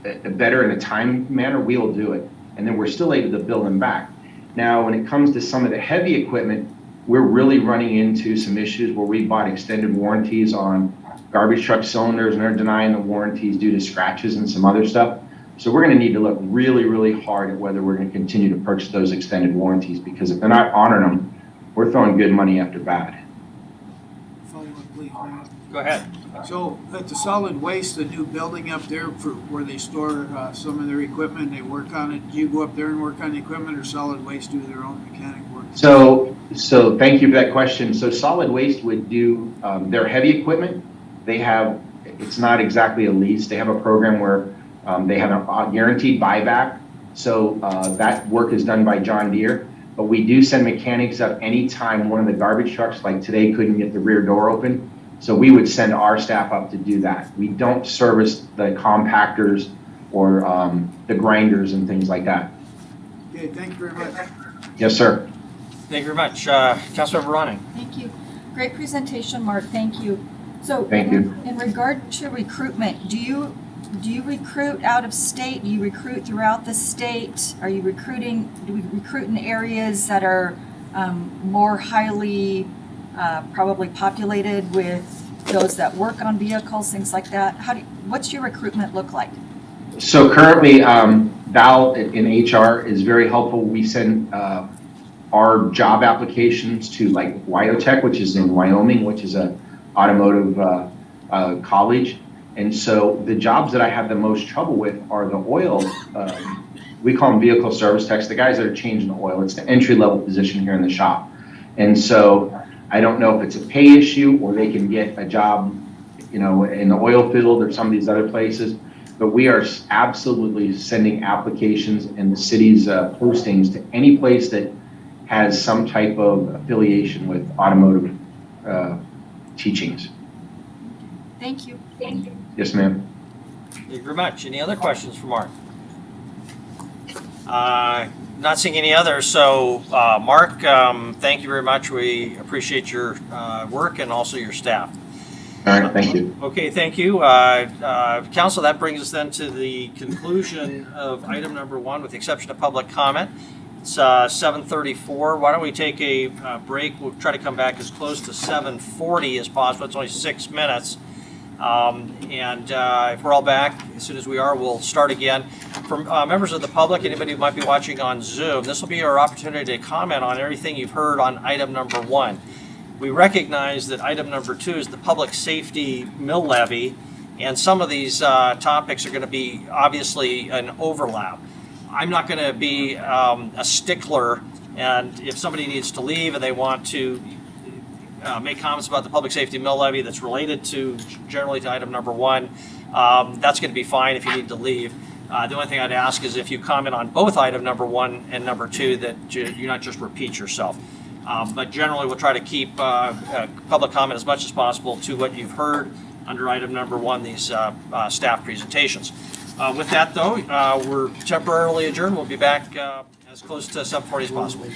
better in a time manner, we will do it. And then we're still able to bill them back. Now, when it comes to some of the heavy equipment, we're really running into some issues where we bought extended warranties on garbage truck cylinders and they're denying the warranties due to scratches and some other stuff. So we're gonna need to look really, really hard at whether we're gonna continue to purchase those extended warranties because if they're not honoring them, we're throwing good money after bad. Follow up, please, Mayor. Go ahead. So at the solid waste, the new building up there for where they store some of their equipment, they work on it. Do you go up there and work on the equipment, or solid waste do their own mechanic work? So thank you for that question. So solid waste would do their heavy equipment. They have, it's not exactly a lease. They have a program where they have a guaranteed buyback. So that work is done by John Deere. But we do send mechanics up anytime one of the garbage trucks, like today, couldn't get the rear door open. So we would send our staff up to do that. We don't service the compactors or the grinders and things like that. Okay, thank you very much. Yes, sir. Thank you very much. Councilmember Ronning. Thank you. Great presentation, Mark. Thank you. So Thank you. In regard to recruitment, do you recruit out of state? Do you recruit throughout the state? Are you recruiting, do we recruit in areas that are more highly probably populated with those that work on vehicles, things like that? What's your recruitment look like? So currently, Val in HR is very helpful. We send our job applications to like Wyotech, which is in Wyoming, which is a automotive college. And so the jobs that I have the most trouble with are the oil, we call them vehicle service techs, the guys that are changing the oil. It's the entry level position here in the shop. And so I don't know if it's a pay issue or they can get a job, you know, in the oil field or some of these other places. But we are absolutely sending applications in the city's postings to any place that has some type of affiliation with automotive teachings. Thank you. Yes, ma'am. Thank you very much. Any other questions for Mark? Not seeing any others. So, Mark, thank you very much. We appreciate your work and also your staff. All right, thank you. Okay, thank you. Council, that brings us then to the conclusion of item number 1, with the exception of public comment. It's 7:34. Why don't we take a break? We'll try to come back as close to 7:40 as possible. It's only 6 minutes. If we're all back, as soon as we are, we'll start again. For members of the public, anybody who might be watching on Zoom, this will be our opportunity to comment on everything you've heard on item number 1. We recognize that item number 2 is the public safety mill levy, and some of these topics are going to be obviously an overlap. I'm not going to be a stickler, and if somebody needs to leave and they want to make comments about the public safety mill levy that's related to generally to item number 1, that's going to be fine if you need to leave. The only thing I'd ask is if you comment on both item number 1 and number 2 that you not just repeat yourself. But generally we'll try to keep public comment as much as possible to what you've heard under item number 1, these staff presentations. With that though, we're temporarily adjourned. We'll be back as close to 7:40 as possible.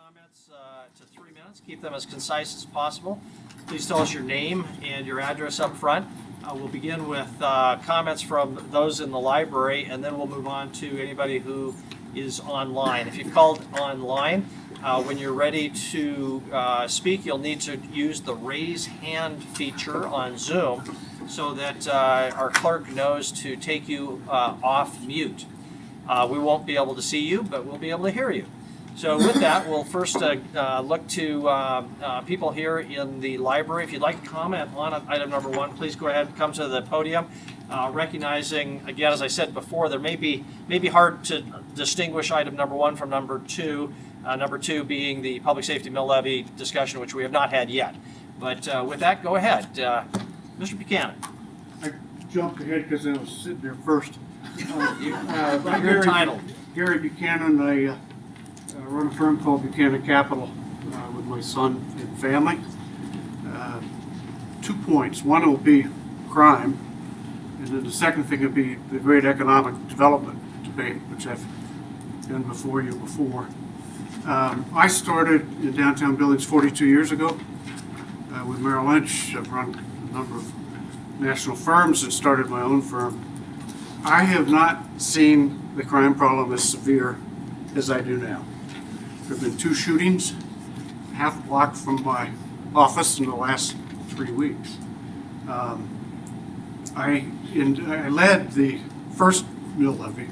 comments to 3 minutes. Keep them as concise as possible. Please tell us your name and your address up front. We'll begin with comments from those in the library, and then we'll move on to anybody who is online. If you've called online, when you're ready to speak, you'll need to use the raise hand feature on Zoom so that our clerk knows to take you off mute. We won't be able to see you, but we'll be able to hear you. So with that, we'll first look to people here in the library. If you'd like to comment on item number 1, please go ahead and come to the podium. Recognizing, again, as I said before, there may be hard to distinguish item number 1 from number 2. Number 2 being the public safety mill levy discussion, which we have not had yet. But with that, go ahead. Mr. Buchanan. I jumped ahead because I was sitting there first. Your title. Gary Buchanan. I run a firm called Buchanan Capital with my son and family. 2 points. One will be crime, and then the second thing would be the great economic development debate, which I've done before you before. I started in downtown Billings 42 years ago with Merrill Lynch. I've run a number of national firms and started my own firm. I have not seen the crime problem as severe as I do now. There have been 2 shootings, half a block from my office in the last 3 weeks. I led the first mill levy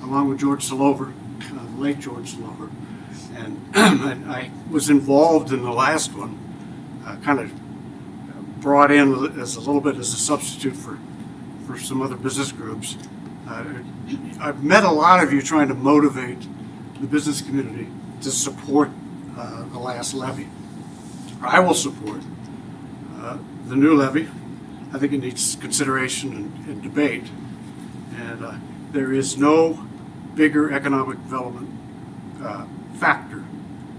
along with George Salover, the late George Salover, and I was involved in the last one, kind of brought in as a little bit as a substitute for some other business groups. I've met a lot of you trying to motivate the business community to support the last levy. I will support the new levy. I think it needs consideration and debate. And there is no bigger economic development factor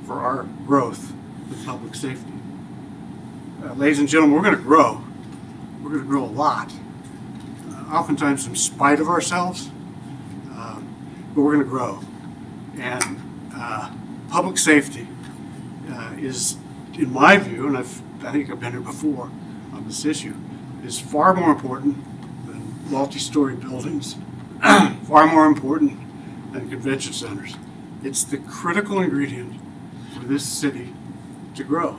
for our growth than public safety. Ladies and gentlemen, we're going to grow. We're going to grow a lot. Oftentimes in spite of ourselves, but we're going to grow. And public safety is, in my view, and I think I've been here before on this issue, is far more important than multi-story buildings, far more important than convention centers. It's the critical ingredient for this city to grow.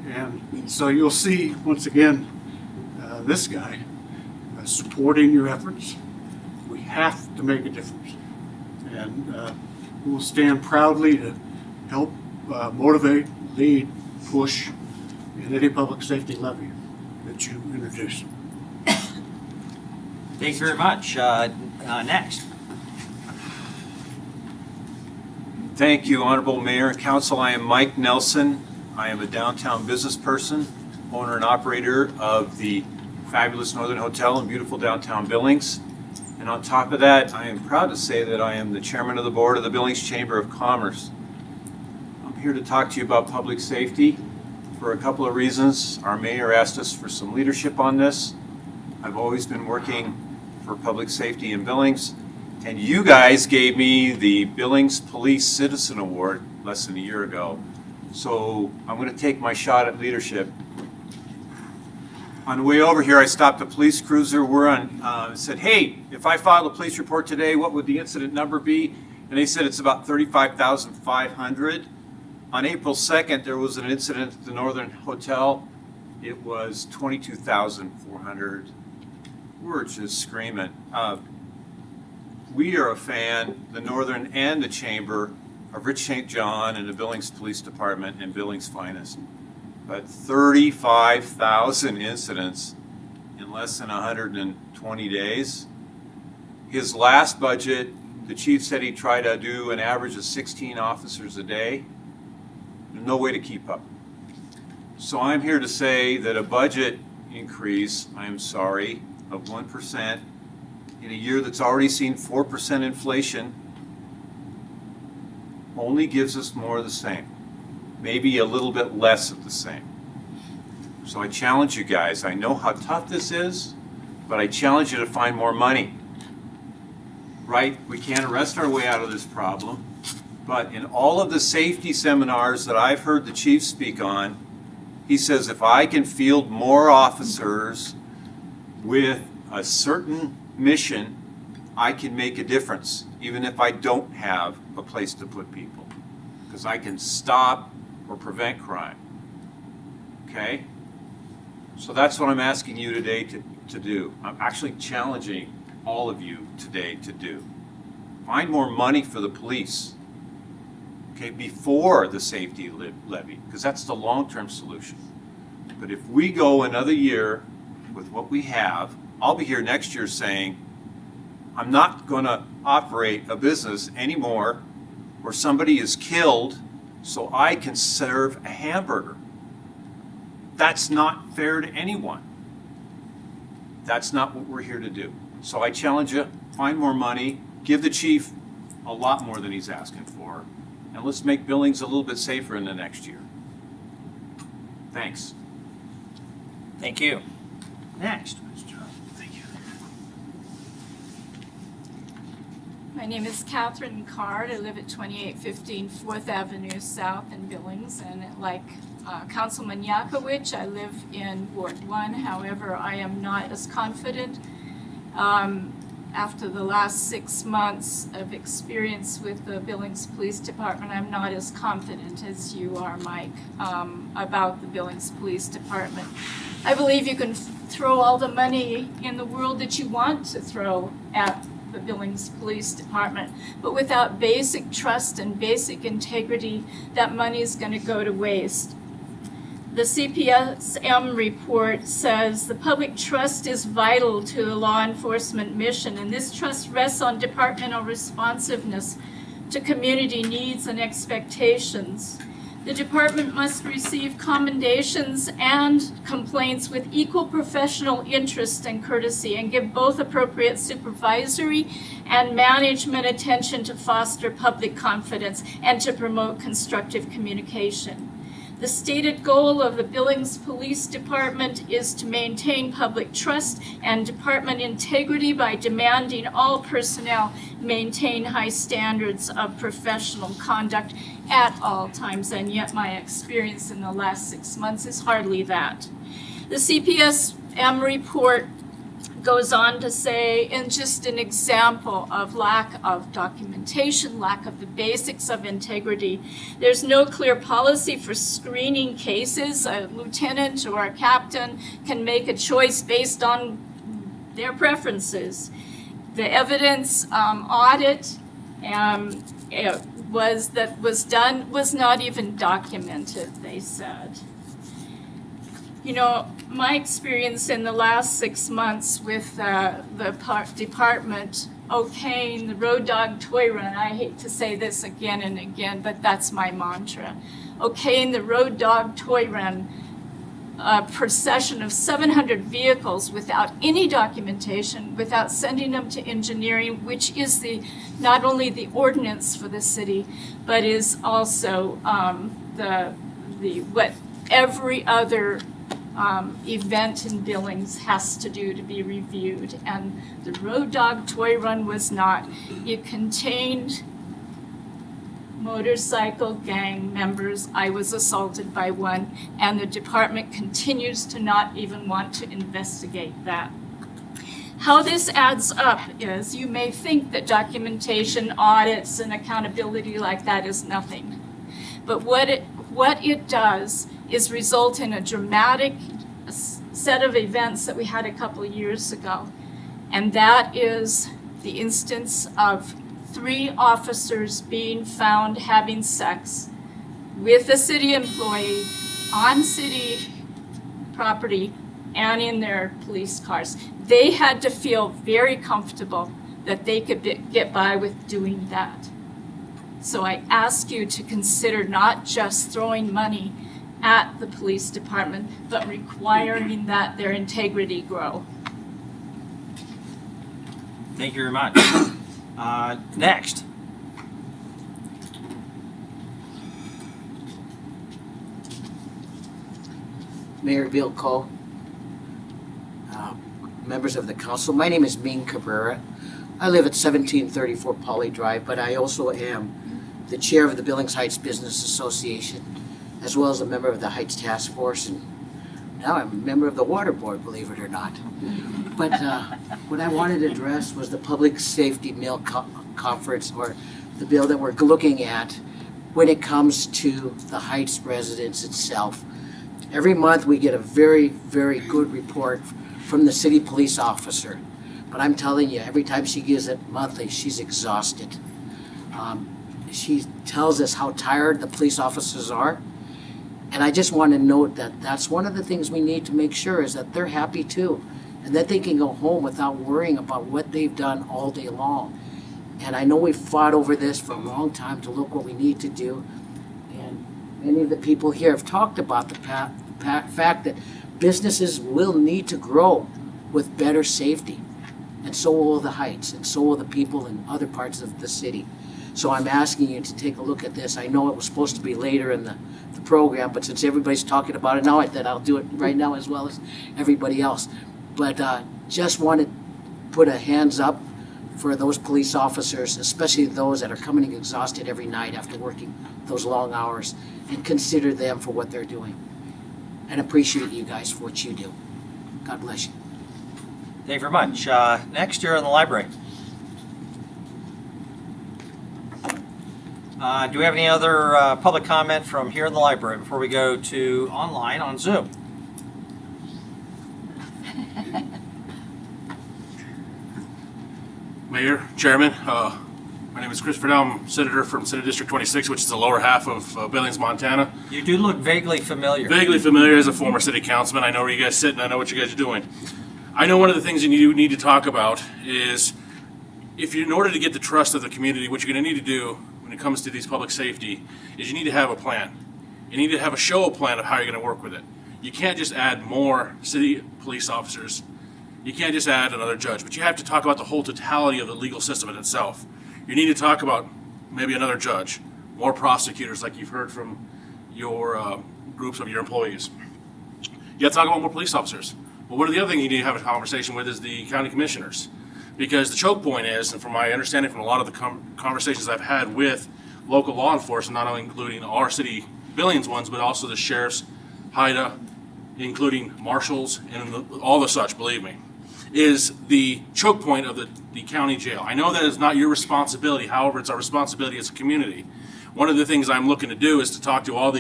And so you'll see, once again, this guy supporting your efforts. We have to make a difference. And we'll stand proudly to help motivate, lead, push in any public safety levy that you introduce. Thank you very much. Next. Thank you, Honorable Mayor and Council. I am Mike Nelson. I am a downtown business person, owner and operator of the fabulous Northern Hotel in beautiful downtown Billings. And on top of that, I am proud to say that I am the chairman of the board of the Billings Chamber of Commerce. I'm here to talk to you about public safety for a couple of reasons. Our mayor asked us for some leadership on this. I've always been working for public safety in Billings, and you guys gave me the Billings Police Citizen Award less than a year ago. So I'm going to take my shot at leadership. On the way over here, I stopped a police cruiser. We're on, said, hey, if I filed a police report today, what would the incident number be? And they said it's about 35,500. On April 2nd, there was an incident at the Northern Hotel. It was 22,400. We're just screaming. We are a fan, the Northern and the Chamber, of Rich St. John and the Billings Police Department and Billings' finest. But 35,000 incidents in less than 120 days. His last budget, the chief said he tried to do an average of 16 officers a day. There's no way to keep up. So I'm here to say that a budget increase, I'm sorry, of 1% in a year that's already seen 4% inflation only gives us more of the same. Maybe a little bit less of the same. So I challenge you guys. I know how tough this is, but I challenge you to find more money. Right? We can't arrest our way out of this problem. But in all of the safety seminars that I've heard the chief speak on, he says if I can field more officers with a certain mission, I can make a difference, even if I don't have a place to put people. Because I can stop or prevent crime. Okay? So that's what I'm asking you today to do. I'm actually challenging all of you today to do. Find more money for the police. Okay, before the safety levy, because that's the long-term solution. But if we go another year with what we have, I'll be here next year saying, I'm not going to operate a business anymore where somebody is killed so I can serve a hamburger. That's not fair to anyone. That's not what we're here to do. So I challenge you, find more money, give the chief a lot more than he's asking for, and let's make Billings a little bit safer in the next year. Thanks. Thank you. Next. My name is Catherine Card. I live at 2815 4th Avenue South in Billings, and like Councilman Yakowicz, I live in Ward 1. However, I am not as confident. After the last 6 months of experience with the Billings Police Department, I'm not as confident as you are, Mike, about the Billings Police Department. I believe you can throw all the money in the world that you want to throw at the Billings Police Department, but without basic trust and basic integrity, that money is going to go to waste. The CPSM report says the public trust is vital to the law enforcement mission, and this trust rests on departmental responsiveness to community needs and expectations. The department must receive commendations and complaints with equal professional interest and courtesy, and give both appropriate supervisory and management attention to foster public confidence and to promote constructive communication. The stated goal of the Billings Police Department is to maintain public trust and department integrity by demanding all personnel maintain high standards of professional conduct at all times, and yet my experience in the last 6 months is hardly that. The CPSM report goes on to say, in just an example of lack of documentation, lack of the basics of integrity, there's no clear policy for screening cases. A lieutenant or a captain can make a choice based on their preferences. The evidence audit was done was not even documented, they said. You know, my experience in the last 6 months with the department okaying the Road Dog Toy Run, I hate to say this again and again, but that's my mantra. Okaying the Road Dog Toy Run, a procession of 700 vehicles without any documentation, without sending them to engineering, which is not only the ordinance for the city, but is also what every other event in Billings has to do to be reviewed. And the Road Dog Toy Run was not. It contained motorcycle gang members. I was assaulted by one, and the department continues to not even want to investigate that. How this adds up is you may think that documentation, audits, and accountability like that is nothing. But what it does is result in a dramatic set of events that we had a couple of years ago. And that is the instance of 3 officers being found having sex with a city employee on city property and in their police cars. They had to feel very comfortable that they could get by with doing that. So I ask you to consider not just throwing money at the police department, but requiring that their integrity grow. Thank you very much. Next. Mayor Bill Cole, members of the council. My name is Ming Cabrera. I live at 1734 Poly Drive, but I also am the chair of the Billings Heights Business Association, as well as a member of the Heights Task Force, and now I'm a member of the Water Board, believe it or not. But what I wanted to address was the Public Safety Meal Conference, or the bill that we're looking at when it comes to the Heights residents itself. Every month we get a very, very good report from the city police officer. But I'm telling you, every time she gives it monthly, she's exhausted. She tells us how tired the police officers are. And I just want to note that that's one of the things we need to make sure is that they're happy too. And that they can go home without worrying about what they've done all day long. And I know we've fought over this for a long time to look what we need to do. And many of the people here have talked about the fact that businesses will need to grow with better safety. And so will the Heights, and so will the people in other parts of the city. So I'm asking you to take a look at this. I know it was supposed to be later in the program, but since everybody's talking about it now, I thought I'll do it right now as well as everybody else. But just want to put a hands up for those police officers, especially those that are coming exhausted every night after working those long hours, and consider them for what they're doing. And appreciate you guys for what you do. God bless you. Thank you very much. Next, you're in the library. Do we have any other public comment from here in the library before we go to online on Zoom? Mayor, Chairman, my name is Chris Fidel. I'm Senator from Senate District 26, which is the lower half of Billings, Montana. You do look vaguely familiar. Vaguely familiar as a former city councilman. I know where you guys sit and I know what you guys are doing. I know one of the things you need to talk about is in order to get the trust of the community, what you're going to need to do when it comes to these public safety is you need to have a plan. You need to have a plan of how you're going to work with it. You can't just add more city police officers. You can't just add another judge, but you have to talk about the whole totality of the legal system in itself. You need to talk about maybe another judge, more prosecutors like you've heard from your groups of your employees. You have to talk about more police officers. Well, one of the other things you need to have a conversation with is the county commissioners. Because the choke point is, and from my understanding from a lot of the conversations I've had with local law enforcement, not only including our city Billings ones, but also the sheriffs, HIDA, including marshals, and all the such, believe me, is the choke point of the county jail. I know that is not your responsibility, however, it's our responsibility as a community. One of the things I'm looking to do is to talk to all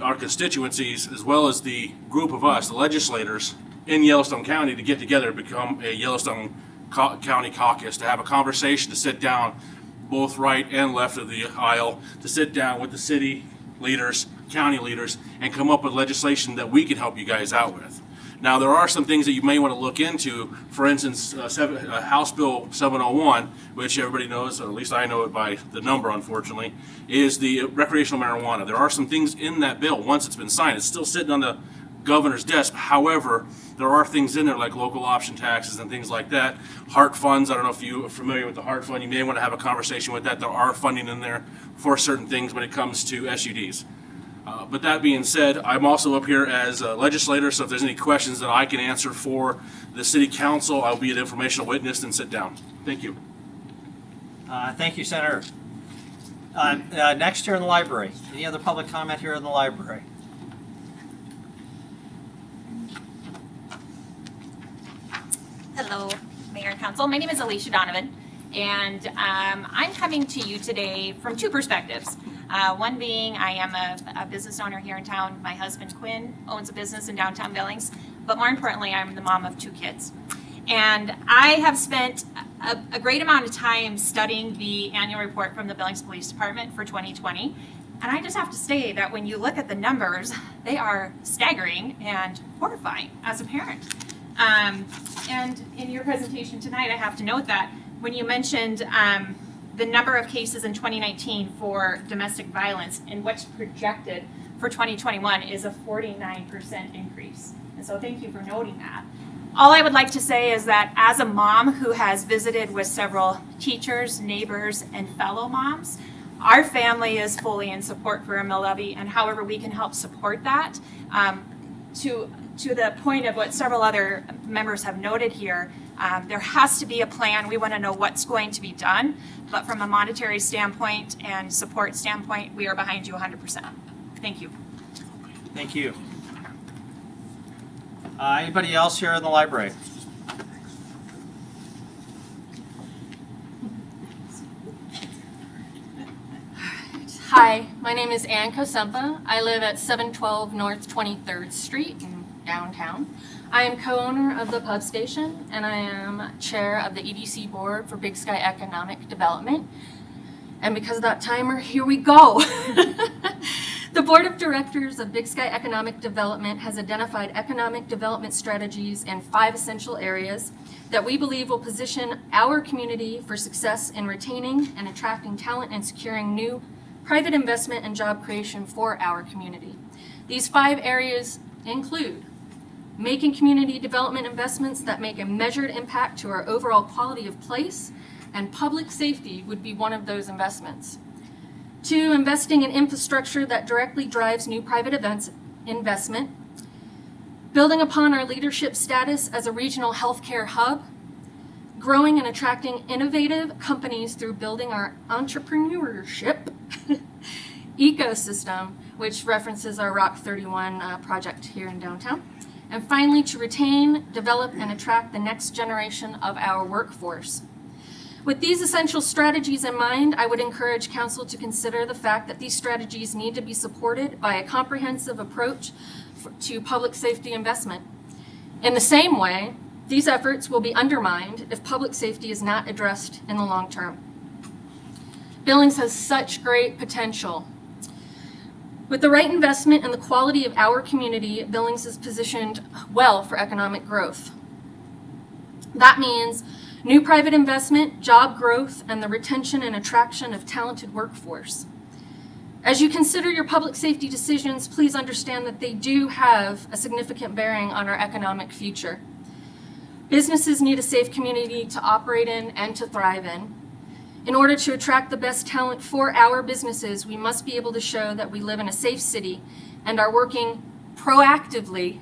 our constituencies, as well as the group of us, the legislators in Yellowstone County, to get together and become a Yellowstone County caucus, to have a conversation, to sit down both right and left of the aisle, to sit down with the city leaders, county leaders, and come up with legislation that we can help you guys out with. Now, there are some things that you may want to look into. For instance, House Bill 701, which everybody knows, or at least I know it by the number, unfortunately, is the recreational marijuana. There are some things in that bill. Once it's been signed, it's still sitting on the governor's desk. However, there are things in there like local option taxes and things like that. Heart funds, I don't know if you are familiar with the Heart Fund. You may want to have a conversation with that. There are funding in there for certain things when it comes to SUDs. But that being said, I'm also up here as a legislator, so if there's any questions that I can answer for the city council, I'll be an informational witness and sit down. Thank you. Thank you, Senator. Next, here in the library. Any other public comment here in the library? Hello, Mayor and Council. My name is Alicia Donovan, and I'm coming to you today from two perspectives. One being I am a business owner here in town. My husband, Quinn, owns a business in downtown Billings, but more importantly, I'm the mom of two kids. And I have spent a great amount of time studying the annual report from the Billings Police Department for 2020. And I just have to say that when you look at the numbers, they are staggering and horrifying as a parent. And in your presentation tonight, I have to note that when you mentioned the number of cases in 2019 for domestic violence and what's projected for 2021 is a 49% increase. And so thank you for noting that. All I would like to say is that as a mom who has visited with several teachers, neighbors, and fellow moms, our family is fully in support for a mill levy, and however we can help support that, to the point of what several other members have noted here, There has to be a plan. We want to know what's going to be done. But from a monetary standpoint and support standpoint, we are behind you 100%. Thank you. Thank you. Anybody else here in the library? Hi, my name is Ann Kosempa. I live at 712 North 23rd Street in downtown. I am co-owner of the pub station, and I am chair of the EDC board for Big Sky Economic Development. And because of that timer, here we go. The board of directors of Big Sky Economic Development has identified economic development strategies in 5 essential areas that we believe will position our community for success in retaining and attracting talent and securing new private investment and job creation for our community. These 5 areas include making community development investments that make a measured impact to our overall quality of place, and public safety would be one of those investments. 2, investing in infrastructure that directly drives new private investment, building upon our leadership status as a regional healthcare hub, growing and attracting innovative companies through building our entrepreneurship ecosystem, which references our Rock 31 project here in downtown. And finally, to retain, develop, and attract the next generation of our workforce. With these essential strategies in mind, I would encourage council to consider the fact that these strategies need to be supported by a comprehensive approach to public safety investment. In the same way, these efforts will be undermined if public safety is not addressed in the long term. Billings has such great potential. With the right investment and the quality of our community, Billings is positioned well for economic growth. That means new private investment, job growth, and the retention and attraction of talented workforce. As you consider your public safety decisions, please understand that they do have a significant bearing on our economic future. Businesses need a safe community to operate in and to thrive in. In order to attract the best talent for our businesses, we must be able to show that we live in a safe city and are working proactively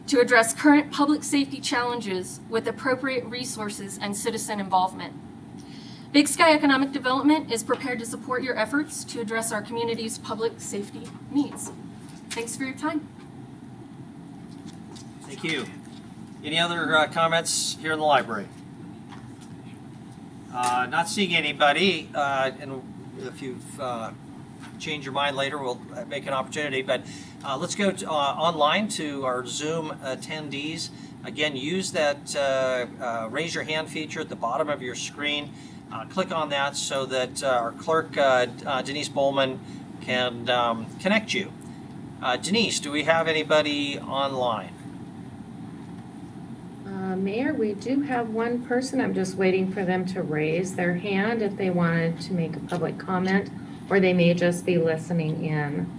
to address current public safety challenges with appropriate resources and citizen involvement. Big Sky Economic Development is prepared to support your efforts to address our community's public safety needs. Thanks for your time. Thank you. Any other comments here in the library? Not seeing anybody, and if you've changed your mind later, we'll make an opportunity. But let's go to, online to our Zoom attendees. Again, use that raise your hand feature at the bottom of your screen. Click on that so that our clerk, Denise Bowman, can connect you. Denise, do we have anybody online? Mayor, we do have one person. I'm just waiting for them to raise their hand if they wanted to make a public comment, or they may just be listening in.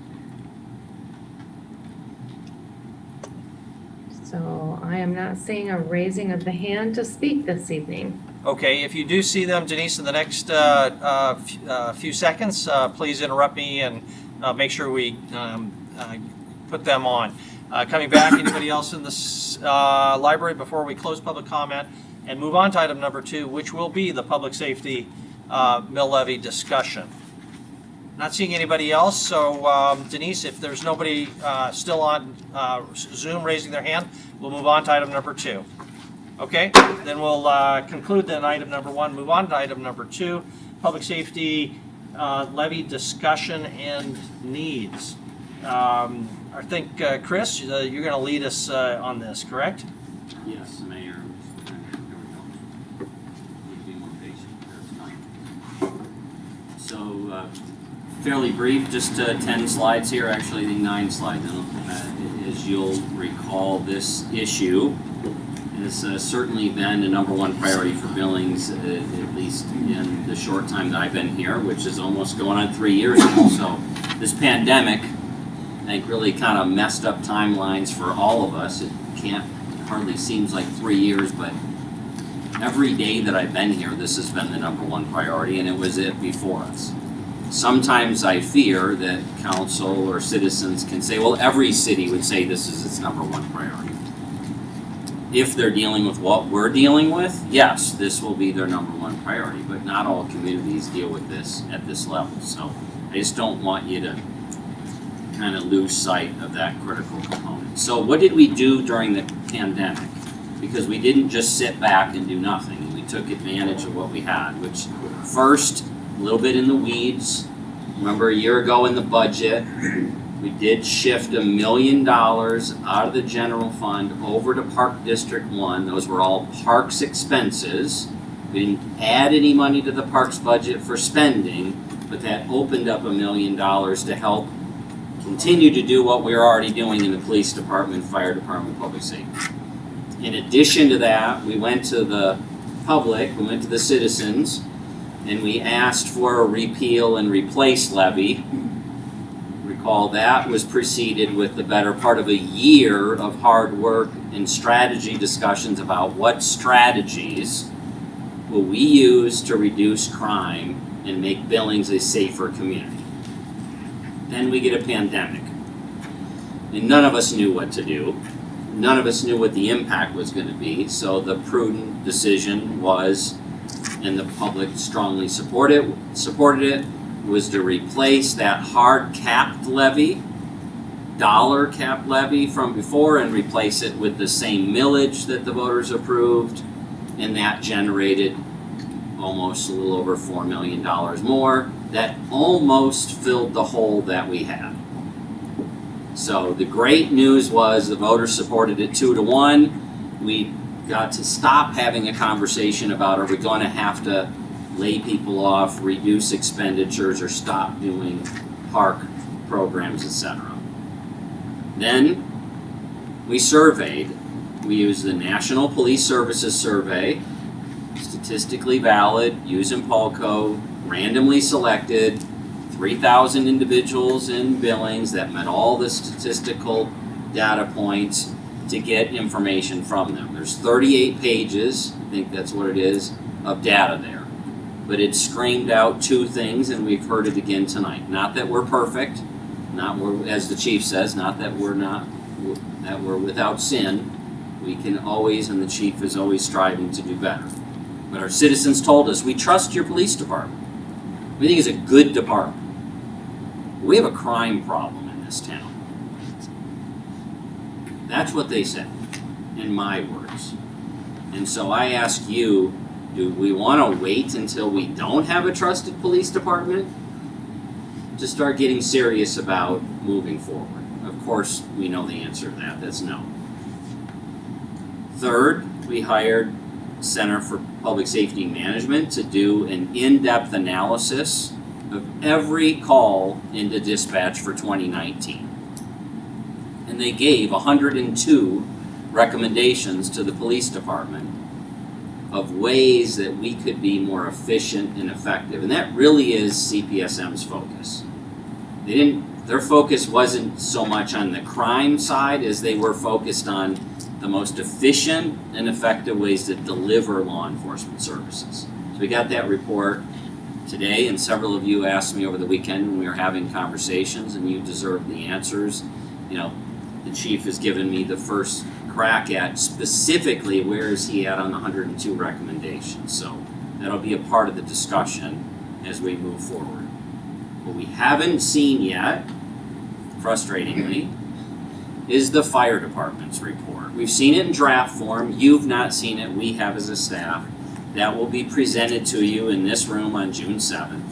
So I am not seeing a raising of the hand to speak this evening. Okay, if you do see them, Denise, in the next few seconds, please interrupt me and make sure we put them on. Coming back, anybody else in this library before we close public comment and move on to item number 2, which will be the public safety mill levy discussion. Not seeing anybody else, so Denise, if there's nobody still on Zoom raising their hand, we'll move on to item number 2. Okay, then we'll conclude then item number 1, move on to item number 2, public safety levy discussion and needs. I think, Chris, you're going to lead us on this, correct? Yes, Mayor. Here we go. Need to be more patient. There's time. So, fairly brief, just 10 slides here, actually I think 9 slides. As you'll recall, this issue has certainly been a number 1 priority for Billings, at least in the short time that I've been here, which is almost going on 3 years now. So this pandemic, I think, really kind of messed up timelines for all of us. It hardly seems like 3 years, but every day that I've been here, this has been the number 1 priority, and it was it before us. Sometimes I fear that council or citizens can say, well, every city would say this is its number 1 priority. if they're dealing with what we're dealing with, yes, this will be their number one priority, but not all communities deal with this at this level. So I just don't want you to kind of lose sight of that critical component. So what did we do during the pandemic? Because we didn't just sit back and do nothing. We took advantage of what we had, which first, a little bit in the weeds. Remember a year ago in the budget, we did shift $1 million out of the general fund over to Park District 1. Those were all parks expenses. We didn't add any money to the parks budget for spending, but that opened up $1 million to help continue to do what we were already doing in the police department, fire department, public safety. In addition to that, we went to the public, we went to the citizens, and we asked for a repeal and replace levy. Recall that was preceded with the better part of a year of hard work and strategy discussions about what strategies will we use to reduce crime and make Billings a safer community. Then we get a pandemic, and none of us knew what to do. None of us knew what the impact was going to be, so the prudent decision was, and the public strongly supported it, was to replace that hard capped levy, dollar capped levy from before, and replace it with the same millage that the voters approved, and that generated almost a little over $4 million more. That almost filled the hole that we had. So the great news was the voters supported it 2-1. We got to stop having a conversation about, are we going to have to lay people off, reduce expenditures, or stop doing park programs, etc. Then we surveyed. We used the National Police Services Survey, statistically valid, using Polco, randomly selected 3,000 individuals in Billings that met all the statistical data points to get information from them. There's 38 pages, I think that's what it is, of data there. But it screamed out two things, and we've heard it again tonight. Not that we're perfect, not we're, as the chief says, not that that we're without sin. We can always, and the chief is always striving to do better. But our citizens told us, we trust your police department. We think it's a good department. We have a crime problem in this town. That's what they said, in my words. And so I ask you, do we want to wait until we don't have a trusted police department to start getting serious about moving forward? Of course, we know the answer to that. That's no. Third, we hired Center for Public Safety Management to do an in-depth analysis of every call into dispatch for 2019. And they gave 102 recommendations to the police department of ways that we could be more efficient and effective. And that really is CPSM's focus. Their focus wasn't so much on the crime side as they were focused on the most efficient and effective ways to deliver law enforcement services. So we got that report today, and several of you asked me over the weekend when we were having conversations, and you deserve the answers. You know, the chief has given me the first crack at specifically where is he at on the 102 recommendations. So that'll be a part of the discussion as we move forward. What we haven't seen yet, frustratingly, is the fire department's report. We've seen it in draft form. You've not seen it. We have as a staff. That will be presented to you in this room on June 7th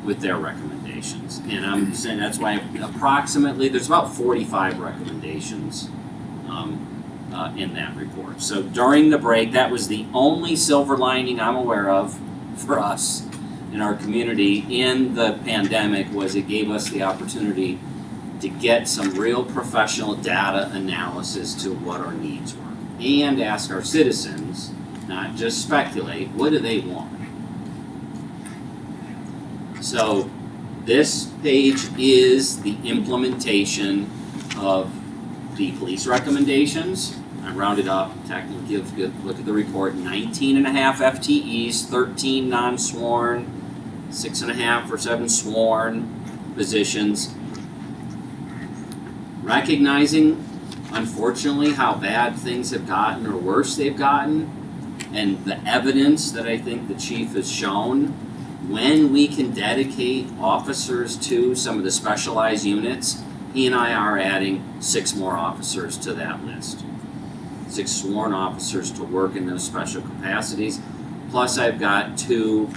with their recommendations. And I'm saying that's why approximately there's about 45 recommendations in that report. So during the break, that was the only silver lining I'm aware of for us in our community in the pandemic, was it gave us the opportunity to get some real professional data analysis to what our needs were, and ask our citizens, not just speculate, what do they want? So this page is the implementation of the police recommendations. I rounded up, technically give a good look at the report, 19.5 FTEs, 13 non-sworn, 6.5 or 7 sworn positions. Recognizing unfortunately, how bad things have gotten or worse they've gotten, and the evidence that I think the chief has shown, when we can dedicate officers to some of the specialized units, he and I are adding 6 more officers to that list. 6 sworn officers to work in those special capacities. Plus I've got 2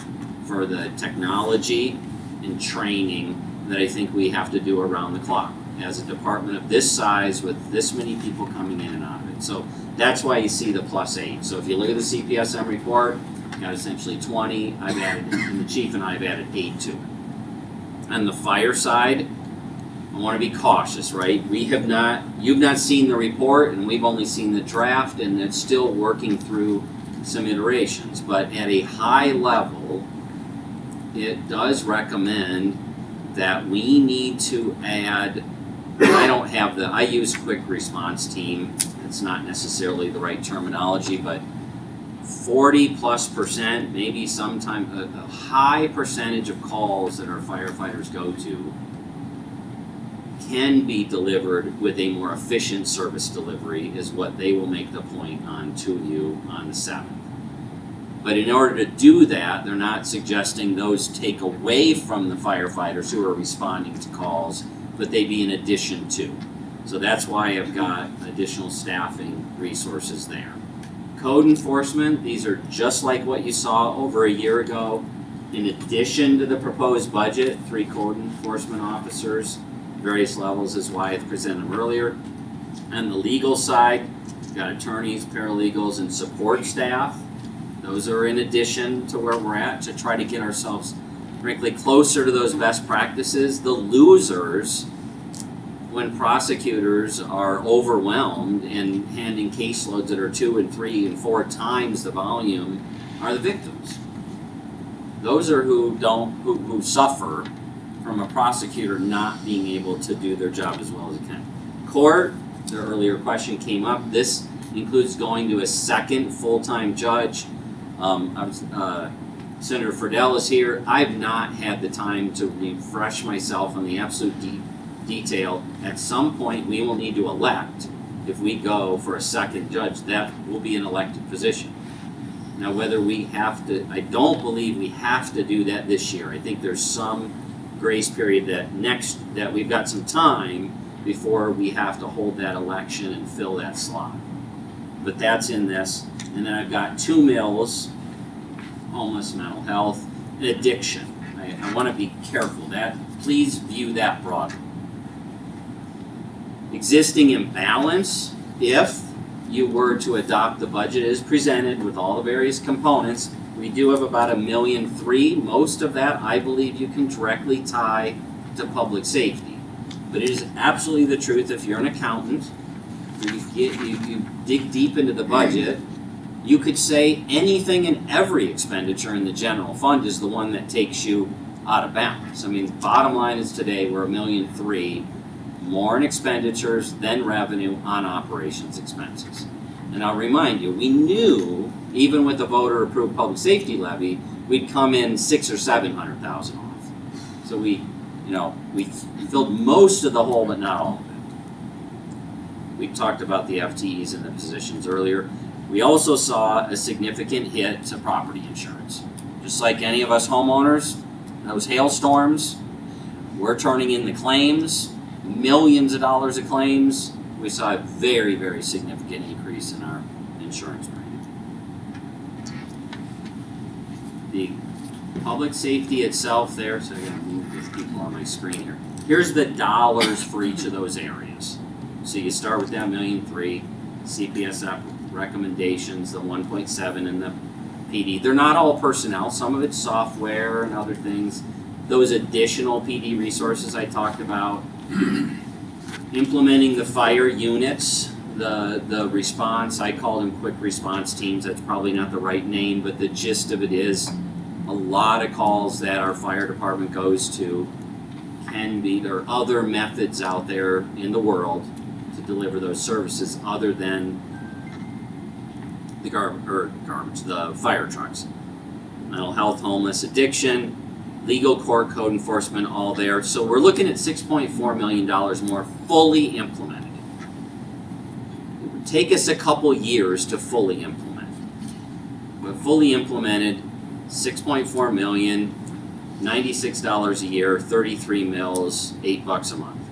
for the technology and training that I think we have to do around the clock as a department of this size with this many people coming in and out of it. So that's why you see the +8. So if you look at the CPSM report, got essentially 20, I've added, and the chief and I have added 8 to it. On the fire side, I want to be cautious, right? You've not seen the report, and we've only seen the draft, and it's still working through some iterations. But at a high level, it does recommend that we need to add, I use quick response team. It's not necessarily the right terminology, but 40+%, maybe sometime a high percentage of calls that our firefighters go to can be delivered with a more efficient service delivery is what they will make the point on to you on the 7th. But in order to do that, they're not suggesting those take away from the firefighters who are responding to calls, but they be in addition to. So that's why I've got additional staffing resources there. Code enforcement, these are just like what you saw over a year ago. In addition to the proposed budget, 3 code enforcement officers, various levels is why I presented them earlier. On the legal side, we've got attorneys, paralegals, and support staff. Those are in addition to where we're at to try to get ourselves, frankly, closer to those best practices. The losers, when prosecutors are overwhelmed and handing caseloads that are 2 and 3 and 4 times the volume, are the victims. Those are who suffer from a prosecutor not being able to do their job as well as it can. Court, the earlier question came up, this includes going to a second full-time judge. Senator Friedel is here. I've not had the time to refresh myself on the absolute detail. At some point, we will need to elect. If we go for a second judge, that will be an elected position. Now, whether we have to, I don't believe we have to do that this year. I think there's some grace period that we've got some time before we have to hold that election and fill that slot. But that's in this. And then I've got 2 mills, homeless, mental health, and addiction. I want to be careful. Please view that broadly. Existing imbalance, if you were to adopt the budget as presented with all the various components, we do have about $1.3 million. Most of that, I believe, you can directly tie to public safety. But it is absolutely the truth. If you're an accountant, you dig deep into the budget, you could say anything and every expenditure in the general fund is the one that takes you out of balance. I mean, bottom line is today we're $1.3 million more in expenditures than revenue on operations expenses. And I'll remind you, we knew even with the voter-approved public safety levy, we'd come in $600,000 or $700,000 off. So we filled most of the hole, but not all of it. We talked about the FTEs and the positions earlier. We also saw a significant hit to property insurance. Just like any of us homeowners, those hailstorms, we're turning in the claims, millions of dollars of claims. We saw a very, very significant increase in our insurance premium. The public safety itself there, so I'm going to move these people on my screen here. Here's the dollars for each of those areas. So you start with that $1.3 million, CPSF recommendations, the 1.7 and the PD. They're not all personnel. Some of it's software and other things. Those additional PD resources I talked about, implementing the fire units, the response, I call them quick response teams. That's probably not the right name, but the gist of it is a lot of calls that our fire department goes to can be, there are other methods out there in the world to deliver those services other than the fire trucks. Mental health, homeless, addiction, legal, court, code enforcement, all there. So we're looking at $6.4 million more fully implemented. take us a couple years to fully implement. But fully implemented, 6.4 million, $96 a year, 33 mills, $8 a month.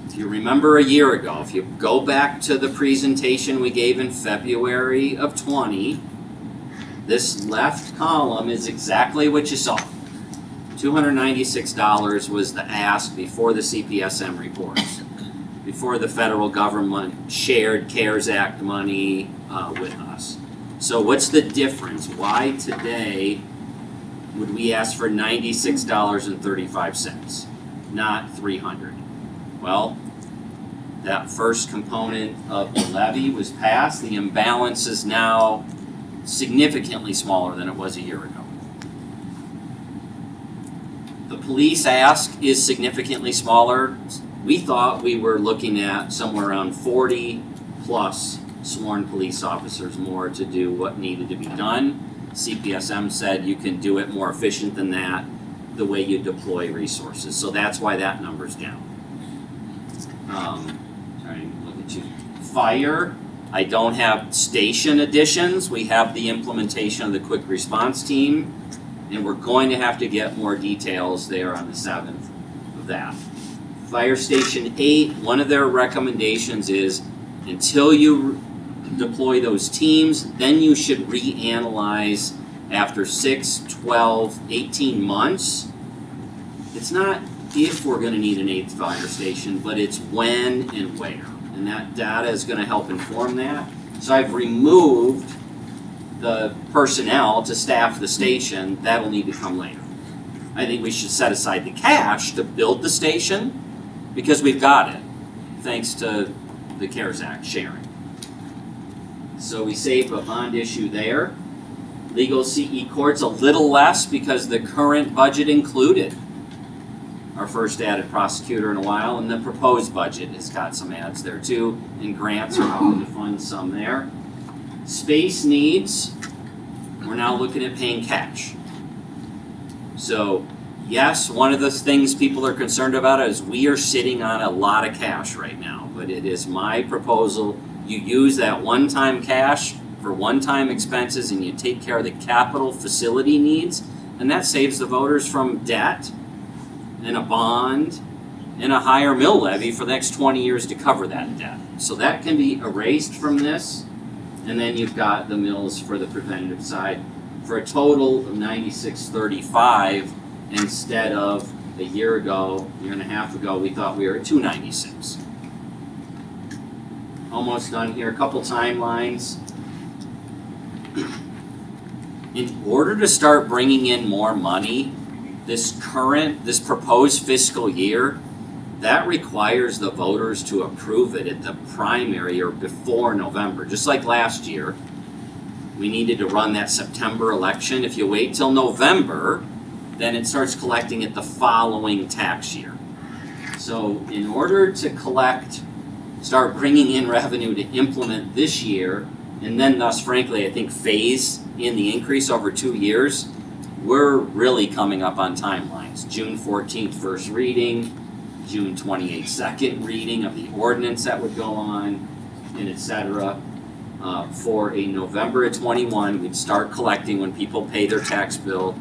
If you remember a year ago, if you go back to the presentation we gave in February of 20, this left column is exactly what you saw. $296 was the ask before the CPSM reports, before the federal government shared CARES Act money with us. So what's the difference? Why today would we ask for $96.35, not $300? Well, that first component of the levy was passed. The imbalance is now significantly smaller than it was a year ago. The police ask is significantly smaller. We thought we were looking at somewhere around 40 plus sworn police officers more to do what needed to be done. CPSM said you can do it more efficient than that, the way you deploy resources. So that's why that number's down. Sorry, look at you. Fire, I don't have station additions. We have the implementation of the quick response team, and we're going to have to get more details there on the 7th of that. Fire Station 8, one of their recommendations is until you deploy those teams, then you should reanalyze after 6, 12, 18 months. It's not if we're going to need an 8th fire station, but it's when and where. And that data is going to help inform that. So I've removed the personnel to staff the station. That'll need to come later. I think we should set aside the cash to build the station because we've got it, thanks to the CARES Act sharing. So we save a bond issue there. Legal CE courts a little less because the current budget included our first added prosecutor in a while, and the proposed budget has got some ads there too, and grants are helping to fund some there. Space needs, we're now looking at paying cash. So yes, one of the things people are concerned about is we are sitting on a lot of cash right now, but it is my proposal, you use that one-time cash for one-time expenses and you take care of the capital facility needs, and that saves the voters from debt and a bond and a higher mill levy for the next 20 years to cover that debt. So that can be erased from this, and then you've got the mills for the preventative side for a total of $96.35 instead of a year and a half ago, we thought we were at $296. Almost done here, a couple timelines. In order to start bringing in more money, this proposed fiscal year, that requires the voters to approve it at the primary or before November. Just like last year, we needed to run that September election. If you wait till November, then it starts collecting at the following tax year. So in order to start bringing in revenue to implement this year, and then thus, frankly, I think phase in the increase over 2 years, we're really coming up on timelines. June 14th first reading, June 28th second reading of the ordinance that would go on, and et cetera. For a November of 21, we'd start collecting when people pay their tax bill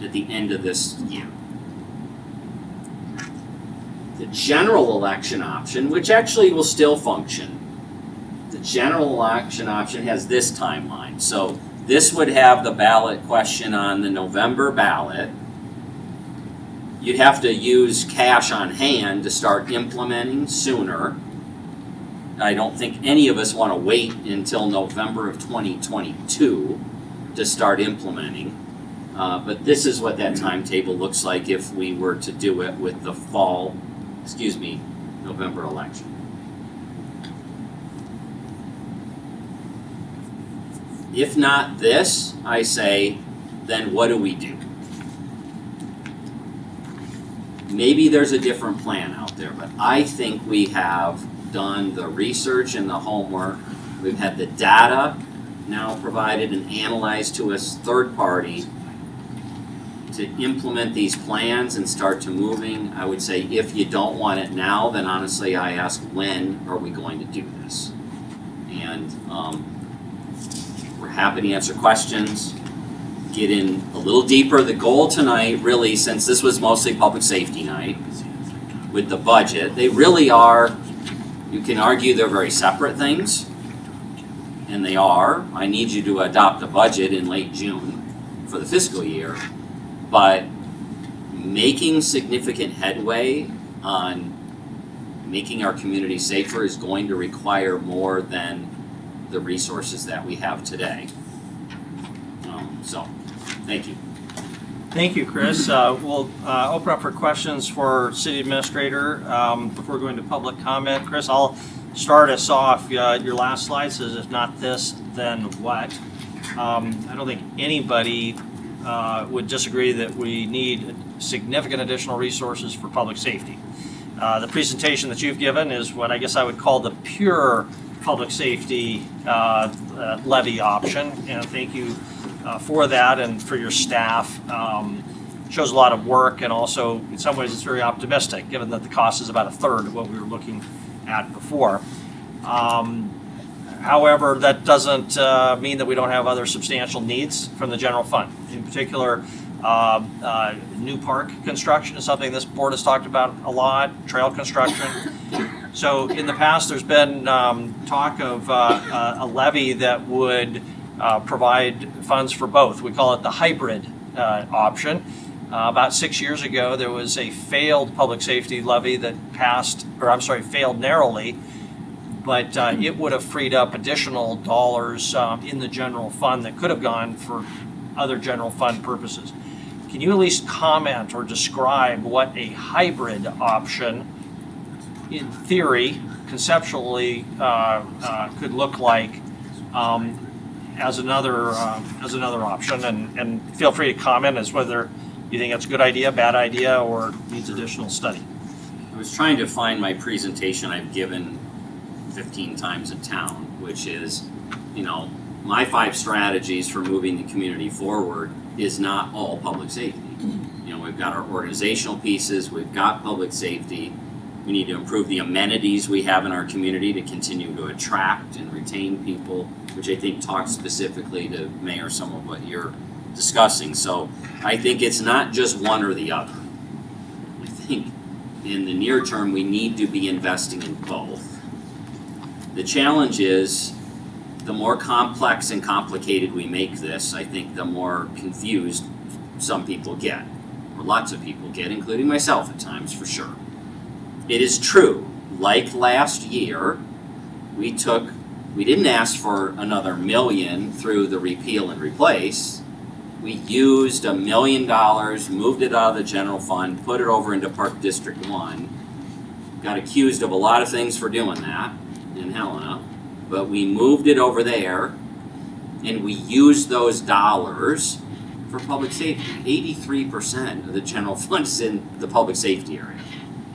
at the end of this year. The general election option, which actually will still function, the general election option has this timeline. So this would have the ballot question on the November ballot. You'd have to use cash on hand to start implementing sooner. I don't think any of us want to wait until November of 2022 to start implementing. But this is what that timetable looks like if we were to do it with the November election. If not this, I say, then what do we do? Maybe there's a different plan out there, but I think we have done the research and the homework. We've had the data now provided and analyzed to us third party. to implement these plans and start to moving. I would say if you don't want it now, then honestly I ask, when are we going to do this? And we're happy to answer questions, get in a little deeper. The goal tonight, really, since this was mostly public safety night with the budget, they really are, you can argue they're very separate things, and they are. I need you to adopt a budget in late June for the fiscal year, but making significant headway on making our community safer is going to require more than the resources that we have today. So, thank you. Thank you, Chris. We'll open up for questions for City Administrator before going to public comment. Chris, I'll start us off. Your last slide says, if not this, then what? I don't think anybody would disagree that we need significant additional resources for public safety. The presentation that you've given is what I guess I would call the pure public safety levy option, and thank you for that and for your staff. Shows a lot of work, and also in some ways it's very optimistic given that the cost is about a third of what we were looking at before. However, that doesn't mean that we don't have other substantial needs from the general fund. In particular, new park construction is something this board has talked about a lot, trail construction. So in the past, there's been talk of a levy that would provide funds for both. We call it the hybrid option. About 6 years ago, there was a failed public safety levy that failed narrowly, but it would have freed up additional dollars in the general fund that could have gone for other general fund purposes. Can you at least comment or describe what a hybrid option, in theory, conceptually, could look like as another option? And feel free to comment as whether you think it's a good idea, bad idea, or needs additional study. I was trying to find my presentation I've given 15 times in town, which is, my 5 strategies for moving the community forward is not all public safety. We've got our organizational pieces, we've got public safety, we need to improve the amenities we have in our community to continue to attract and retain people, which I think talks specifically to Mayor some of what you're discussing. So I think it's not just one or the other. I think in the near term we need to be investing in both. The challenge is the more complex and complicated we make this, I think the more confused some people get, or lots of people get, including myself at times for sure. It is true, like last year, we didn't ask for another $1 million through the repeal and replace. We used $1 million, moved it out of the general fund, put it over into Park District 1. Got accused of a lot of things for doing that in Helena, but we moved it over there and we used those dollars for public safety. 83% of the general fund is in the public safety area.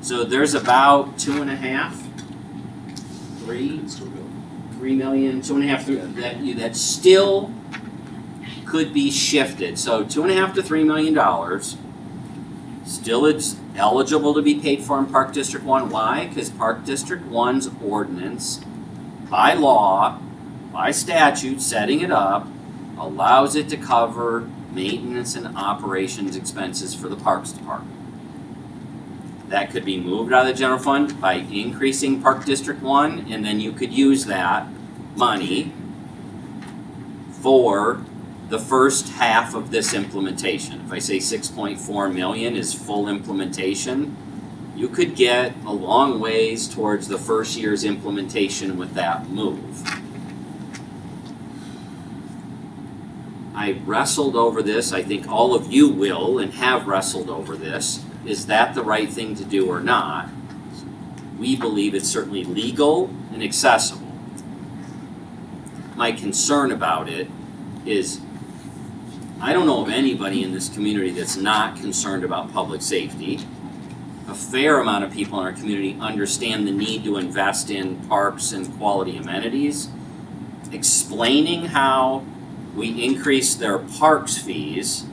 So there's about 3 million, 2.5, 3 that still could be shifted. So $2.5 to $3 million still it's eligible to be paid for in Park District 1. Why? Because Park District 1's ordinance, by law, by statute, setting it up, allows it to cover maintenance and operations expenses for the Parks Department. That could be moved out of the general fund by increasing Park District 1, and then you could use that money for the first half of this implementation. If I say 6.4 million is full implementation, you could get a long ways towards the first year's implementation with that move. I wrestled over this. I think all of you will and have wrestled over this. Is that the right thing to do or not? We believe it's certainly legal and accessible. My concern about it is I don't know of anybody in this community that's not concerned about public safety. A fair amount of people in our community understand the need to invest in parks and quality amenities. Explaining how we increase their parks fees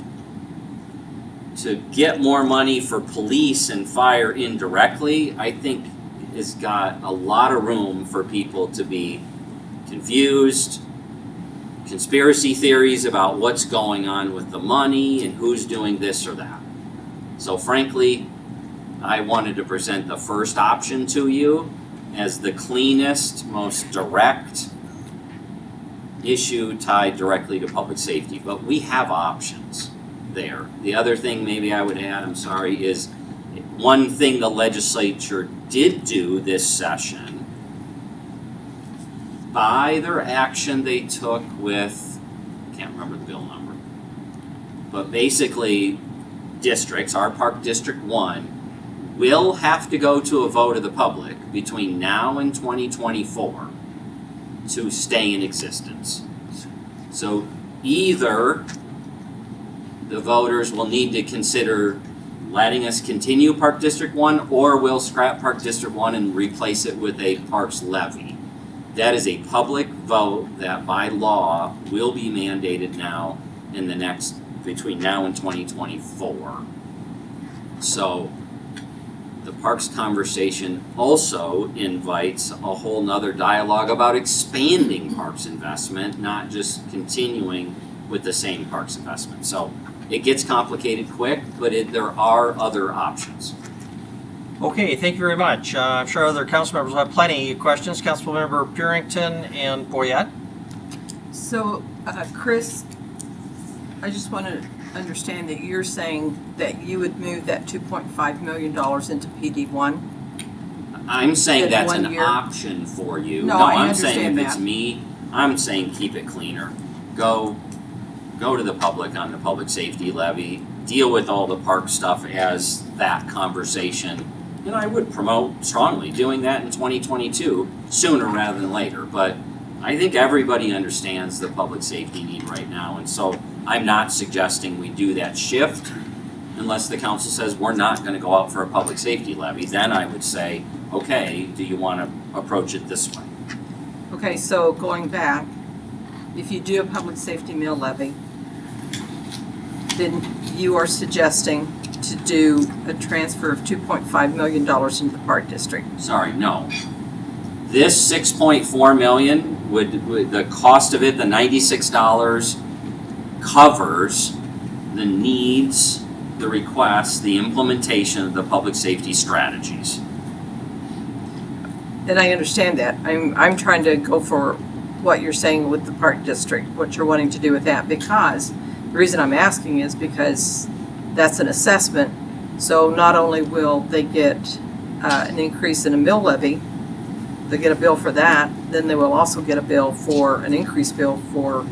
to get more money for police and fire indirectly, I think has got a lot of room for people to be confused, conspiracy theories about what's going on with the money and who's doing this or that. So frankly, I wanted to present the first option to you as the cleanest, most direct issue tied directly to public safety, but we have options there. The other thing maybe I would add, I'm sorry, is one thing the legislature did do this session, by their action they took with, I can't remember the bill number, but basically districts, our Park District 1, will have to go to a vote of the public between now and 2024 to stay in existence. So either the voters will need to consider letting us continue Park District 1, or we'll scrap Park District 1 and replace it with a parks levy. That is a public vote that by law will be mandated now in the next, between now and 2024. So the parks conversation also invites a whole nother dialogue about expanding parks investment, not just continuing with the same parks investment. So it gets complicated quick, but there are other options. Okay, thank you very much. I'm sure other council members will have plenty of questions. Councilmember Purington and Boyette. So, Chris, I just want to understand that you're saying that you would move that $2.5 million into PD1? I'm saying In that's 1 an year? option for you. No, I I'm saying understand if it's that. me, I'm saying keep it cleaner. Go to the public on the public safety levy, deal with all the park stuff as that conversation. And I would promote strongly doing that in 2022, sooner rather than later. But I think everybody understands the public safety need right now. And so I'm not suggesting we do that shift unless the council says we're not going to go out for a public safety levy. Then I would say, okay, do you want to approach it this way? Okay, so going back, if you do a public safety mill levy, then you are suggesting to do a transfer of $2.5 million into the Park District. Sorry, no. This $6.4 million would the cost of it, the $96, covers the needs, the requests, the implementation of the public safety strategies. And I understand that. I'm trying to go for what you're saying with the Park District, what you're wanting to do with that, because the reason I'm asking is because that's an assessment. So not only will they get an increase in a mill levy, they get a bill for that, then they will also get a bill for an increased bill for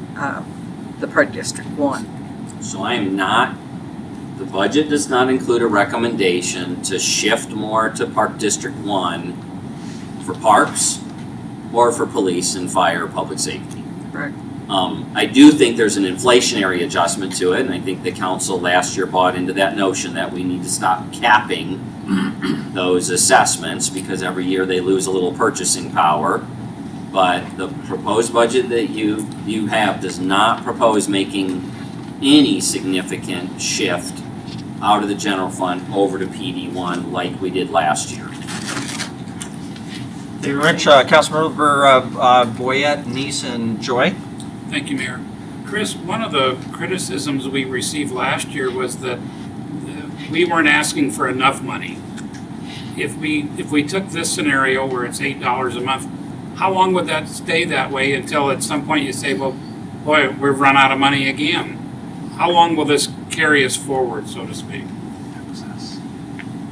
the Park District 1. So the budget does not include a recommendation to shift more to Park District 1 for parks or for police and fire public safety. Correct. I do think there's an inflationary adjustment to it, and I think the council last year bought into that notion that we need to stop capping those assessments because every year they lose a little purchasing power. But the proposed budget that you have does not propose making any significant shift out of the general fund over to PD1 like we did last year. Thank you very much, Councilmember Boyette, Neese, and Joy. Thank you, Mayor. Chris, one of the criticisms we received last year was that we weren't asking for enough money. If we took this scenario where it's $8 a month, how long would that stay that way until at some point you say, well, boy, we've run out of money again? How long will this carry us forward, so to speak?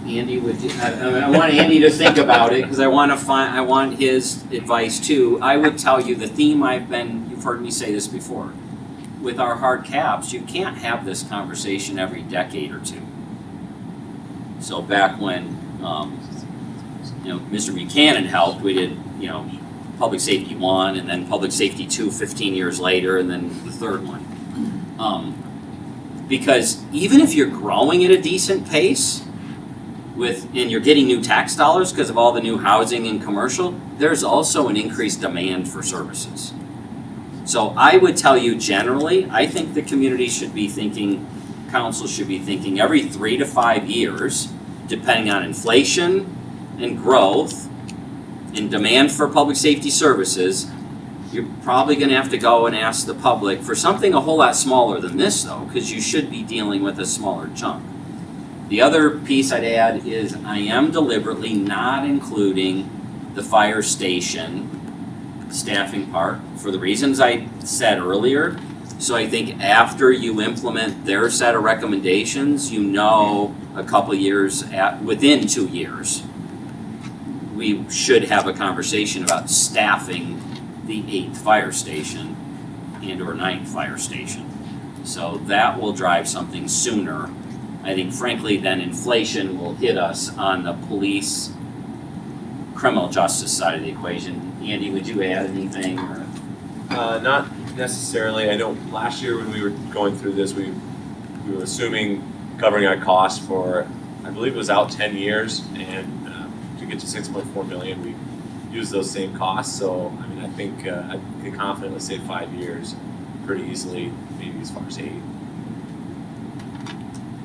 Andy, I want Andy to think about it because I want his advice too. I would tell you the theme you've heard me say this before. With our hard caps, you can't have this conversation every decade or two. So back when Mr. Buchanan helped, we did Public Safety 1 and then Public Safety 2 15 years later and then the third one. Because even if you're growing at a decent pace, and you're getting new tax dollars because of all the new housing and commercial, there's also an increased demand for services. So I would tell you generally, I think the community should be thinking council should be thinking every 3 to 5 years, depending on inflation and growth and demand for public safety services, you're probably going to have to go and ask the public for something a whole lot smaller than this, though, because you should be dealing with a smaller chunk. The other piece I'd add is I am deliberately not including the fire station staffing part for the reasons I said earlier. So I think after you implement their set of recommendations, you know a couple years, within 2 years, we should have a conversation about staffing the 8th fire station and or 9th fire station. So that will drive something sooner. I think frankly then inflation will hit us on the police criminal justice side of the equation. Andy, would you add anything? Or? Not necessarily. I know last year when we were going through this, we were assuming covering our costs for, I believe it was out 10 years, and to get to 6.4 million, we used those same costs. So, I mean, I think I can confidently say 5 years pretty easily, maybe as far as 8.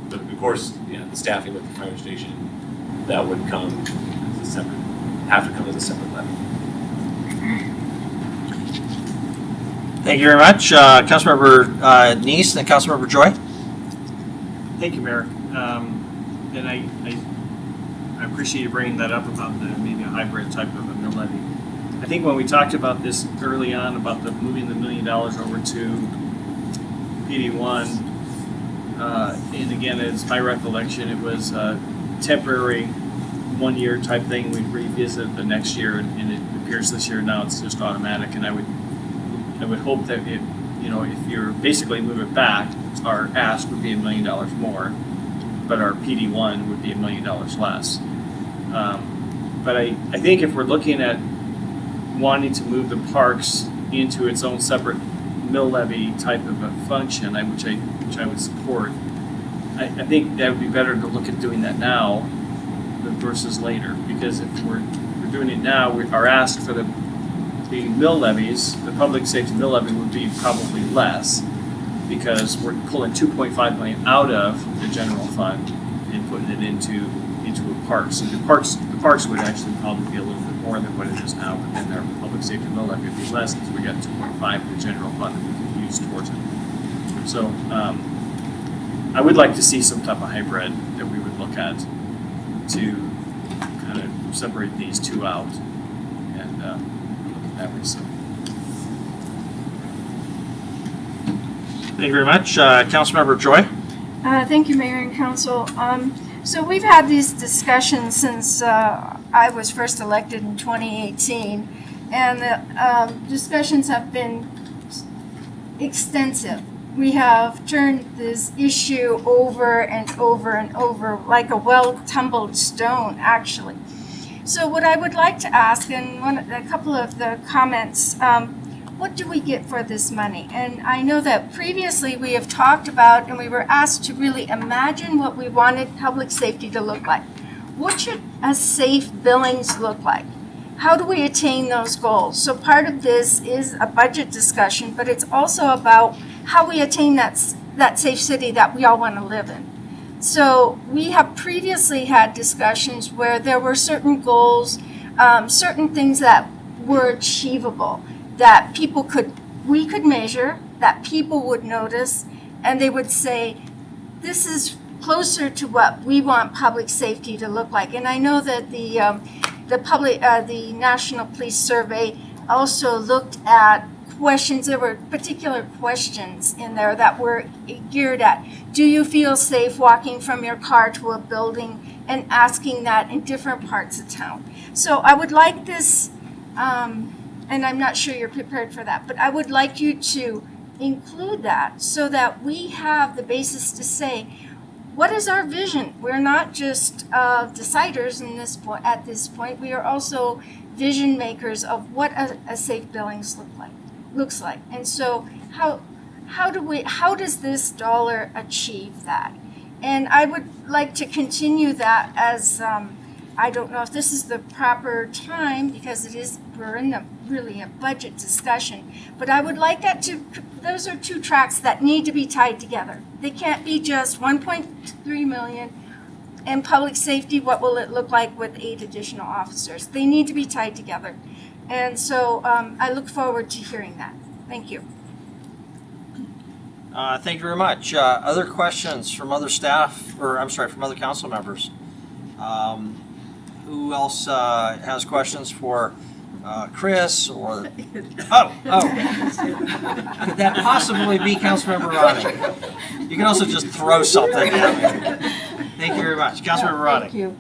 But of course, yeah, the staffing with the fire station, that would come as a separate, have to come as a separate levy. Thank you very much. Councilmember Neese and Councilmember Joy. Thank you, Mayor. And I appreciate you bringing that up about maybe a hybrid type of a mill levy. I think when we talked about this early on, about moving the $1 million over to PD1, and again, it's my recollection, it was a temporary 1-year type thing. We'd revisit the next year, and it appears this year now it's just automatic. And I would hope that if you're basically move it back, our ask would be $1 million more, but our PD1 would be $1 million less. But I think if we're looking at wanting to move the parks into its own separate mill levy type of a function, which I would support, I think that would be better to look at doing that now versus later, because if we're doing it now, our ask for the mill levies, the public safety mill levy would be probably less, because we're pulling $2.5 million out of the general fund and putting it into a park. So the parks would actually probably be a little bit more than what it is now, but then their public safety mill levy would be less because we got 2.5 in the general fund that we can use towards it. So I would like to see some type of hybrid that we would look at to kind of separate these two out and look at that way. So. Thank you very much. Councilmember Joy. Thank you, Mayor and Council. So we've had these discussions since I was first elected in 2018, and the discussions have been extensive. We have turned this issue over and over and over like a well-tumbled stone, actually. So what I would like to ask, and a couple of the comments, what do we get for this money? And I know that previously we have talked about, and we were asked to really imagine what we wanted public safety to look like. What should a safe Billings look like? How do we attain those goals? So part of this is a budget discussion, but it's also about how we attain that safe city that we all want to live in. So we have previously had discussions where there were certain goals, certain things that were achievable, that we could measure, that people would notice, and they would say, this is closer to what we want public safety to look like. And I know that the National Police Survey also looked at questions. There were particular questions in there that were geared at, do you feel safe walking from your car to a building, and asking that in different parts of town. So I would like this, and I'm not sure you're prepared for that, but I would like you to include that so that we have the basis to say, what is our vision? We're not just deciders at this point. We are also vision makers of what a safe Billings looks like. And so how does this dollar achieve that? And I would like to continue that as I don't know if this is the proper time, because we're in the really a budget discussion. But I would like that those are two tracks that need to be tied together. They can't be just 1.3 million and public safety, what will it look like with 8 additional officers? They need to be tied together. And so I look forward to hearing that. Thank you. Thank you very much. Other questions from other staff, or I'm sorry, from other council members? Who else has questions for Chris or? Oh. Could that possibly be Councilmember Roddick? You can also just throw something at me. Thank you very much. Councilmember Roddick. Thank you.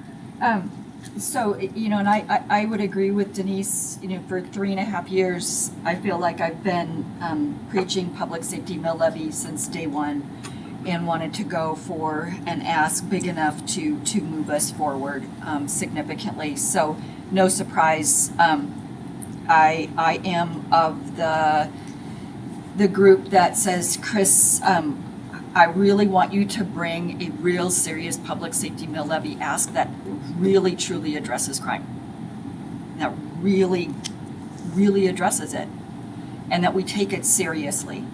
So, and I would agree with Denise, for 3.5 years, I feel like I've been preaching public safety mill levy since day one and wanted to go for an ask big enough to move us forward significantly. So, no surprise, I am of the group that says, Chris, I really want you to bring a real serious public safety mill levy ask that really truly addresses crime. That really, really addresses it. And that we take it seriously.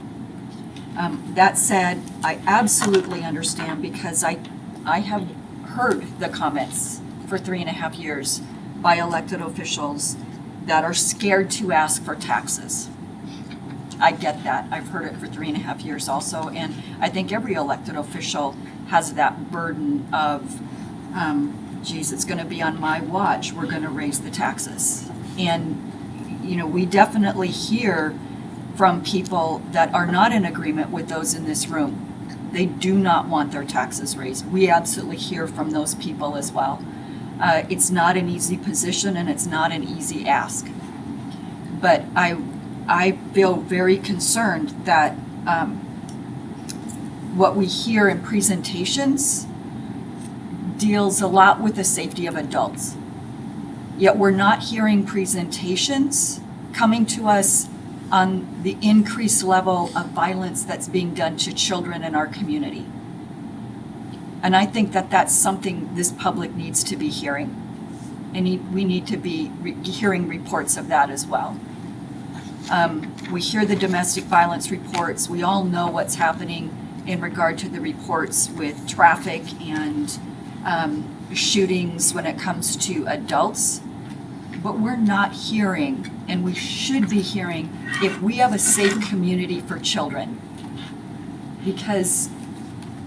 That said, I absolutely understand because I have heard the comments for 3.5 years by elected officials that are scared to ask for taxes. I get that. I've heard it for 3.5 years also, and I think every elected official has that burden of, geez, it's going to be on my watch. We're going to raise the taxes. And, we definitely hear from people that are not in agreement with those in this room. They do not want their taxes raised. We absolutely hear from those people as well. It's not an easy position and it's not an easy ask. But I feel very concerned that what we hear in presentations deals a lot with the safety of adults. Yet we're not hearing presentations coming to us on the increased level of violence that's being done to children in our community. And I think that that's something this public needs to be hearing. And we need to be hearing reports of that as well. We hear the domestic violence reports. We all know what's happening in regard to the reports with traffic and shootings when it comes to adults. But we're not hearing, and we should be hearing, if we have a safe community for children. Because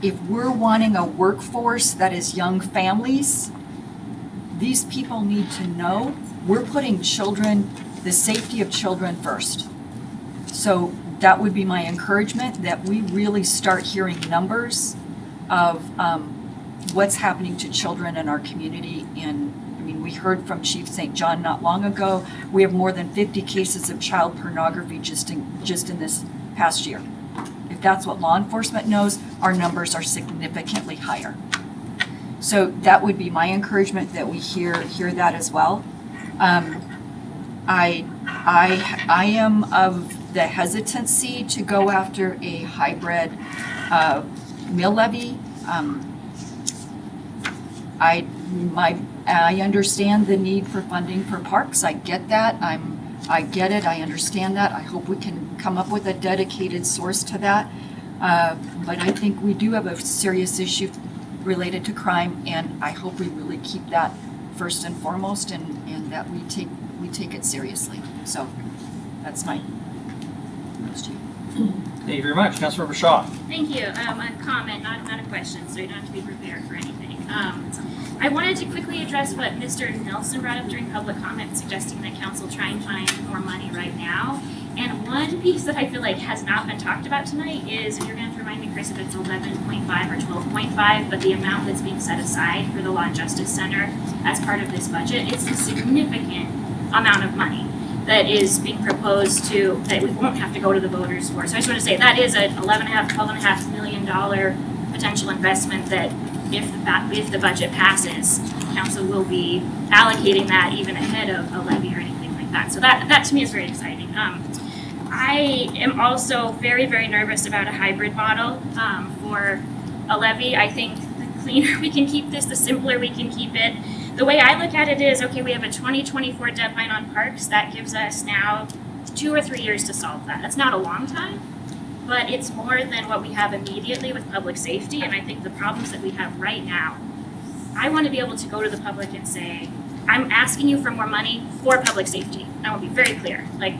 if we're wanting a workforce that is young families, these people need to know we're putting children, the safety of children first. So that would be my encouragement, that we really start hearing numbers of what's happening to children in our community. And we heard from Chief St. John not long ago. We have more than 50 cases of child pornography just in this past year. If that's what law enforcement knows, our numbers are significantly higher. So that would be my encouragement, that we hear that as well. I am of the hesitancy to go after a hybrid mill levy. I understand the need for funding for parks. I get that. I get it. I understand that. I hope we can come up with a dedicated source to that. But I think we do have a serious issue related to crime, and I hope we really keep that first and foremost, and that we take it seriously. So that's my question. Thank you very much. Councilmember Shaw. Thank you. A comment, not a question, so you don't have to be prepared for anything. I wanted to quickly address what Mr. Nelson brought up during public comment, suggesting that council try and find more money right now. And one piece that I feel like has not been talked about tonight is, and you're going to have to remind me, Chris, if it's 11.5 or 12.5, but the amount that's being set aside for the Law and Justice Center as part of this budget, it's a significant amount of money that is being proposed that we won't have to go to the voters for. So I just want to say that is a $12.5 million potential investment that if the budget passes, council will be allocating that even ahead of a levy or anything like that. So that to me is very exciting. I am also very, very nervous about a hybrid model for a levy. I think the cleaner we can keep this, the simpler we can keep it. the way I look at it is, okay, we have a 2024 deadline on parks. That gives us now 2 or 3 years to solve that. That's not a long time, but it's more than what we have immediately with public safety. And I think the problems that we have right now, I want to be able to go to the public and say, I'm asking you for more money for public safety. I want to be very clear. I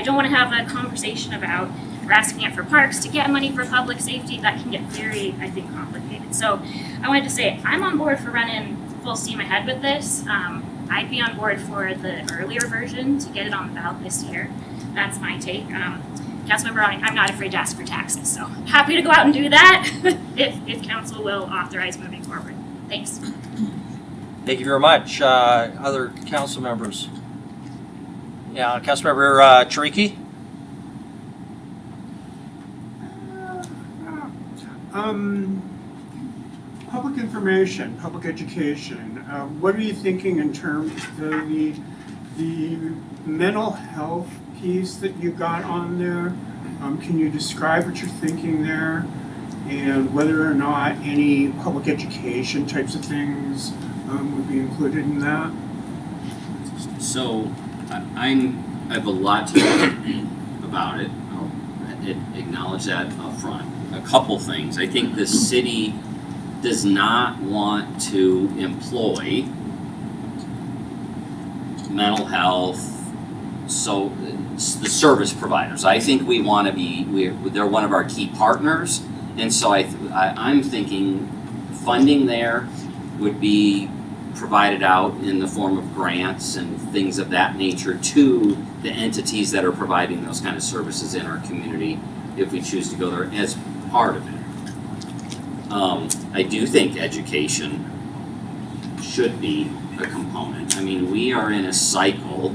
don't want to have a conversation about we're asking it for parks to get money for public safety. That can get very, I think, complicated. So I wanted to say, I'm on board for running full steam ahead with this. I'd be on board for the earlier version to get it on the ballot this year. That's my take. Councilmember, I'm not afraid to ask for taxes, so happy to go out and do that if council will authorize moving forward. Thanks. Thank you very much. Other council members? Yeah, Councilmember Chiriki? Public information, public education. What are you thinking in terms of the mental health piece that you got on there? Can you describe what you're thinking there, and whether or not any public education types of things would be included in that? So I have a lot to say about it. I'll acknowledge that up front. A couple things. I think the city does not want to employ mental health, so the service providers. I think we want to be, they're one of our key partners, and so I'm thinking funding there would be provided out in the form of grants and things of that nature to the entities that are providing those kind of services in our community if we choose to go there as part of it. I do think education should be a component. I mean, we are in a cycle.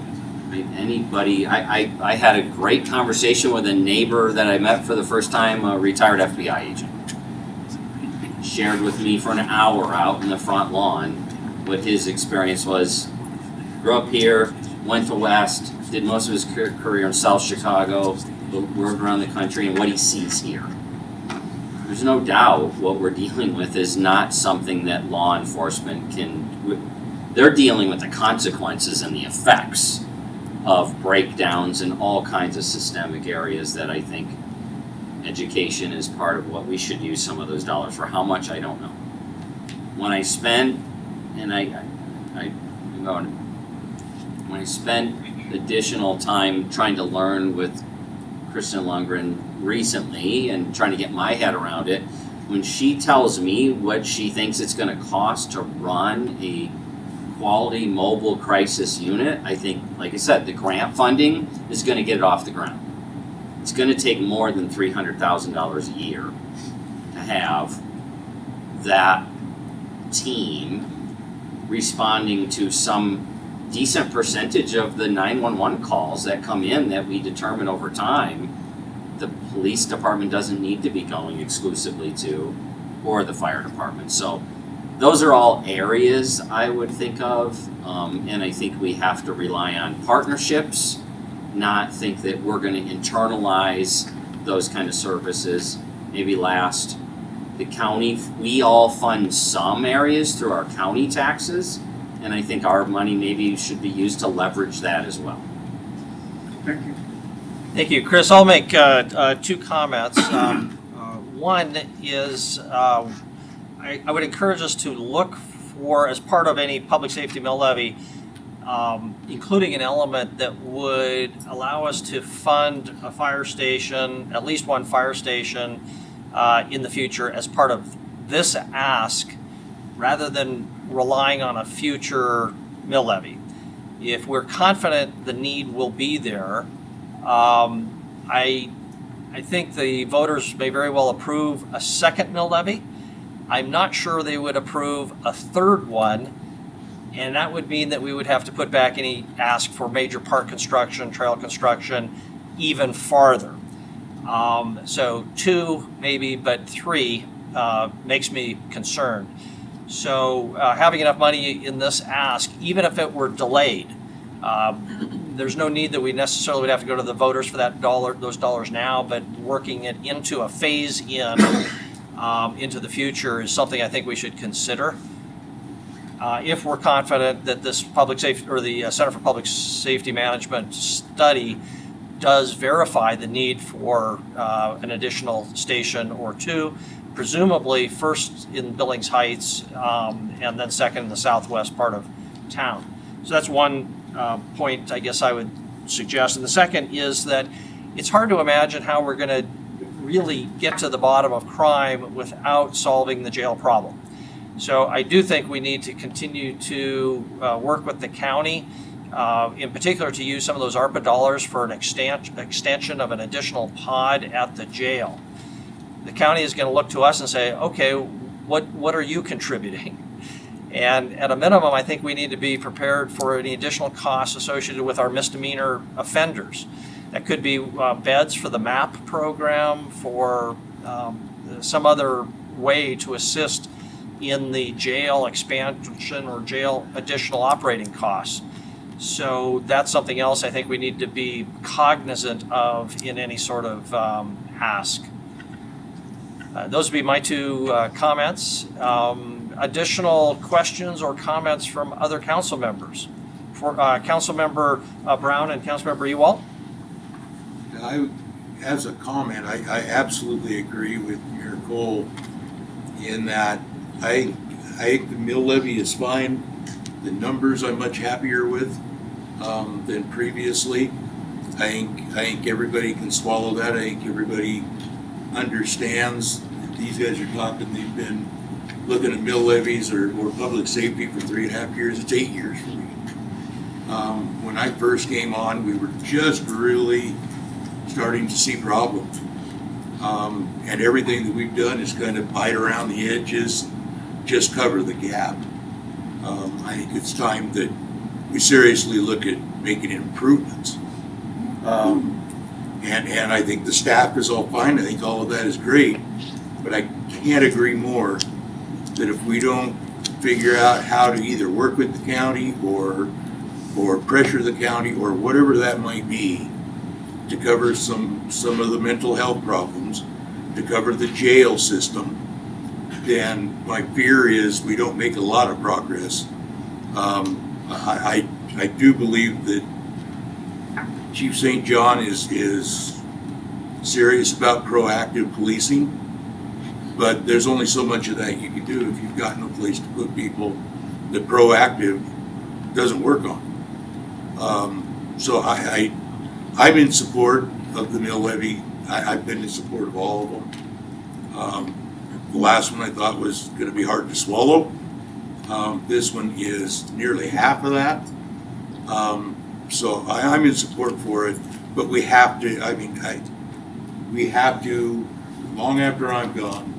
I had a great conversation with a neighbor that I met for the first time, a retired FBI agent. Shared with me for an hour out in the front lawn what his experience was. Grew up here, went to West, did most of his career in South Chicago, worked around the country, and what he sees here. There's no doubt what we're dealing with is not something that law enforcement they're dealing with the consequences and the effects of breakdowns in all kinds of systemic areas that I think education is part of what we should use some of those dollars for. How much, I don't know. When I spend, when I spent additional time trying to learn with Kristen Lundgren recently and trying to get my head around it, when she tells me what she thinks it's going to cost to run a quality mobile crisis unit, I think, like I said, the grant funding is going to get it off the ground. It's going to take more than $300,000 a year to have that team responding to some decent percentage of the 911 calls that come in that we determine over time the police department doesn't need to be going exclusively to, or the fire department. So those are all areas I would think of, and I think we have to rely on partnerships, not think that we're going to internalize those kind of services. Maybe last, the county, we all fund some areas through our county taxes, and I think our money maybe should be used to leverage that as well. Thank you. Thank you. Chris, I'll make two comments. One is I would encourage us to look for, as part of any public safety mill levy, including an element that would allow us to fund a fire station, at least one fire station, in the future as part of this ask, rather than relying on a future mill levy. If we're confident the need will be there, I think the voters may very well approve a second mill levy. I'm not sure they would approve a third one, and that would mean that we would have to put back any ask for major park construction, trail construction, even farther. So 2 maybe, but 3 makes me concerned. So having enough money in this ask, even if it were delayed, there's no need that we necessarily would have to go to the voters for those dollars now, but working it into a phase in into the future is something I think we should consider. if we're confident that this public safety or the Center for Public Safety Management study does verify the need for an additional station or two, presumably first in Billings Heights and then second in the southwest part of town. So that's one point I guess I would suggest. And the second is that it's hard to imagine how we're going to really get to the bottom of crime without solving the jail problem. So I do think we need to continue to work with the county, in particular to use some of those ARPA dollars for an extension of an additional pod at the jail. The county is going to look to us and say, okay, what are you contributing? And at a minimum, I think we need to be prepared for any additional costs associated with our misdemeanor offenders. That could be beds for the MAP program, for some other way to assist in the jail expansion or jail additional operating costs. So that's something else I think we need to be cognizant of in any sort of ask. Those would be my two comments. Additional questions or comments from other council members? For Council Member Brown and Council Member Ewald? As a comment, I absolutely agree with Mayor Cole in that I think the mill levy is fine. The numbers I'm much happier with than previously. I think everybody can swallow that. I think everybody understands that these guys are talking. They've been looking at mill levies or public safety for 3.5 years. It's 8 years for me. When I first came on, we were just really starting to see problems. And everything that we've done is kind of bite around the edges, just cover the gap. I think it's time that we seriously look at making improvements. And I think the staff is all fine. I think all of that is great. But I can't agree more that if we don't figure out how to either work with the county or pressure the county or whatever that might be to cover some of the mental health problems, to cover the jail system, then my fear is we don't make a lot of progress. I do believe that Chief St. John is serious about proactive policing, but there's only so much of that you can do if you've got no place to put people that proactive doesn't work on. So I'm in support of the mill levy. I've been in support of all of them. The last one I thought was going to be hard to swallow. This one is nearly half of that. So I'm in support for it, but we have to, we have to, long after I'm gone,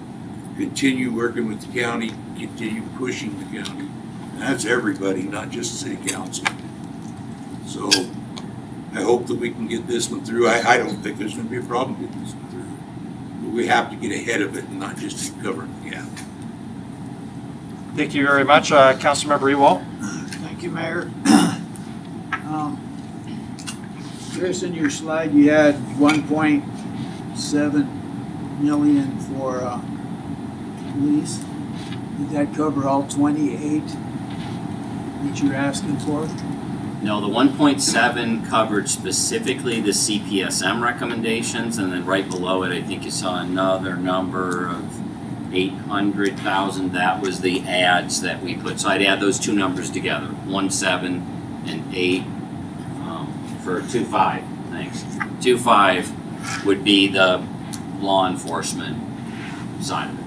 continue working with the county, continue pushing the county. And that's everybody, not just the city council. So I hope that we can get this one through. I don't think there's going to be a problem getting this one through. But we have to get ahead of it and not just keep covering the gap. Thank you very much, Councilmember Ewald. Thank you, Mayor. Chris, in your slide, you had 1.7 million for police. Did that cover all 28 that you're asking for? No, the 1.7 covered specifically the CPSM recommendations, and then right below it, I think you saw another number of 800,000. That was the ads that we put. So I'd add those two numbers together, 1.7 and 8 for 2.5. Thanks. 2.5 would be the law enforcement side of it.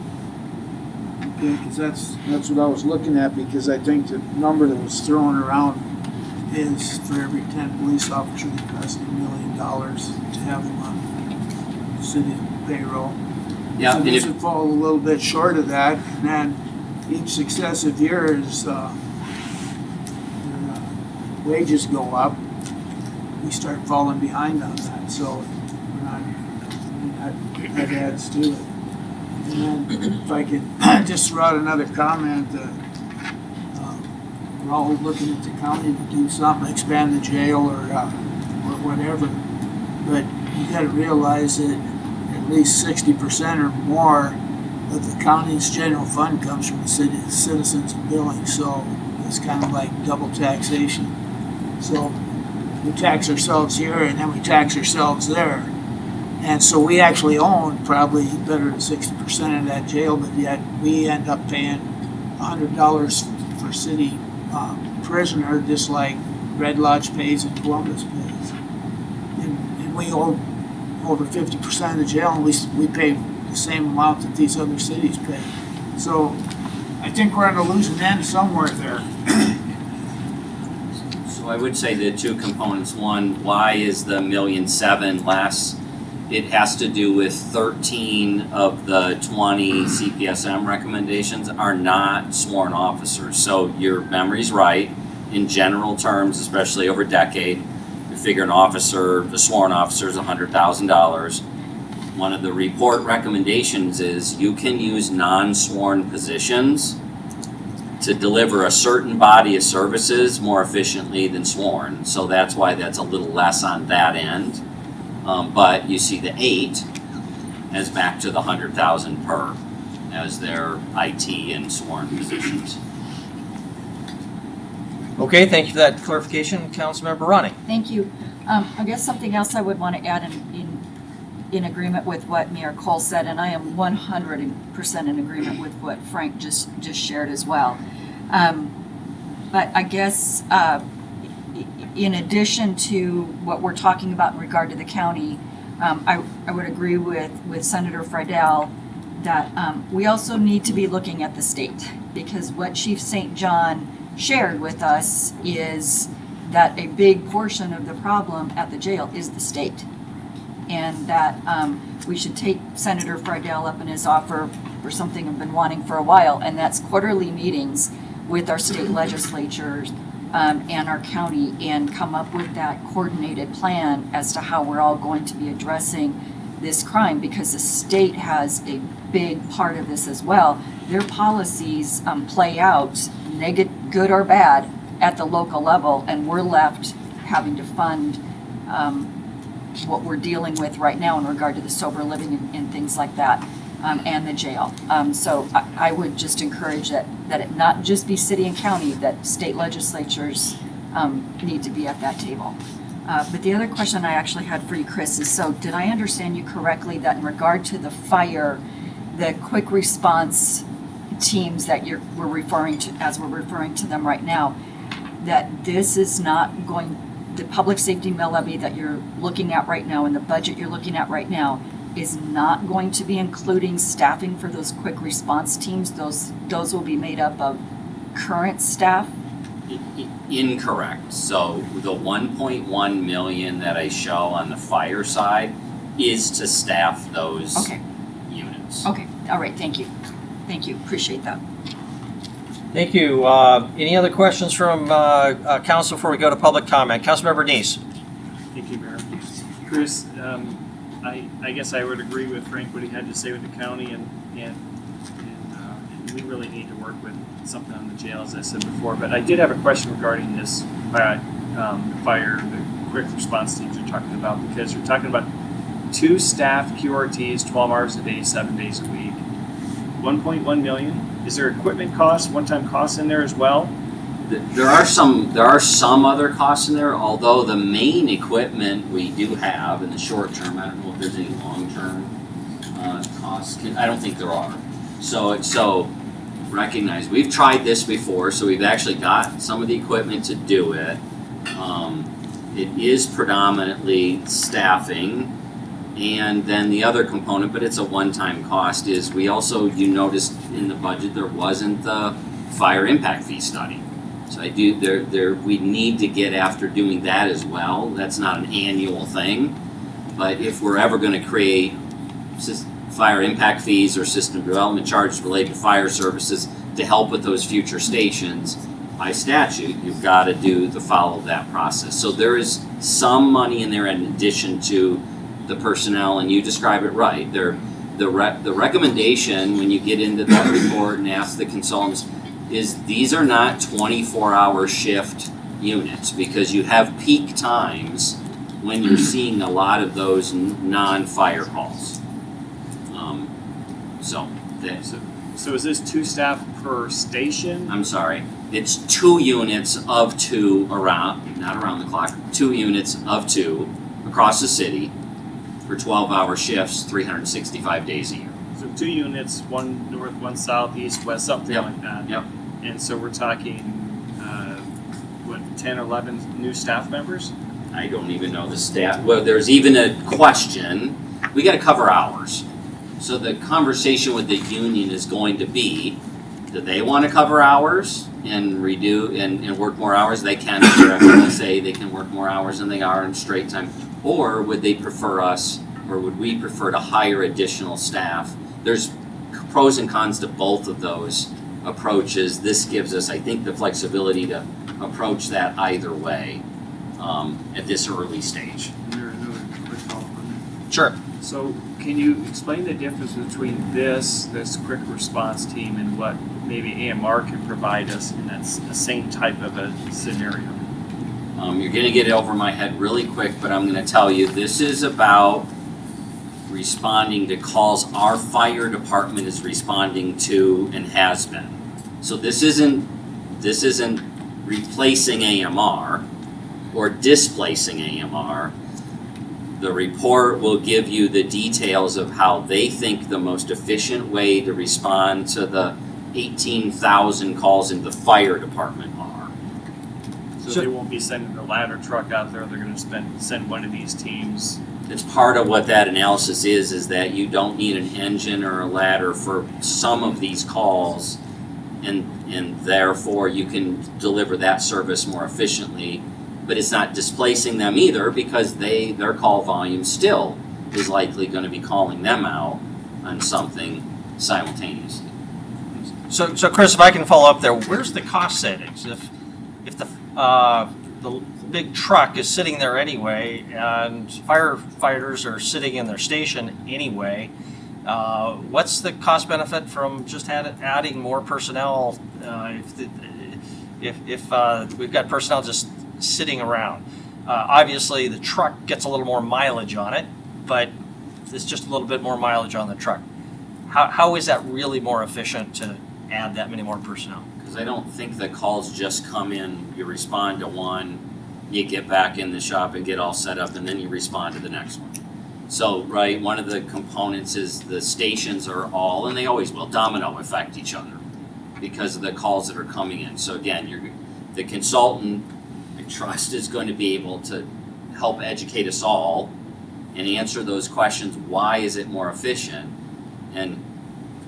Okay, because that's what I was looking at, because I think the number that was thrown around is for every 10 police officers, it costs $1 million to have them on city payroll. Yeah, So this would fall a little bit short of that, and then each successive year as their wages go up, we start falling behind on that, so we're not, that adds to it. And then if I could just throw out another comment, we're all looking at the county to do something, expand the jail or whatever, but you gotta realize that at least 60% or more but the county's general fund comes from the citizens of Billings, so it's kind of like double taxation. So we tax ourselves here and then we tax ourselves there. And so we actually own probably better than 60% of that jail, but yet we end up paying $100 for city prisoner, just like Red Lodge pays and Columbus pays. And we own over 50% of the jail, and we pay the same amount that these other cities pay. So I think we're on the losing end somewhere there. So I would say the two components. One, why is the $1.7 million less? It has to do with 13 of the 20 CPSM recommendations are not sworn officers. So your memory's right. In general terms, especially over a decade, you figure an officer, the sworn officer is $100,000. One of the report recommendations is you can use non-sworn positions to deliver a certain body of services more efficiently than sworn. So that's why that's a little less on that end. But you see the 8 as back to the 100,000 per as their IT and sworn positions. Okay, thank you for that clarification, Councilmember Ronnie. Thank you. I guess something else I would want to add in agreement with what Mayor Cole said, and I am 100% in agreement with what Frank just shared as well. But I guess in addition to what we're talking about in regard to the county, I would agree with Senator Friedel that we also need to be looking at the state, because what Chief St. John shared with us is that a big portion of the problem at the jail is the state. And that we should take Senator Friedel up in his offer for something I've been wanting for a while, and that's quarterly meetings with our state legislatures and our county, and come up with that coordinated plan as to how we're all going to be addressing this crime, because the state has a big part of this as well. Their policies play out, good or bad, at the local level, and we're left having to fund what we're dealing with right now in regard to the sober living and things like that, and the jail. So I would just encourage that it not just be city and county, that state legislatures need to be at that table. But the other question I actually had for you, Chris, is, so did I understand you correctly that in regard to the fire, the quick response teams that we're referring to, as we're referring to them right now, that this is not going, the public safety mill levy that you're looking at right now and the budget you're looking at right now is not going to be including staffing for those quick response teams? Those will be made up of current staff? Incorrect. So the 1.1 million that I show on the fire side is to staff those units. Okay, all right, thank you. Thank you, appreciate that. Thank you. Any other questions from council before we go to public comment? Councilmember Neese. Thank you, Mayor. Chris, I guess I would agree with Frank what he had to say with the county, and we really need to work with something on the jail, as I said before. But I did have a question regarding this fire, the quick response teams you're talking about, because you're talking about 2 staff QRTs, 12 hours a day, 7 days a week, 1.1 million. Is there equipment costs, one-time costs in there as well? There are some other costs in there, although the main equipment we do have in the short term. I don't know if there's any long-term costs. I don't think there are. So recognize we've tried this before, so we've actually got some of the equipment to do it. It is predominantly staffing. And then the other component, but it's a one-time cost, is we also, you noticed in the budget, there wasn't the fire impact fee study. So we need to get after doing that as well. That's not an annual thing. But if we're ever going to create fire impact fees or system development charges related to fire services to help with those future stations, by statute, you've got to follow that process. So there is some money in there in addition to the personnel, and you describe it right. The recommendation when you get into that report and ask the consultants is these are not 24-hour shift units, because you have peak times when you're seeing a lot of those non-fire calls. So So is this 2 staff per station? I'm sorry, it's 2 units of 2 not around the clock, 2 units of 2 across the city for 12-hour shifts, 365 days a year. So 2 units, 1 north, 1 south, east, west, something like that. Yep. And so we're talking, 10 or 11 new staff members? I don't even know the stat. Well, there's even a question. We got to cover hours. So the conversation with the union is going to be, do they want to cover hours and redo and work more hours? They can. They're going to say they can work more hours than they are in straight time. Or would they prefer us, or would we prefer to hire additional staff? There's pros and cons to both of those approaches. This gives us, I think, the flexibility to approach that either way at this early stage. Sure. So can you explain the difference between this quick response team and what maybe AMR can provide us in that same type of a scenario? You're going to get it over my head really quick, but I'm going to tell you this is about responding to calls our fire department is responding to and has been. So this isn't replacing AMR or displacing AMR. The report will give you the details of how they think the most efficient way to respond to the 18,000 calls in the fire department are. So they won't be sending the ladder truck out there, they're going to send one of these teams. It's part of what that analysis is that you don't need an engine or a ladder for some of these calls, and therefore you can deliver that service more efficiently. But it's not displacing them either, because their call volume still is likely going to be calling them out on something simultaneously. So Chris, if I can follow up there, where's the cost savings? If the big truck is sitting there anyway, and firefighters are sitting in their station anyway, what's the cost benefit from just adding more personnel? If we've got personnel just sitting around, obviously the truck gets a little more mileage on it, but it's just a little bit more mileage on the truck. How is that really more efficient to add that many more personnel? Because I don't think the calls just come in, you respond to one, you get back in the shop and get all set up, and then you respond to the next one. So, right, one of the components is the stations are all, and they always will, domino affect each other because of the calls that are coming in. So again, the consultant, I trust, is going to be able to help educate us all and answer those questions. Why is it more efficient? And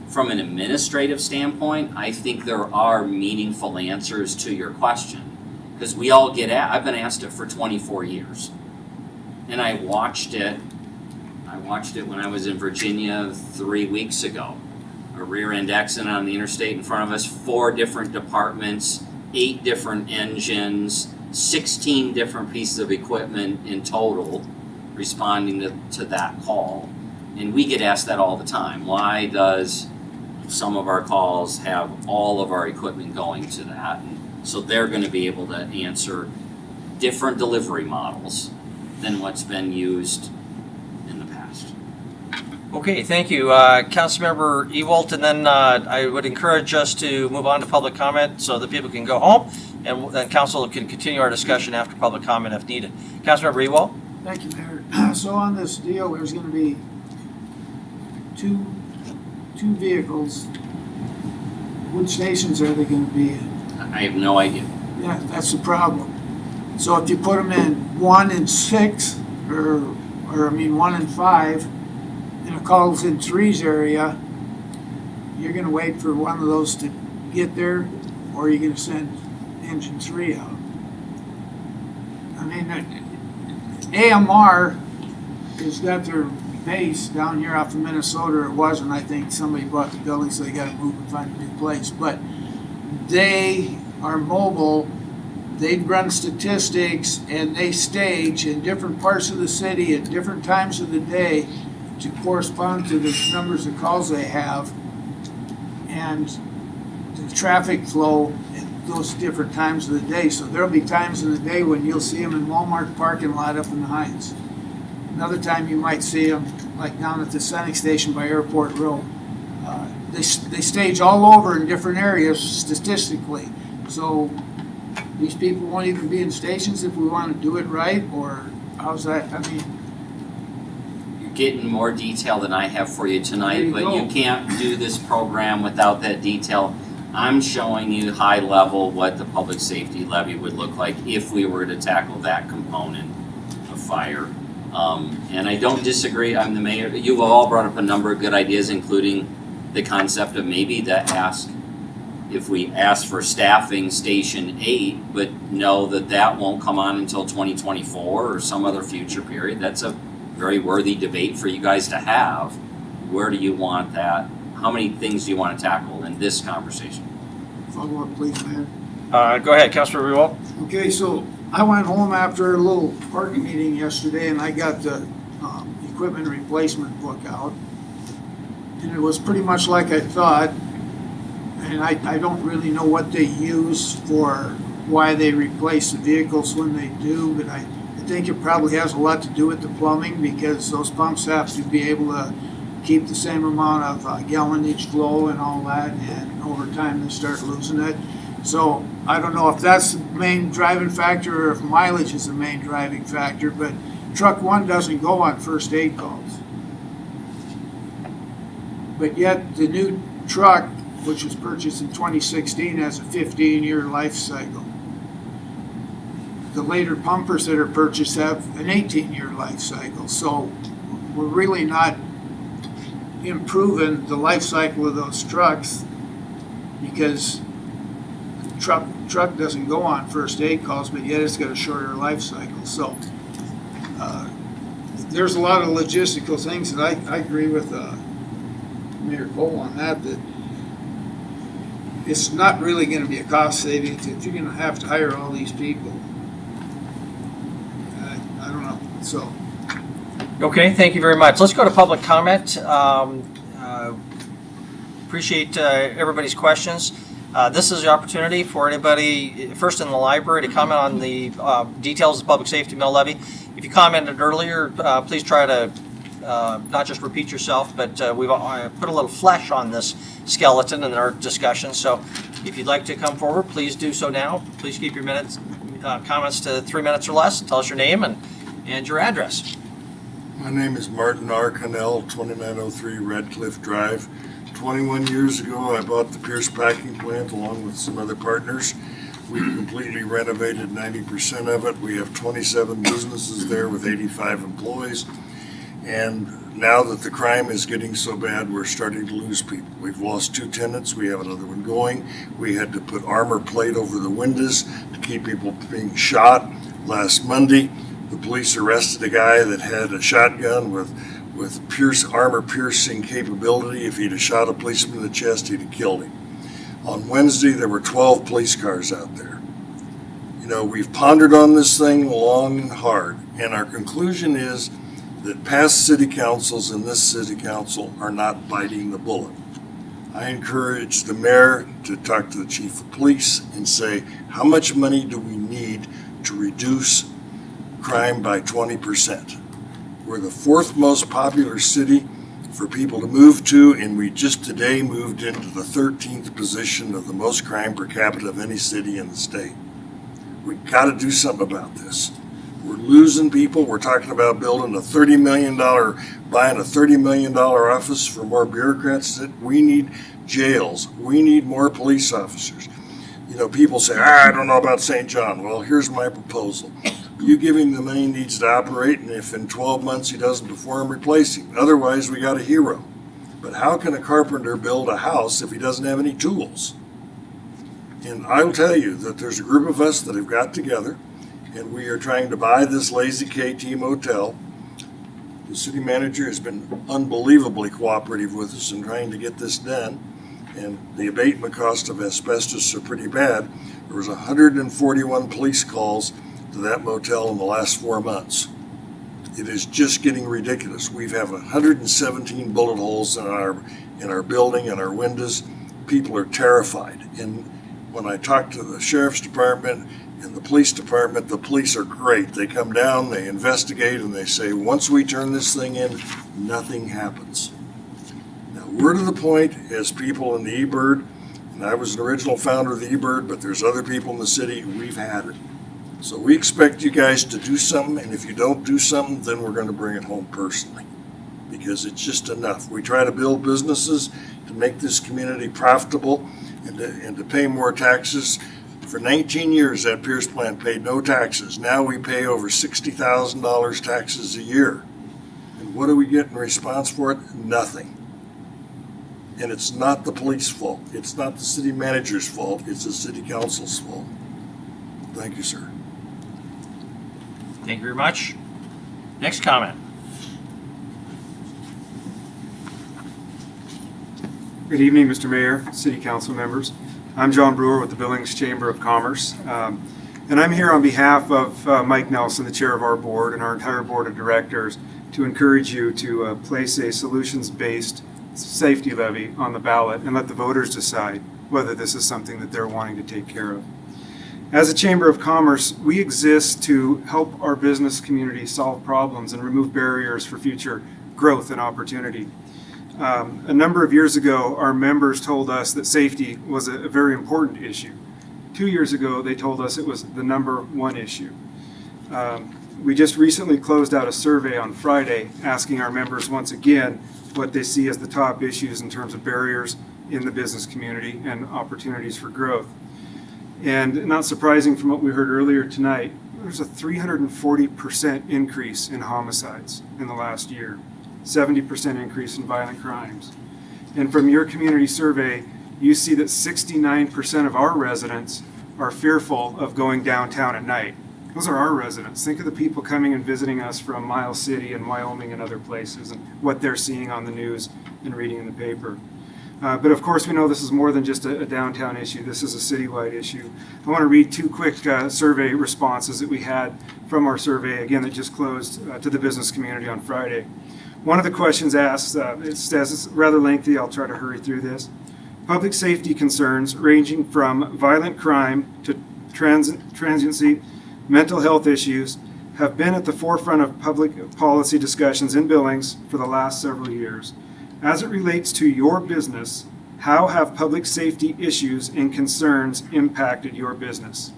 from an administrative standpoint, I think there are meaningful answers to your question. Because we all I've been asked it for 24 years. And I watched it when I was in Virginia 3 weeks ago. A rear end accident on the interstate in front of us, 4 different departments, 8 different engines, 16 different pieces of equipment in total responding to that call. And we get asked that all the time. Why does some of our calls have all of our equipment going to that? And so they're going to be able to answer different delivery models than what's been used in the past. Okay, thank you. Councilmember Ewalt, and then I would encourage us to move on to public comment so that people can go home, and then council can continue our discussion after public comment if needed. Councilmember Ewalt? Thank you, Mayor. So on this deal, there's going to be two vehicles. Which stations are they going to be in? I have no idea. Yeah, that's the problem. So if you put them in 1 and 6, or 1 and 5, in a calls in 3's area, you're going to wait for one of those to get there, or you're going to send engine 3 out. I mean, AMR has got their base down here off of Minnesota. It wasn't. I think somebody bought the building, so they got to move and find a new place. But they are mobile. They run statistics, and they stage in different parts of the city at different times of the day to correspond to the numbers of calls they have and the traffic flow at those different times of the day. So there'll be times in the day when you'll see them in Walmart parking lot up in the Heights. Another time you might see them like down at the Sonic Station by Airport Road. they stage all over in different areas statistically. So these people won't even be in stations if we want to do it right, or how's that? I mean, You're getting more detail than I have for you There tonight, you but go. you can't do this program without that detail. I'm showing you high level what the public safety levy would look like if we were to tackle that component of fire. And I don't disagree, I'm the mayor, you've all brought up a number of good ideas, including the concept of maybe if we ask for staffing Station 8, but know that that won't come on until 2024 or some other future period, that's a very worthy debate for you guys to have. Where do you want that? How many things do you want to tackle in this conversation? follow up, please, Mayor. Go ahead, Councilor Rewalt. Okay, so I went home after a little parking meeting yesterday, and I got the equipment replacement book out. And it was pretty much like I thought. And I don't really know what they use for why they replace the vehicles when they do, but I think it probably has a lot to do with the plumbing, because those pumps have to be able to keep the same amount of gallonage flow and all that, and over time they start losing it. So I don't know if that's the main driving factor or if mileage is the main driving factor, but truck one doesn't go on first aid calls. But yet the new truck, which was purchased in 2016, has a 15-year life cycle. The later pumpers that are purchased have an 18-year life cycle. So we're really not improving the life cycle of those trucks, because truck doesn't go on first aid calls, but yet it's got a shorter life cycle. So there's a lot of logistical things that I agree with Mayor Cole on that it's not really going to be a cost savings if you're going to have to hire all these people. I don't know. So. Okay, thank you very much. Let's go to public comment. Appreciate everybody's questions. This is the opportunity for anybody first in the library to comment on the details of the public safety mill levy. If you commented earlier, please try to not just repeat yourself, but we've put a little flesh on this skeleton in our discussion. So if you'd like to come forward, please do so now. Please keep your comments to 3 minutes or less. Tell us your name and your address. My name is Martin R. Cannell, 2903 Red Cliff Drive. 21 years ago, I bought the Pierce Packing Plant along with some other partners. We've completely renovated 90% of it. We have 27 businesses there with 85 employees. And now that the crime is getting so bad, we're starting to lose people. We've lost 2 tenants. We have another one going. We had to put armor plate over the windows to keep people from being shot. Last Monday, the police arrested a guy that had a shotgun with armor piercing capability. If he'd have shot a policeman in the chest, he'd have killed him. On Wednesday, there were 12 police cars out there. You know, we've pondered on this thing long and hard, and our conclusion is that past city councils and this city council are not biting the bullet. I encourage the mayor to talk to the chief of police and say, how much money do we need to reduce crime by 20%? We're the 4th most popular city for people to move to, and we just today moved into the 13th position of the most crime per capita of any city in the state. We got to do something about this. We're losing people. We're talking about building buying a $30 million office for more bureaucrats. We need jails. We need more police officers. You know, people say, I don't know about St. John. Well, here's my proposal. You give him the money he needs to operate, and if in 12 months he doesn't perform, replace him. Otherwise, we got a hero. But how can a carpenter build a house if he doesn't have any tools? And I will tell you that there's a group of us that have got together, and we are trying to buy this Lazy KT motel. The city manager has been unbelievably cooperative with us in trying to get this done, and the abatement cost of asbestos are pretty bad. There was 141 police calls to that motel in the last 4 months. It is just getting ridiculous. We have 117 bullet holes in our building and our windows. People are terrified. And when I talk to the sheriff's department and the police department, the police are great. They come down, they investigate, and they say, once we turn this thing in, nothing happens. Now, we're to the point as people in the eBird, and I was an original founder of the eBird, but there's other people in the city, we've had it. So we expect you guys to do something, and if you don't do something, then we're gonna bring it home personally, because it's just enough. We try to build businesses to make this community profitable and to pay more taxes. For 19 years, that Pierce plant paid no taxes. Now we pay over $60,000 taxes a year. And what do we get in response for it? Nothing. And it's not the police fault. It's not the city manager's fault. It's the city council's fault. Thank you, sir. Thank you very much. Next comment. Good evening, Mr. Mayor, City Council members. I'm John Brewer with the Billings Chamber of Commerce. And I'm here on behalf of Mike Nelson, the chair of our board, and our entire board of directors to encourage you to place a solutions-based safety levy on the ballot and let the voters decide whether this is something that they're wanting to take care of. As a Chamber of Commerce, we exist to help our business community solve problems and remove barriers for future growth and opportunity. A number of years ago, our members told us that safety was a very important issue. 2 years ago, they told us it was the number one issue. We just recently closed out a survey on Friday asking our members once again what they see as the top issues in terms of barriers in the business community and opportunities for growth. And not surprising from what we heard earlier tonight, there's a 340% increase in homicides in the last year. 70% increase in violent crimes. And from your community survey, you see that 69% of our residents are fearful of going downtown at night. Those are our residents. Think of the people coming and visiting us from Miles City and Wyoming and other places and what they're seeing on the news and reading in the paper. But of course, we know this is more than just a downtown issue. This is a citywide issue. I want to read two quick survey responses that we had from our survey, again, that just closed to the business community on Friday. One of the questions asked, it says it's rather lengthy, I'll try to hurry through this. Public safety concerns ranging from violent crime to transiency, mental health issues have been at the forefront of public policy discussions in Billings for the last several years. As it relates to your business, how have public safety issues and concerns impacted your business?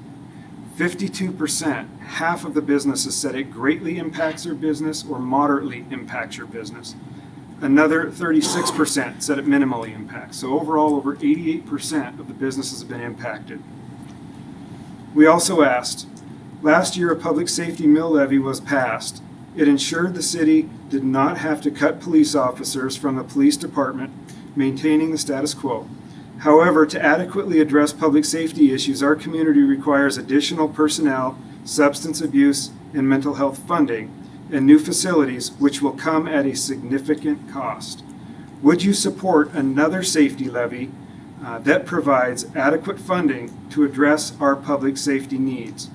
52%, half of the businesses said it greatly impacts their business or moderately impacts your business. Another 36% said it minimally impacts. So overall, over 88% of the businesses have been impacted. We also asked, last year a public safety mill levy was passed. It ensured the city did not have to cut police officers from the police department, maintaining the status quo. However, to adequately address public safety issues, our community requires additional personnel, substance abuse, and mental health funding, and new facilities, which will come at a significant cost. Would you support another safety levy that provides adequate funding to address our public safety needs?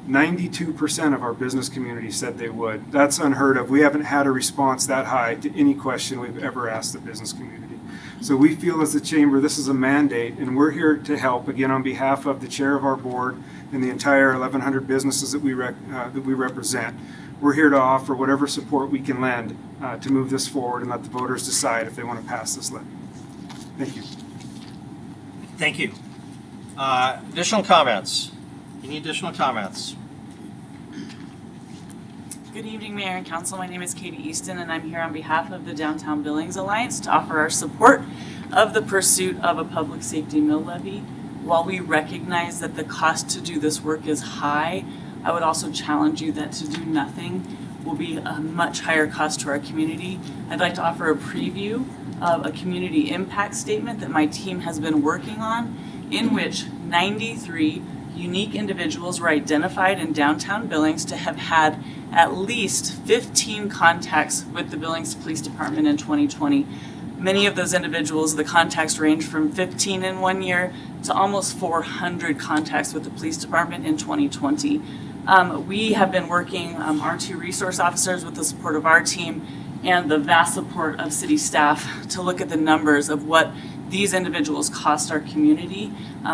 92% of our business community said they would. That's unheard of. We haven't had a response that high to any question we've ever asked the business community. So we feel as the chamber, this is a mandate, and we're here to help, again, on behalf of the chair of our board and the entire 1,100 businesses that we represent. We're here to offer whatever support we can lend to move this forward and let the voters decide if they want to pass this levy. Thank you. Thank you. Additional comments? Any additional comments? Good evening, Mayor and Council. My name is Katie Easton, and I'm here on behalf of the Downtown Billings Alliance to offer our support of the pursuit of a public safety mill levy. While we recognize that the cost to do this work is high, I would also challenge you that to do nothing will be a much higher cost to our community. I'd like to offer a preview of a community impact statement that my team has been working on, in which 93 unique individuals were identified in downtown Billings to have had at least 15 contacts with the Billings Police Department in 2020. Many of those individuals, the contacts range from 15 in 1 year to almost 400 contacts with the police department in 2020. We have been working, our two resource officers, with the support of our team and the vast support of city staff, to look at the numbers of what these individuals cost our community.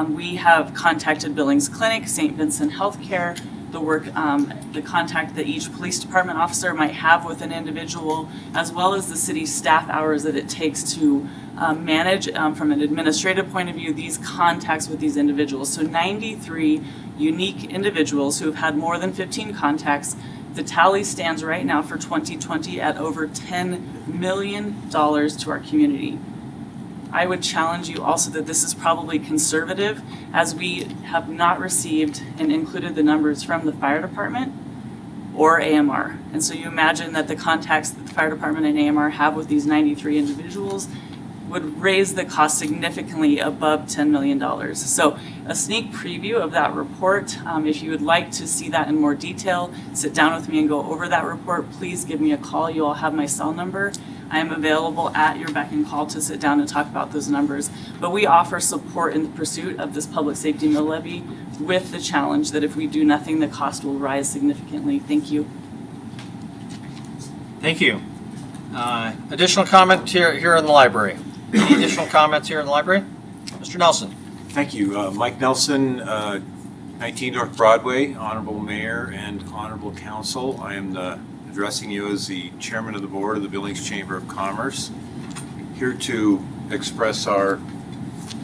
We have contacted Billings Clinic, St. Vincent Healthcare, the work, the contact that each police department officer might have with an individual, as well as the city staff hours that it takes to manage from an administrative point of view these contacts with these individuals. So 93 unique individuals who have had more than 15 contacts. The tally stands right now for 2020 at over $10 million to our community. I would challenge you also that this is probably conservative, as we have not received and included the numbers from the fire department or AMR. And so you imagine that the contacts that the fire department and AMR have with these 93 individuals would raise the cost significantly above $10 million. So a sneak preview of that report, if you would like to see that in more detail, sit down with me and go over that report, please give me a call. You all have my cell number. I am available at your beck and call to sit down and talk about those numbers. But we offer support in the pursuit of this public safety mill levy with the challenge that if we do nothing, the cost will rise significantly. Thank you. Thank you. Additional comment here in the library? Any additional comments here in the library? Mr. Nelson. Thank you. Mike Nelson, 19 North Broadway, Honorable Mayor and Honorable Council. I am addressing you as the Chairman of the Board of the Billings Chamber of Commerce, here to express our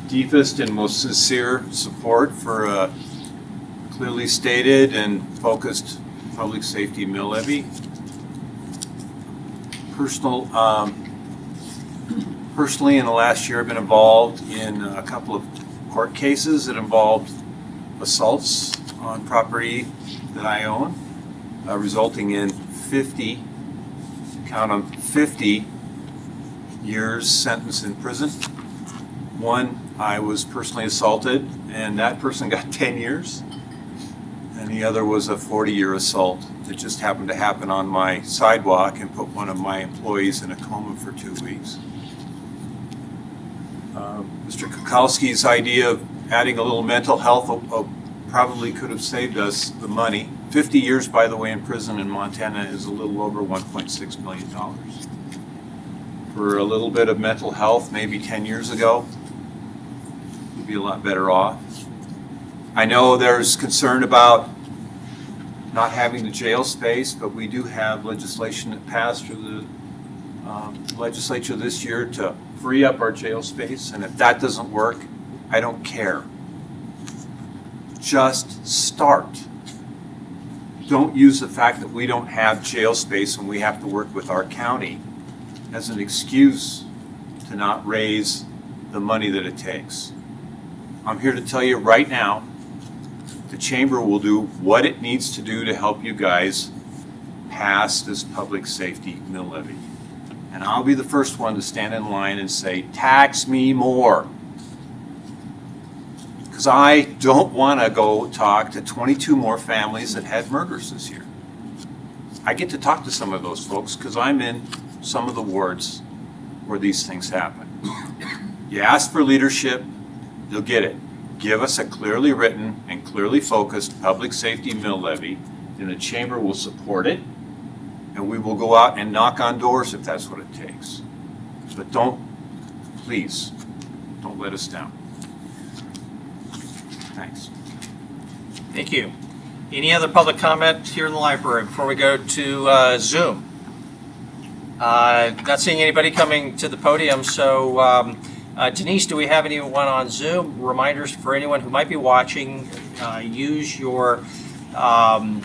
deepest and most sincere support for a clearly stated and focused public safety mill levy. Personally, in the last year, I've been involved in a couple of court cases that involved assaults on property that I own, resulting in 50 years sentence in prison. One, I was personally assaulted, and that person got 10 years. And the other was a 40-year assault that just happened to happen on my sidewalk and put one of my employees in a coma for 2 weeks. Mr. Kukowski's idea of adding a little mental health probably could have saved us the money. 50 years, by the way, in prison in Montana is a little over $1.6 million. For a little bit of mental health, maybe 10 years ago, we'd be a lot better off. I know there's concern about not having the jail space, but we do have legislation that passed through the legislature this year to free up our jail space, and if that doesn't work, I don't care. Just start. Don't use the fact that we don't have jail space and we have to work with our county as an excuse to not raise the money that it takes. I'm here to tell you right now, the Chamber will do what it needs to do to help you guys pass this public safety mill levy. And I'll be the first one to stand in line and say, tax me more. Because I don't want to go talk to 22 more families that had murders this year. I get to talk to some of those folks because I'm in some of the wards where these things happen. You ask for leadership, you'll get it. Give us a clearly written and clearly focused public safety mill levy, and the Chamber will support it, and we will go out and knock on doors if that's what it takes. But please, don't let us down. Thanks. Thank you. Any other public comment here in the library before we go to Zoom? Not seeing anybody coming to the podium, so Denise, do we have anyone on Zoom? Reminders for anyone who might be watching, use your button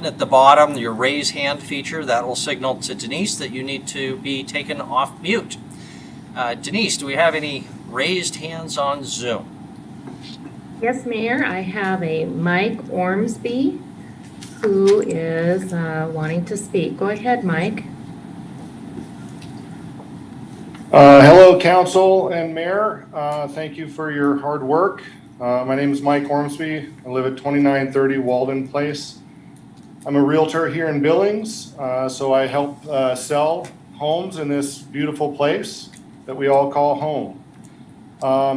at the bottom, your raise hand feature. That will signal to Denise that you need to be taken off mute. Denise, do we have any raised hands on Zoom? Yes, Mayor, I have a Mike Ormsby who is wanting to speak. Go ahead, Mike. Hello, Council and Mayor. Thank you for your hard work. My name is Mike Ormsby. I live at 2930 Walden Place. I'm a realtor here in Billings, so I help sell homes in this beautiful place that we all call home.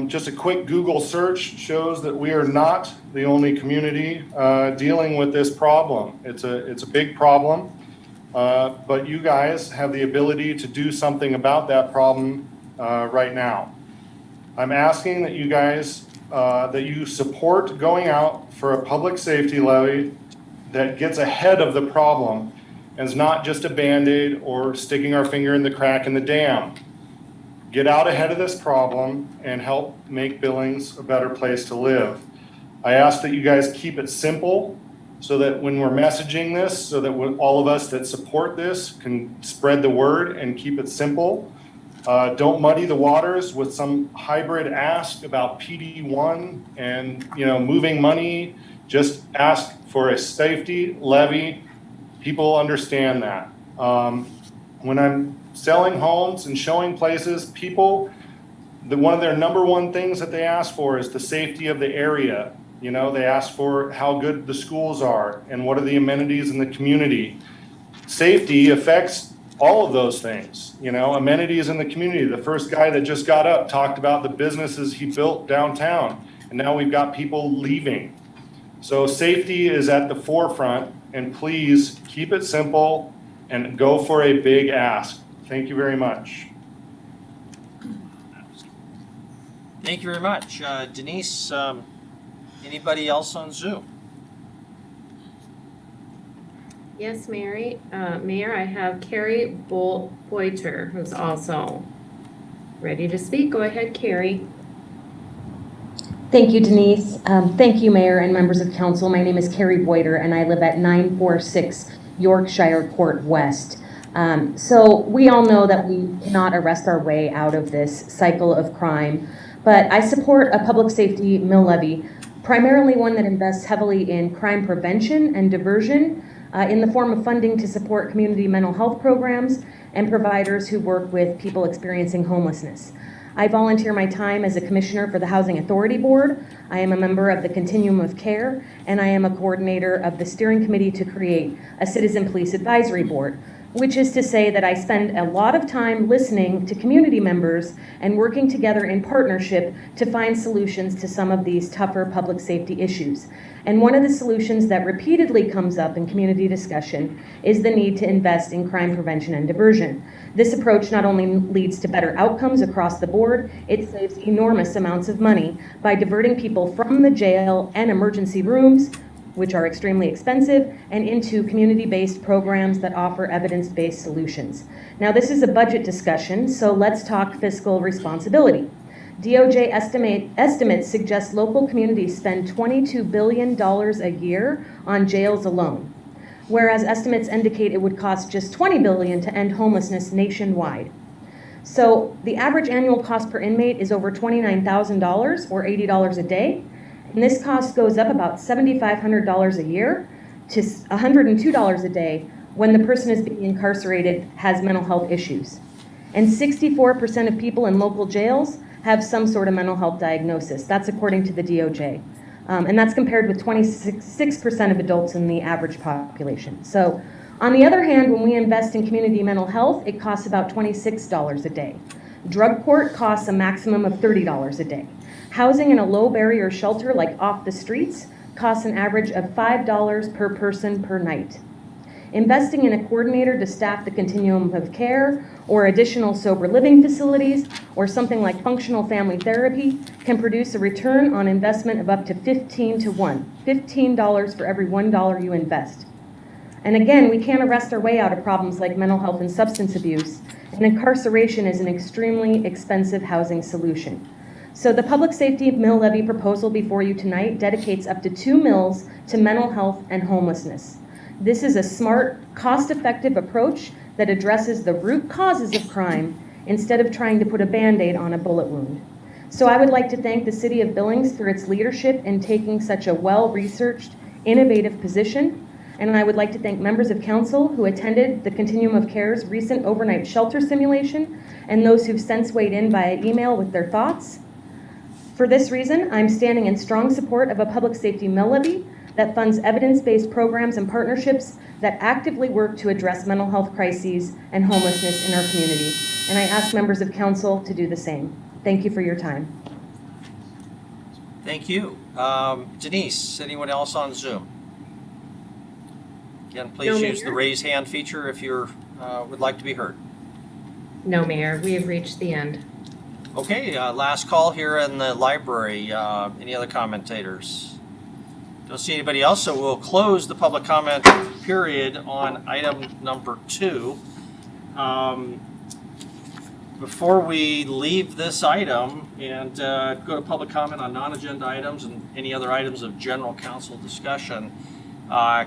Just a quick Google search shows that we are not the only community dealing with this problem. It's a big problem, but you guys have the ability to do something about that problem right now. I'm asking that you guys that you support going out for a public safety levy that gets ahead of the problem and is not just a Band-Aid or sticking our finger in the crack in the dam. Get out ahead of this problem and help make Billings a better place to live. I ask that you guys keep it simple so that when we're messaging this, so that all of us that support this can spread the word and keep it simple. Don't muddy the waters with some hybrid ask about PD1 and moving money. Just ask for a safety levy. People understand that. When I'm selling homes and showing places, people, one of their number one things that they ask for is the safety of the area. They ask for how good the schools are and what are the amenities in the community. Safety affects all of those things, amenities in the community. The first guy that just got up talked about the businesses he built downtown, and now we've got people leaving. So safety is at the forefront, and please keep it simple and go for a big ask. Thank you very much. Thank you very much. Denise, anybody else on Zoom? Yes, Mayor, I have Carrie Boiter, who's also ready to speak. Go ahead, Carrie. Thank you, Denise. Thank you, Mayor and members of council. My name is Carrie Boiter, and I live at 946 Yorkshire Court West. So we all know that we cannot arrest our way out of this cycle of crime, but I support a public safety mill levy, primarily one that invests heavily in crime prevention and diversion, in the form of funding to support community mental health programs and providers who work with people experiencing homelessness. I volunteer my time as a commissioner for the Housing Authority Board. I am a member of the Continuum of Care, and I am a coordinator of the steering committee to create a Citizen Police Advisory Board, which is to say that I spend a lot of time listening to community members and working together in partnership to find solutions to some of these tougher public safety issues. And one of the solutions that repeatedly comes up in community discussion is the need to invest in crime prevention and diversion. This approach not only leads to better outcomes across the board, it saves enormous amounts of money by diverting people from the jail and emergency rooms, which are extremely expensive, and into community-based programs that offer evidence-based solutions. Now, this is a budget discussion, so let's talk fiscal responsibility. DOJ estimates suggest local communities spend $22 billion a year on jails alone, whereas estimates indicate it would cost just $20 billion to end homelessness nationwide. So the average annual cost per inmate is over $29,000 or $80 a day, and this cost goes up about $7,500 a year to $102 a day when the person is being incarcerated has mental health issues. And 64% of people in local jails have some sort of mental health diagnosis. That's according to the DOJ. And that's compared with 26% of adults in the average population. So on the other hand, when we invest in community mental health, it costs about $26 a day. Drug court costs a maximum of $30 a day. Housing in a low barrier shelter like off the streets costs an average of $5 per person per night. Investing in a coordinator to staff the continuum of care or additional sober living facilities or something like functional family therapy can produce a return on investment of up to 15 to 1, $15 for every $1 you invest. And again, we can't arrest our way out of problems like mental health and substance abuse, and incarceration is an extremely expensive housing solution. So the public safety mill levy proposal before you tonight dedicates up to 2 mills to mental health and homelessness. This is a smart, cost-effective approach that addresses the root causes of crime instead of trying to put a Band-Aid on a bullet wound. So I would like to thank the City of Billings for its leadership in taking such a well-researched, innovative position. And I would like to thank members of council who attended the Continuum of Care's recent overnight shelter simulation and those who've since weighed in via email with their thoughts. For this reason, I'm standing in strong support of a public safety mill levy that funds evidence-based programs and partnerships that actively work to address mental health crises and homelessness in our community. And I ask members of council to do the same. Thank you for your time. Thank you. Denise, anyone else on Zoom? Again, please use the raise hand feature if you would like to be heard. No, Mayor, we have reached the end. Okay, last call here in the library. Any other commentators? Don't see anybody else, so we'll close the public comment period on item number 2. Before we leave this item and go to public comment on non-agenda items and any other items of general council discussion,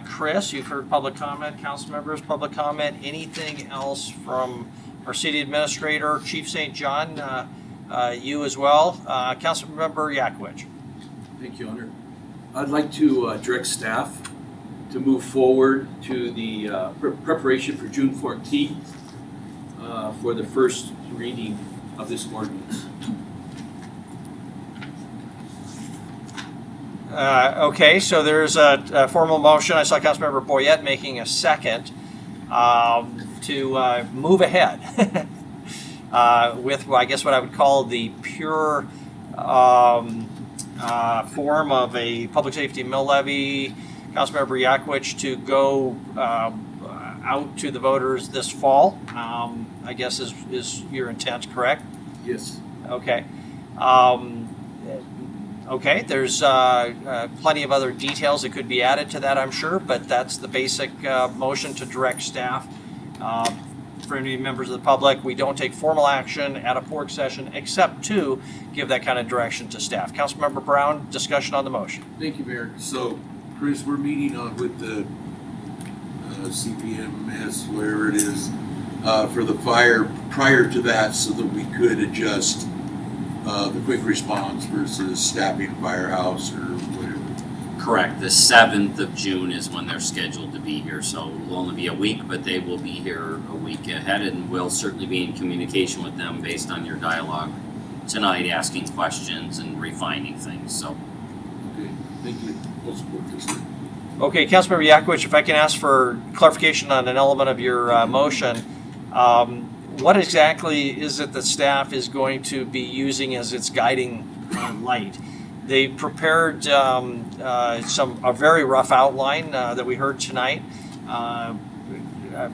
Chris, you've heard public comment, council members, public comment. Anything else from our city administrator, Chief St. John, you as well? Councilmember Yakwich. Thank you, Honor. I'd like to direct staff to move forward to the preparation for June 14th for the first reading of this ordinance. Okay, so there's a formal motion. I saw Councilmember Boyette making a second to move ahead with, I guess, what I would call the pure form of a public safety mill levy. Councilmember Yakwich to go out to the voters this fall, I guess is your intent, correct? Yes. Okay. Okay, there's plenty of other details that could be added to that, I'm sure, but that's the basic motion to direct staff. For any members of the public, we don't take formal action at a work session except to give that kind of direction to staff. Councilmember Brown, discussion on the motion. Thank you, Mayor. So, Chris, we're meeting with the CPMS, whatever it is, for the fire prior to that so that we could adjust the quick response versus staffing firehouse or whatever. Correct. The 7th of June is when they're scheduled to be here, so it will only be a week, but they will be here a week ahead, and we'll certainly be in communication with them based on your dialogue tonight, asking questions and refining things. So. Okay, thank you. We'll support this. Okay, Councilmember Yakwich, if I can ask for clarification on an element of your motion. What exactly is it that staff is going to be using as its guiding light? They prepared a very rough outline that we heard tonight. My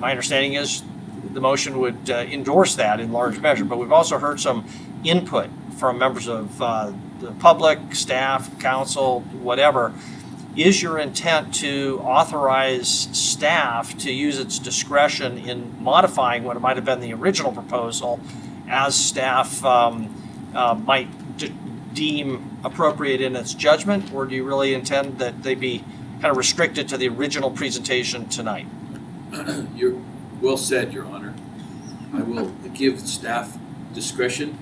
understanding is the motion would endorse that in large measure, but we've also heard some input from members of the public, staff, council, whatever. Is your intent to authorize staff to use its discretion in modifying what might have been the original proposal as staff might deem appropriate in its judgment, or do you really intend that they be kind of restricted to the original presentation tonight? You're well said, Your Honor. I will give staff discretion.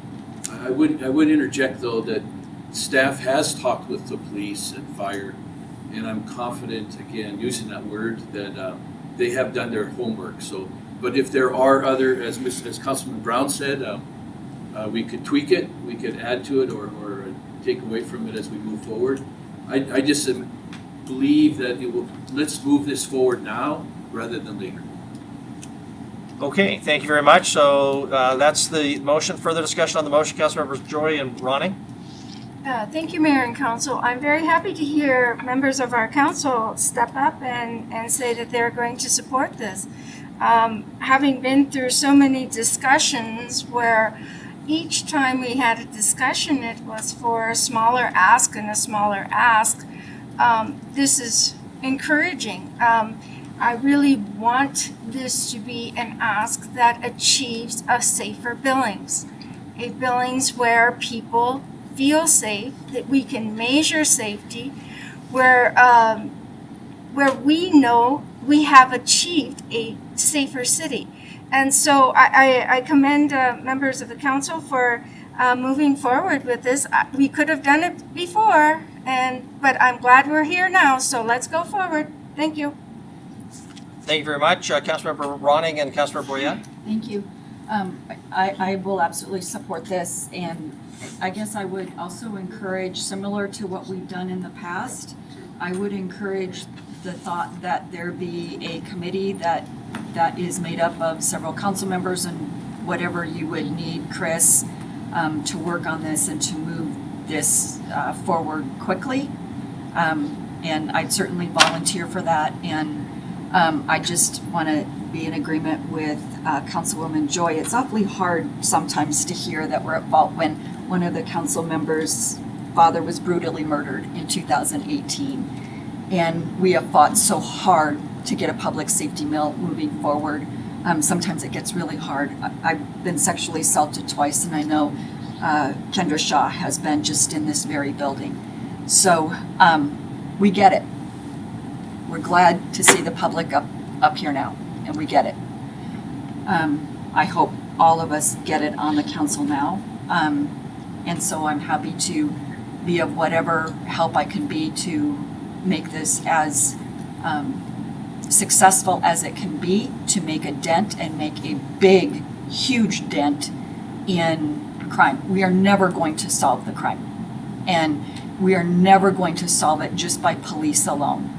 I would interject, though, that staff has talked with the police and fire, and I'm confident, again, using that word, that they have done their homework. So, but if there are other, as Councilman Brown said, we could tweak it, we could add to it, or take away from it as we move forward. I just believe that let's move this forward now rather than later. Okay, thank you very much. So that's the motion. Further discussion on the motion, Councilmembers Joy and Ronnie. Thank you, Mayor and Council. I'm very happy to hear members of our council step up and say that they're going to support this. Having been through so many discussions where each time we had a discussion, it was for a smaller ask and a smaller ask, this is encouraging. I really want this to be an ask that achieves a safer Billings. A Billings where people feel safe, that we can measure safety, where we know we have achieved a safer city. And so I commend members of the council for moving forward with this. We could have done it before, but I'm glad we're here now, so let's go forward. Thank you. Thank you very much. Councilmember Ronning and Councilmember Boyette. Thank you. I will absolutely support this, and I guess I would also encourage, similar to what we've done in the past, I would encourage the thought that there be a committee that is made up of several council members and whatever you would need, Chris, to work on this and to move this forward quickly. And I'd certainly volunteer for that. And I just want to be in agreement with Councilwoman Joy. It's awfully hard sometimes to hear that we're at fault when one of the council members' father was brutally murdered in 2018. And we have fought so hard to get a public safety mill moving forward. Sometimes it gets really hard. I've been sexually assaulted twice, and I know Kendra Shaw has been just in this very building. So we get it. We're glad to see the public up here now, and we get it. I hope all of us get it on the council now. And so I'm happy to be of whatever help I can be to make this as successful as it can be, to make a dent and make a big, huge dent in crime. We are never going to solve the crime. And we are never going to solve it just by police alone.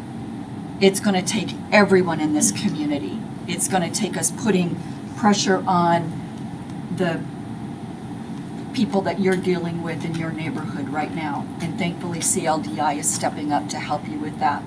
It's going to take everyone in this community. It's going to take us putting pressure on the people that you're dealing with in your neighborhood right now. And thankfully CLDI is stepping up to help you with that.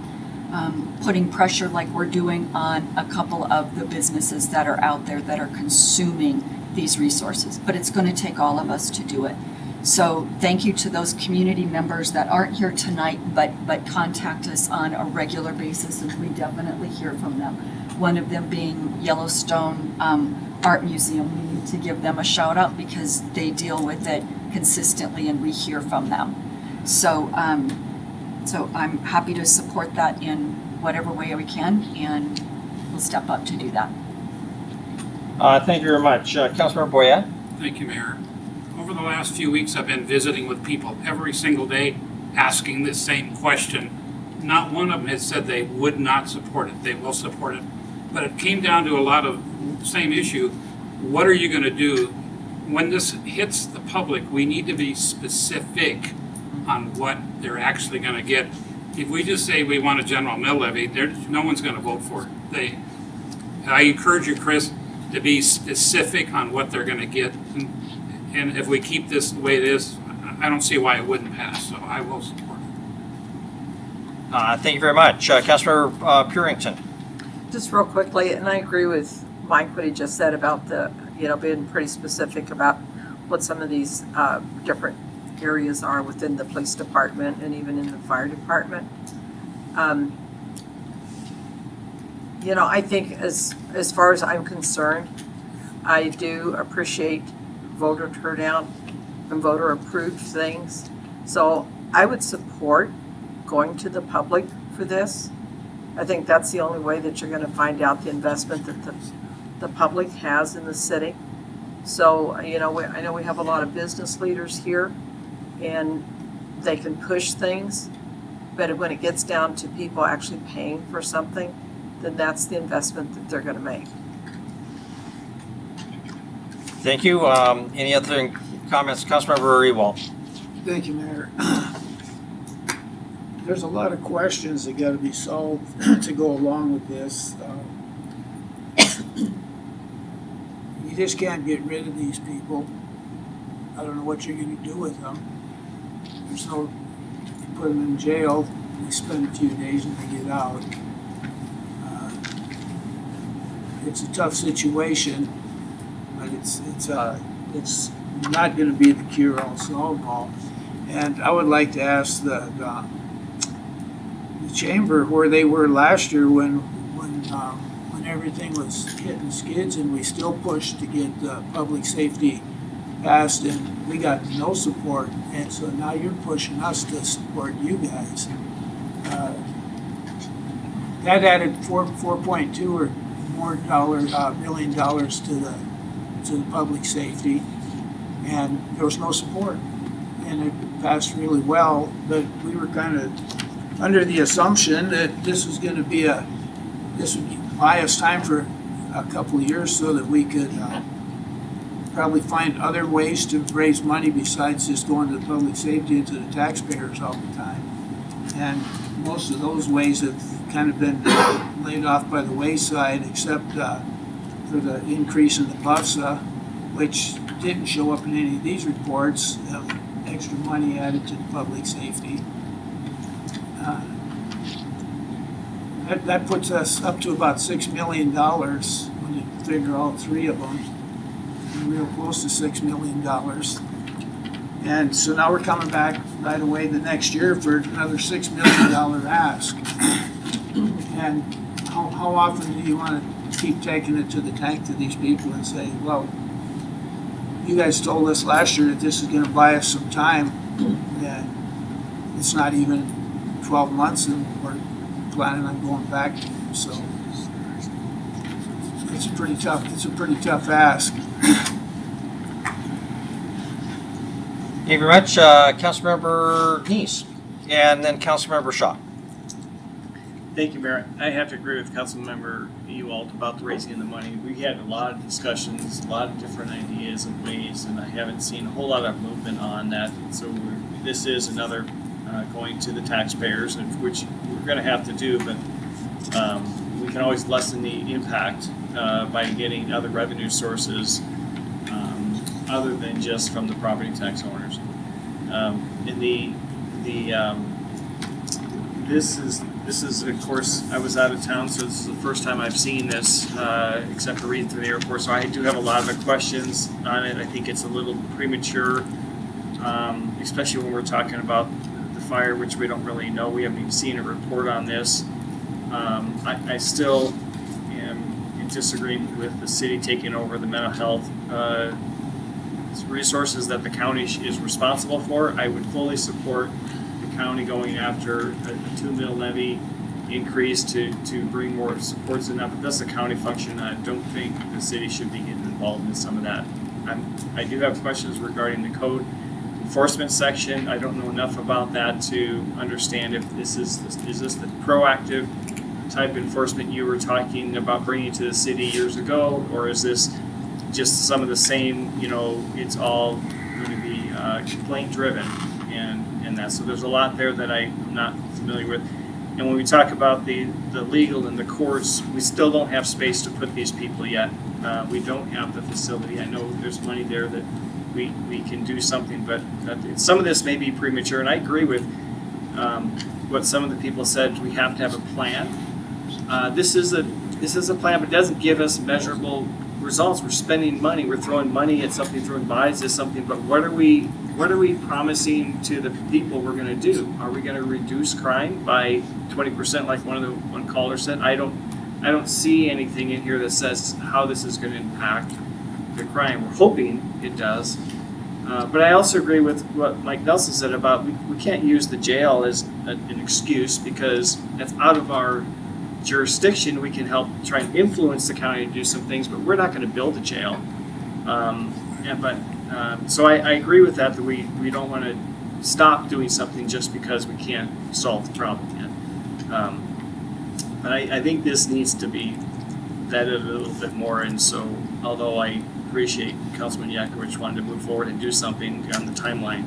Putting pressure like we're doing on a couple of the businesses that are out there that are consuming these resources. But it's going to take all of us to do it. So thank you to those community members that aren't here tonight, but contact us on a regular basis, and we definitely hear from them. One of them being Yellowstone Art Museum. We need to give them a shout out because they deal with it consistently and we hear from them. So I'm happy to support that in whatever way we can, and we'll step up to do that. Thank you very much. Councilmember Boyette? Thank you, Mayor. Over the last few weeks, I've been visiting with people every single day asking this same question. Not one of them has said they would not support it. They will support it. But it came down to a lot of same issue. What are you going to do when this hits the public? We need to be specific on what they're actually going to get. If we just say we want a general mill levy, no one's going to vote for it. I encourage you, Chris, to be specific on what they're going to get. And if we keep this the way it is, I don't see why it wouldn't pass, so I will support it. Thank you very much. Councilmember Purington? Just real quickly, and I agree with Mike, what he just said about being pretty specific about what some of these different areas are within the police department and even in the fire department. I think as far as I'm concerned, I do appreciate voter turnout and voter approved things. So I would support going to the public for this. I think that's the only way that you're going to find out the investment that the public has in the city. So, I know we have a lot of business leaders here and they can push things, but when it gets down to people actually paying for something, then that's the investment that they're going to make. Thank you. Any other comments? Councilmember Ewald? Thank you, Mayor. There's a lot of questions that got to be solved to go along with this. You just can't get rid of these people. I don't know what you're going to do with them. There's no, if you put them in jail, they spend a few days and they get out. It's a tough situation, but it's not going to be the cure-all, solve-all. And I would like to ask the chamber where they were last year when everything was hitting skids, and we still pushed to get public safety passed, and we got no support. And so now you're pushing us to support you guys. That added $4.2 or more billion dollars to the public safety, and there was no support, and it passed really well. But we were kind of under the assumption that this would buy us time for a couple of years so that we could probably find other ways to raise money besides just going to the public safety and to the taxpayers all the time. And most of those ways have kind of been laid off by the wayside, except for the increase in the BUFSA, which didn't show up in any of these reports, extra money added to the public safety. That puts us up to about $6 million when you figure all three of them. We're real close to $6 million. And so now we're coming back right away the next year for another $6 million ask. And how often do you want to keep taking it to the tank to these people and say, well, you guys told us last year that this is gonna buy us some time, and it's not even 12 months and we're planning on going back to you, so it's a pretty tough ask. Thank you very much, Councilmember Neese, and then Councilmember Shaw. Thank you, Mayor. I have to agree with Councilmember Ewald about the raising of the money. We had a lot of discussions, a lot of different ideas and ways, and I haven't seen a whole lot of movement on that. So this is another going to the taxpayers, which we're going to have to do, but we can always lessen the impact by getting other revenue sources other than just from the property tax owners. This is of course, I was out of town, so this is the first time I've seen this, except for reading through the airport. So I do have a lot of questions on it. I think it's a little premature, especially when we're talking about the fire, which we don't really know. We haven't even seen a report on this. I still am in disagreement with the city taking over the mental health resources that the county is responsible for. I would fully support the county going after a 2 mil levy increase to bring more supports in that, but that's a county function. I don't think the city should be getting involved in some of that. I do have questions regarding the code enforcement section. I don't know enough about that to understand if is this the proactive type enforcement you were talking about bringing to the city years ago, or is this just some of the same, it's all going to be complaint driven and that. So there's a lot there that I'm not familiar with. And when we talk about the legal and the courts, we still don't have space to put these people yet. We don't have the facility. I know there's money there that we can do something, but some of this may be premature. And I agree with what some of the people said. We have to have a plan. This is a plan, but it doesn't give us measurable results. We're spending money. We're throwing money at something, throwing bodies at something. But what are we promising to the people we're going to do? Are we going to reduce crime by 20%, like one caller said? I don't see anything in here that says how this is going to impact the crime. We're hoping it does. But I also agree with what Mike Nelson said about we can't use the jail as an excuse because that's out of our jurisdiction. We can help try and influence the county to do some things, but we're not going to build a jail. So I agree with that we don't want to stop doing something just because we can't solve the problem yet. But I think this needs to be vetted a little bit more, and so although I appreciate Councilman Yakovich wanting to move forward and do something on the timeline,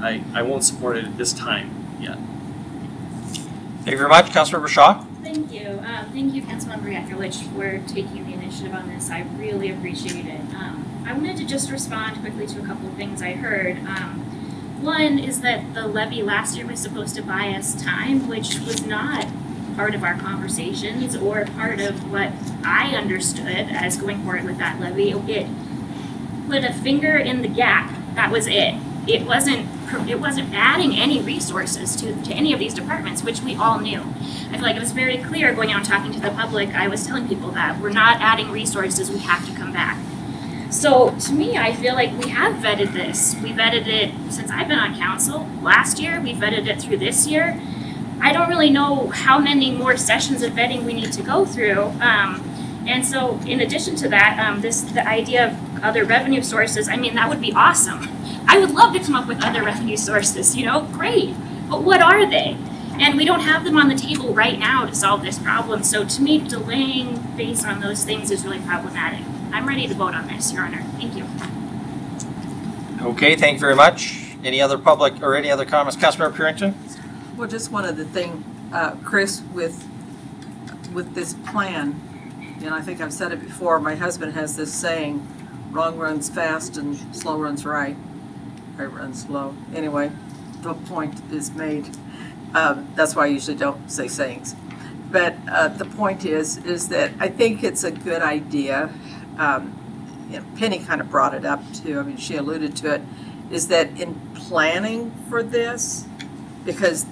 I won't support it at this time yet. Thank you very much, Councilmember Shaw. Thank you. Thank you, Councilmember Yakovich, for taking the initiative on this. I really appreciate it. I wanted to just respond quickly to a couple of things I heard. One is that the levy last year was supposed to buy us time, which was not part of our conversations or part of what I understood as going forward with that levy. It put a finger in the gap. That was it. It wasn't adding any resources to any of these departments, which we all knew. I feel like it was very clear going out and talking to the public. I was telling people that we're not adding resources. We have to come back. So to me, I feel like we have vetted this. We vetted it since I've been on council last year. We vetted it through this year. I don't really know how many more sessions of vetting we need to go through. And so in addition to that, the idea of other revenue sources, that would be awesome. I would love to come up with other revenue sources, great. But what are they? And we don't have them on the table right now to solve this problem. So to me, delaying based on those things is really problematic. I'm ready to vote on this, Your Honor. Thank you. Okay, thank you very much. Any other public or any other comments? Councilmember Purington? Well, just one other thing, Chris, with this plan, and I think I've said it before, my husband has this saying, wrong runs fast and slow runs right. Right runs slow. Anyway, the point is made. That's why I usually don't say sayings. But the point is that I think it's a good idea. Penny kind of brought it up too. I mean, she alluded to it. Is that in planning for this, because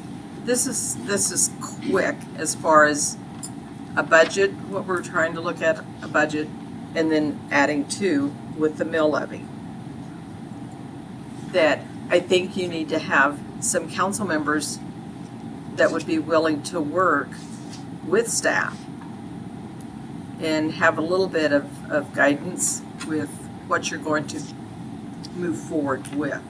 this is quick as far as a budget. What we're trying to look at, a budget, and then adding to with the mill levy. That I think you need to have some council members that would be willing to work with staff and have a little bit of guidance with what you're going to move forward with.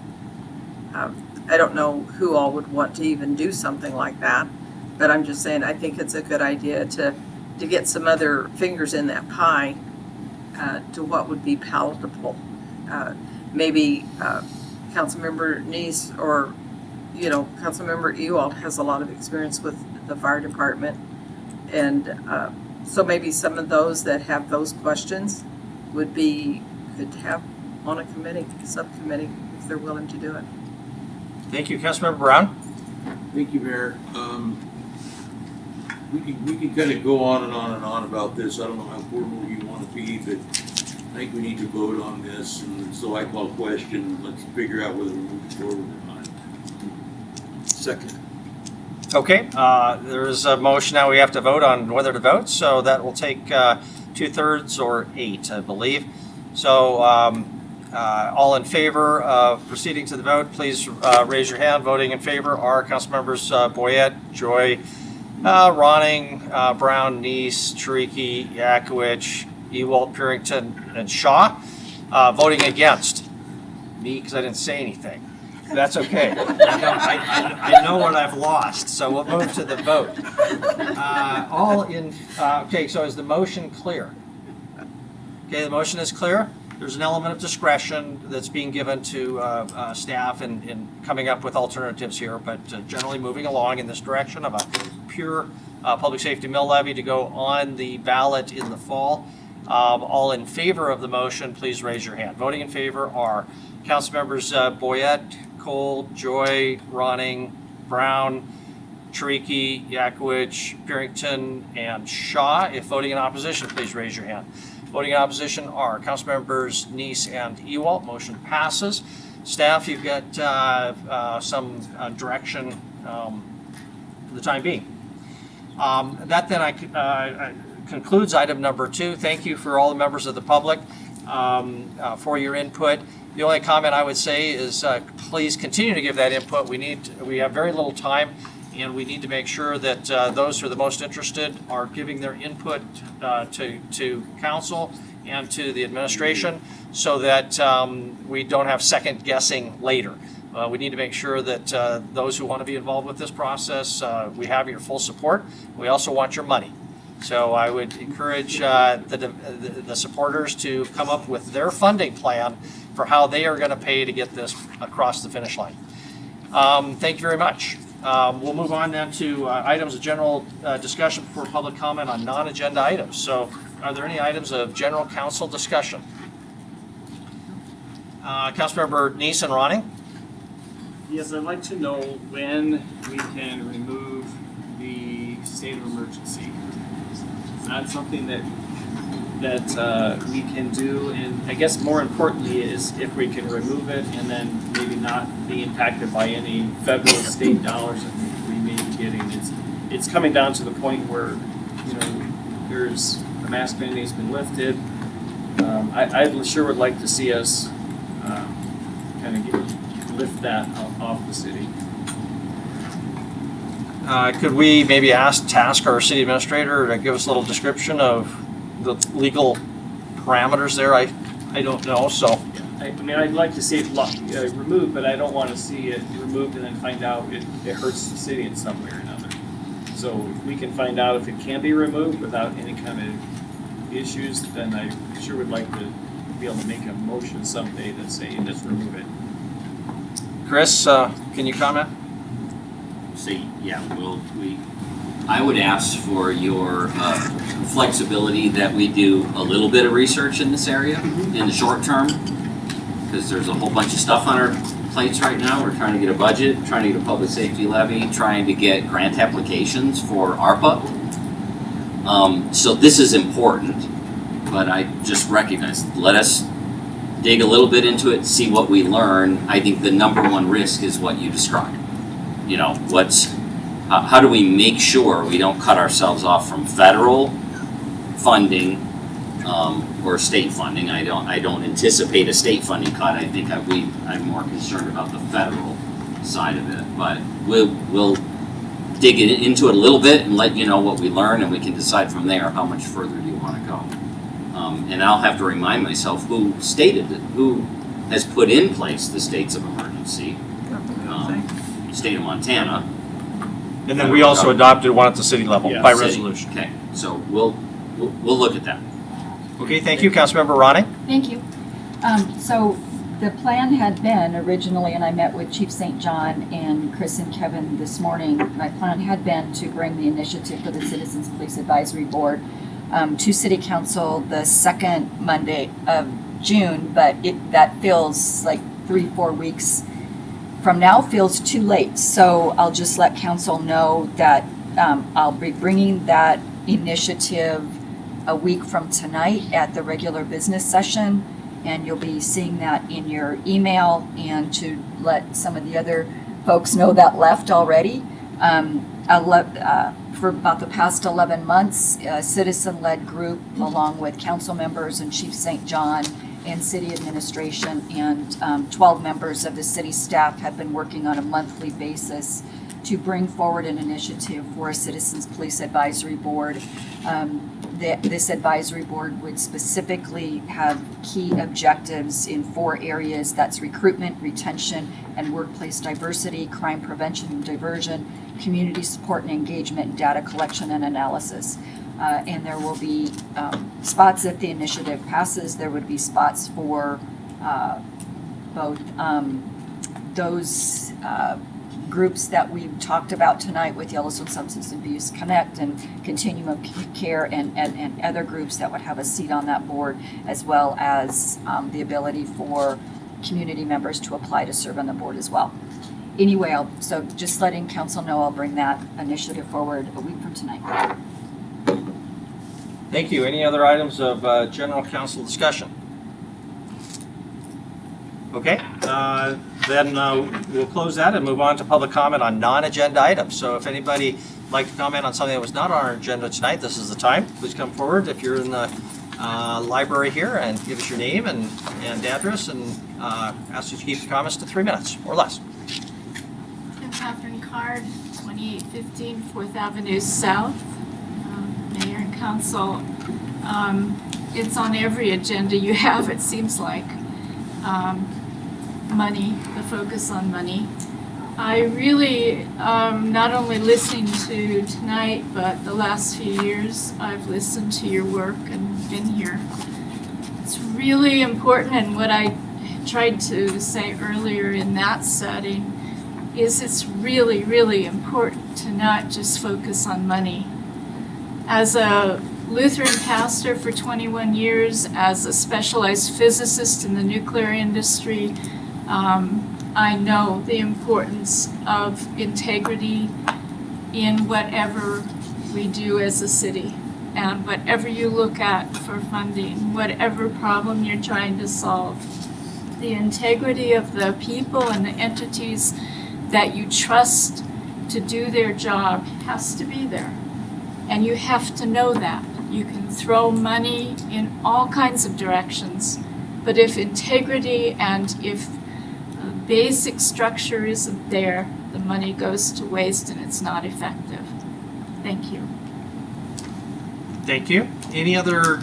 I don't know who all would want to even do something like that, but I'm just saying I think it's a good idea to get some other fingers in that pie to what would be palatable. Maybe Councilmember Neese or Councilmember Ewald has a lot of experience with the fire department, and so maybe some of those that have those questions would be good to have on a subcommittee, if they're willing to do it. Thank you, Councilmember Brown. Thank you, Mayor. We can kind of go on and on and on about this. I don't know how formal you want to be, but I think we need to vote on this, and so I call question. Let's figure out whether we're moving forward or not. Second. Okay, there is a motion now. We have to vote on whether to vote, so that will take 2/3 or 8, I believe. So all in favor of proceeding to the vote, please raise your hand. Voting in favor are Councilmembers Boyette, Joy, Ronning, Brown, Neese, Tariki, Yakowicz, Ewald, Purington, and Shaw. Voting against me because I didn't say anything. That's okay. I know what I've lost, so we'll move to the vote. Okay, so is the motion clear? Okay, the motion is clear. There's an element of discretion that's being given to staff in coming up with alternatives here, but generally moving along in this direction of a pure public safety mill levy to go on the ballot in the fall. All in favor of the motion, please raise your hand. Voting in favor are Councilmembers Boyette, Cole, Joy, Ronning, Brown, Tariki, Yakowicz, Purington, and Shaw. If voting in opposition, please raise your hand. Voting in opposition are Councilmembers Neese and Ewald. Motion passes. Staff, you've got some direction for the time being. That then concludes item number 2. Thank you for all the members of the public for your input. The only comment I would say is please continue to give that input. We have very little time, and we need to make sure that those who are the most interested are giving their input to council and to the administration so that we don't have second guessing later. We need to make sure that those who want to be involved with this process, we have your full support. We also want your money. So I would encourage the supporters to come up with their funding plan for how they are going to pay to get this across the finish line. Thank you very much. We'll move on then to items of general discussion before public comment on non-agenda items. So are there any items of general council discussion? Councilmember Neese and Ronning? Yes, I'd like to know when we can remove the state of emergency. Is that something that we can do? And I guess more importantly is if we can remove it and then maybe not be impacted by any federal state dollars that we may be getting. It's coming down to the point where, there's the mask mandate's been lifted. I sure would like to see us lift that off the city. Could we maybe task our city administrator to give us a little description of the legal parameters there? I don't know, so. I'd like to see it removed, but I don't want to see it removed and then find out it hurts the city in some way or another. So if we can find out if it can be removed without any kind of issues, then I sure would like to be able to make a motion someday to say, let's remove it. Chris, can you comment? I would ask for your flexibility that we do a little bit of research in this area in the short term, because there's a whole bunch of stuff on our plates right now. We're trying to get a budget, trying to get a public safety levy, trying to get grant applications for ARPA. So this is important, but I just recognize, let us dig a little bit into it, see what we learn. I think the number one risk is what you described. You know, how do we make sure we don't cut ourselves off from federal funding or state funding? I don't anticipate a state funding cut. I think I'm more concerned about the federal side of it. But we'll dig into it a little bit and let you know what we learn, and we can decide from there how much further do you want to go. And I'll have to remind myself who has put in place the states of emergency. State of Montana. And then we also adopted one at the city level by City. resolution. Okay, so we'll look at that. Okay, thank you, Councilmember Ronnie. Thank you. So the plan had been originally, and I met with Chief St. John and Chris and Kevin this morning, my plan had been to bring the initiative for the Citizens Police Advisory Board to City Council the second Monday of June, but that feels like 3-4 weeks from now feels too late. So I'll just let council know that I'll be bringing that initiative a week from tonight at the regular business session, and you'll be seeing that in your email, and to let some of the other folks know that left already. For about the past 11 months, a citizen-led group along with council members and Chief St. John and city administration and 12 members of the city staff have been working on a monthly basis to bring forward an initiative for a Citizens Police Advisory Board. This advisory board would specifically have key objectives in 4 areas. That's recruitment, retention, and workplace diversity, crime prevention and diversion, community support and engagement, data collection and analysis. And there will be spots if the initiative passes. There would be spots for both those groups that we've talked about tonight with Yellowstone Substance Abuse Connect and Continuum of Care and other groups that would have a seat on that board, as well as the ability for community members to apply to serve on the board as well. Anyway, so just letting council know I'll bring that initiative forward a week from tonight. Thank you. Any other items of general council discussion? Okay, then we'll close that and move on to public comment on non-agenda items. So if anybody would like to comment on something that was not on our agenda tonight, this is the time. Please come forward if you're in the library here and give us your name and address, and ask you to keep your comments to 3 minutes or less. I'm Catherine Card, 2815 4th Avenue South. Mayor and Council, it's on every agenda you have, it seems like. Money, the focus on money. I really, not only listening to tonight, but the last few years, I've listened to your work and been here. It's really important, and what I tried to say earlier in that setting is it's really, really important to not just focus on money. As a Lutheran pastor for 21 years, as a specialized physicist in the nuclear industry, I know the importance of integrity in whatever we do as a city. And whatever you look at for funding, whatever problem you're trying to solve, the integrity of the people and the entities that you trust to do their job has to be there. And you have to know that. You can throw money in all kinds of directions, but if integrity and if basic structure isn't there, the money goes to waste and it's not effective. Thank you. Thank you. Any other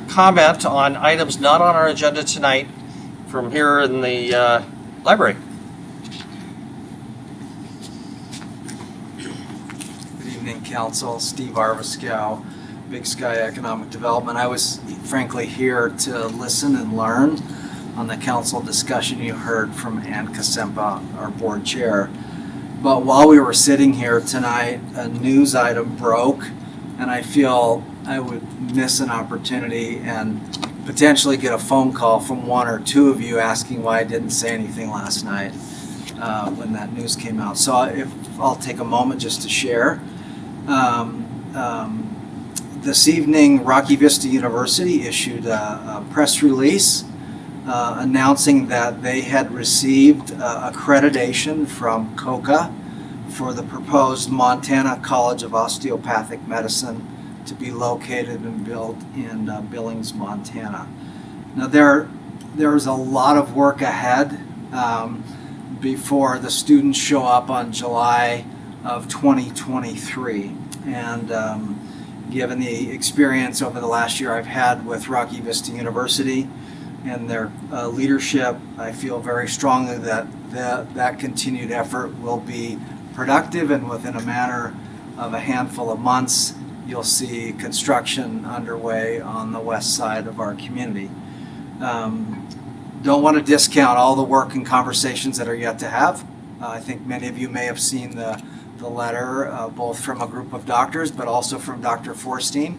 comment on items not on our agenda tonight from here in the library? Good evening, Council. Steve Arviskow, Big Sky Economic Development. I was frankly here to listen and learn on the council discussion you heard from Ann Kasempa, our board chair. But while we were sitting here tonight, a news item broke, and I feel I would miss an opportunity and potentially get a phone call from 1 or 2 of you asking why I didn't say anything last night when that news came out. So I'll take a moment just to share. This evening, Rocky Vista University issued a press release announcing that they had received accreditation from COCA for the proposed Montana College of Osteopathic Medicine to be located and built in Billings, Montana. Now there's a lot of work ahead before the students show up on July of 2023, and given the experience over the last year I've had with Rocky Vista University and their leadership, I feel very strongly that that continued effort will be productive, and within a matter of a handful of months, you'll see construction underway on the west side of our community. Don't want to discount all the work and conversations that are yet to have. I think many of you may have seen the letter, both from a group of doctors, but also from Dr. Forstein.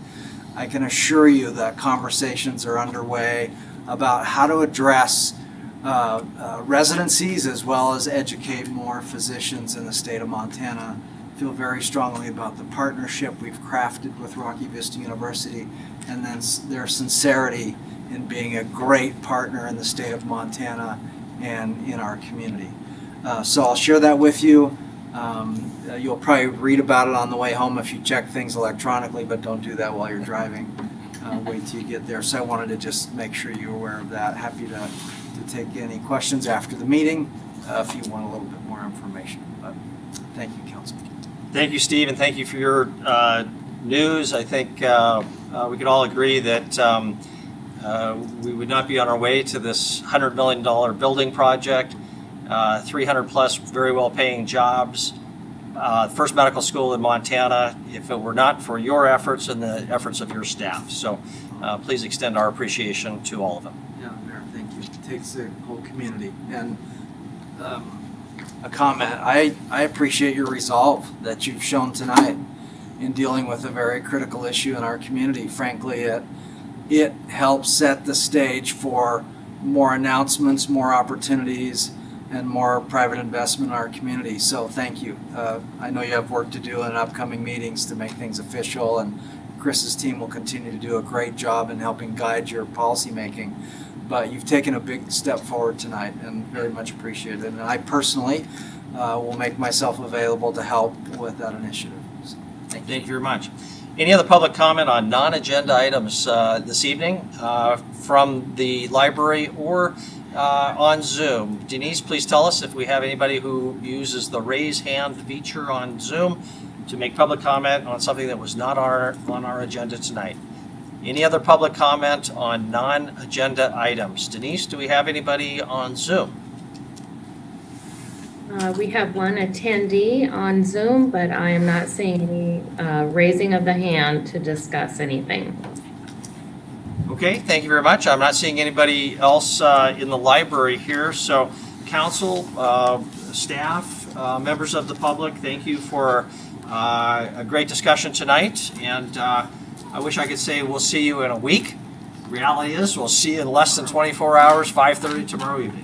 I can assure you that conversations are underway about how to address residencies as well as educate more physicians in the state of Montana. I feel very strongly about the partnership we've crafted with Rocky Vista University, and then their sincerity in being a great partner in the state of Montana and in our community. So I'll share that with you. You'll probably read about it on the way home if you check things electronically, but don't do that while you're driving. Wait till you get there. So I wanted to just make sure you're aware of that. Happy to take any questions after the meeting if you want a little bit more information. But thank you, Council. Thank you, Steve, and thank you for your news. I think we could all agree that we would not be on our way to this $100 million building project, 300 plus very well paying jobs, first medical school in Montana, if it were not for your efforts and the efforts of your staff. So please extend our appreciation to all of them. Yeah, Mayor, thank you. It takes the whole community. And a comment, I appreciate your resolve that you've shown tonight in dealing with a very critical issue in our community. Frankly, it helps set the stage for more announcements, more opportunities, and more private investment in our community. So thank you. I know you have work to do in upcoming meetings to make things official, and Chris's team will continue to do a great job in helping guide your policy making. But you've taken a big step forward tonight, and very much appreciate it. And I personally will make myself available to help with that initiative. So, thank you very much. Any other public comment on non-agenda items this evening from the library or on Zoom? Denise, please tell us if we have anybody who uses the raise hand feature on Zoom to make public comment on something that was not on our agenda tonight. Any other public comment on non-agenda items? Denise, do we have anybody on Zoom? We have one attendee on Zoom, but I am not seeing any raising of the hand to discuss anything. Okay, thank you very much. I'm not seeing anybody else in the library here. So council, staff, members of the public, thank you for a great discussion tonight. And I wish I could say we'll see you in a week. Reality is we'll see you in less than 24 hours, 5:30 tomorrow evening.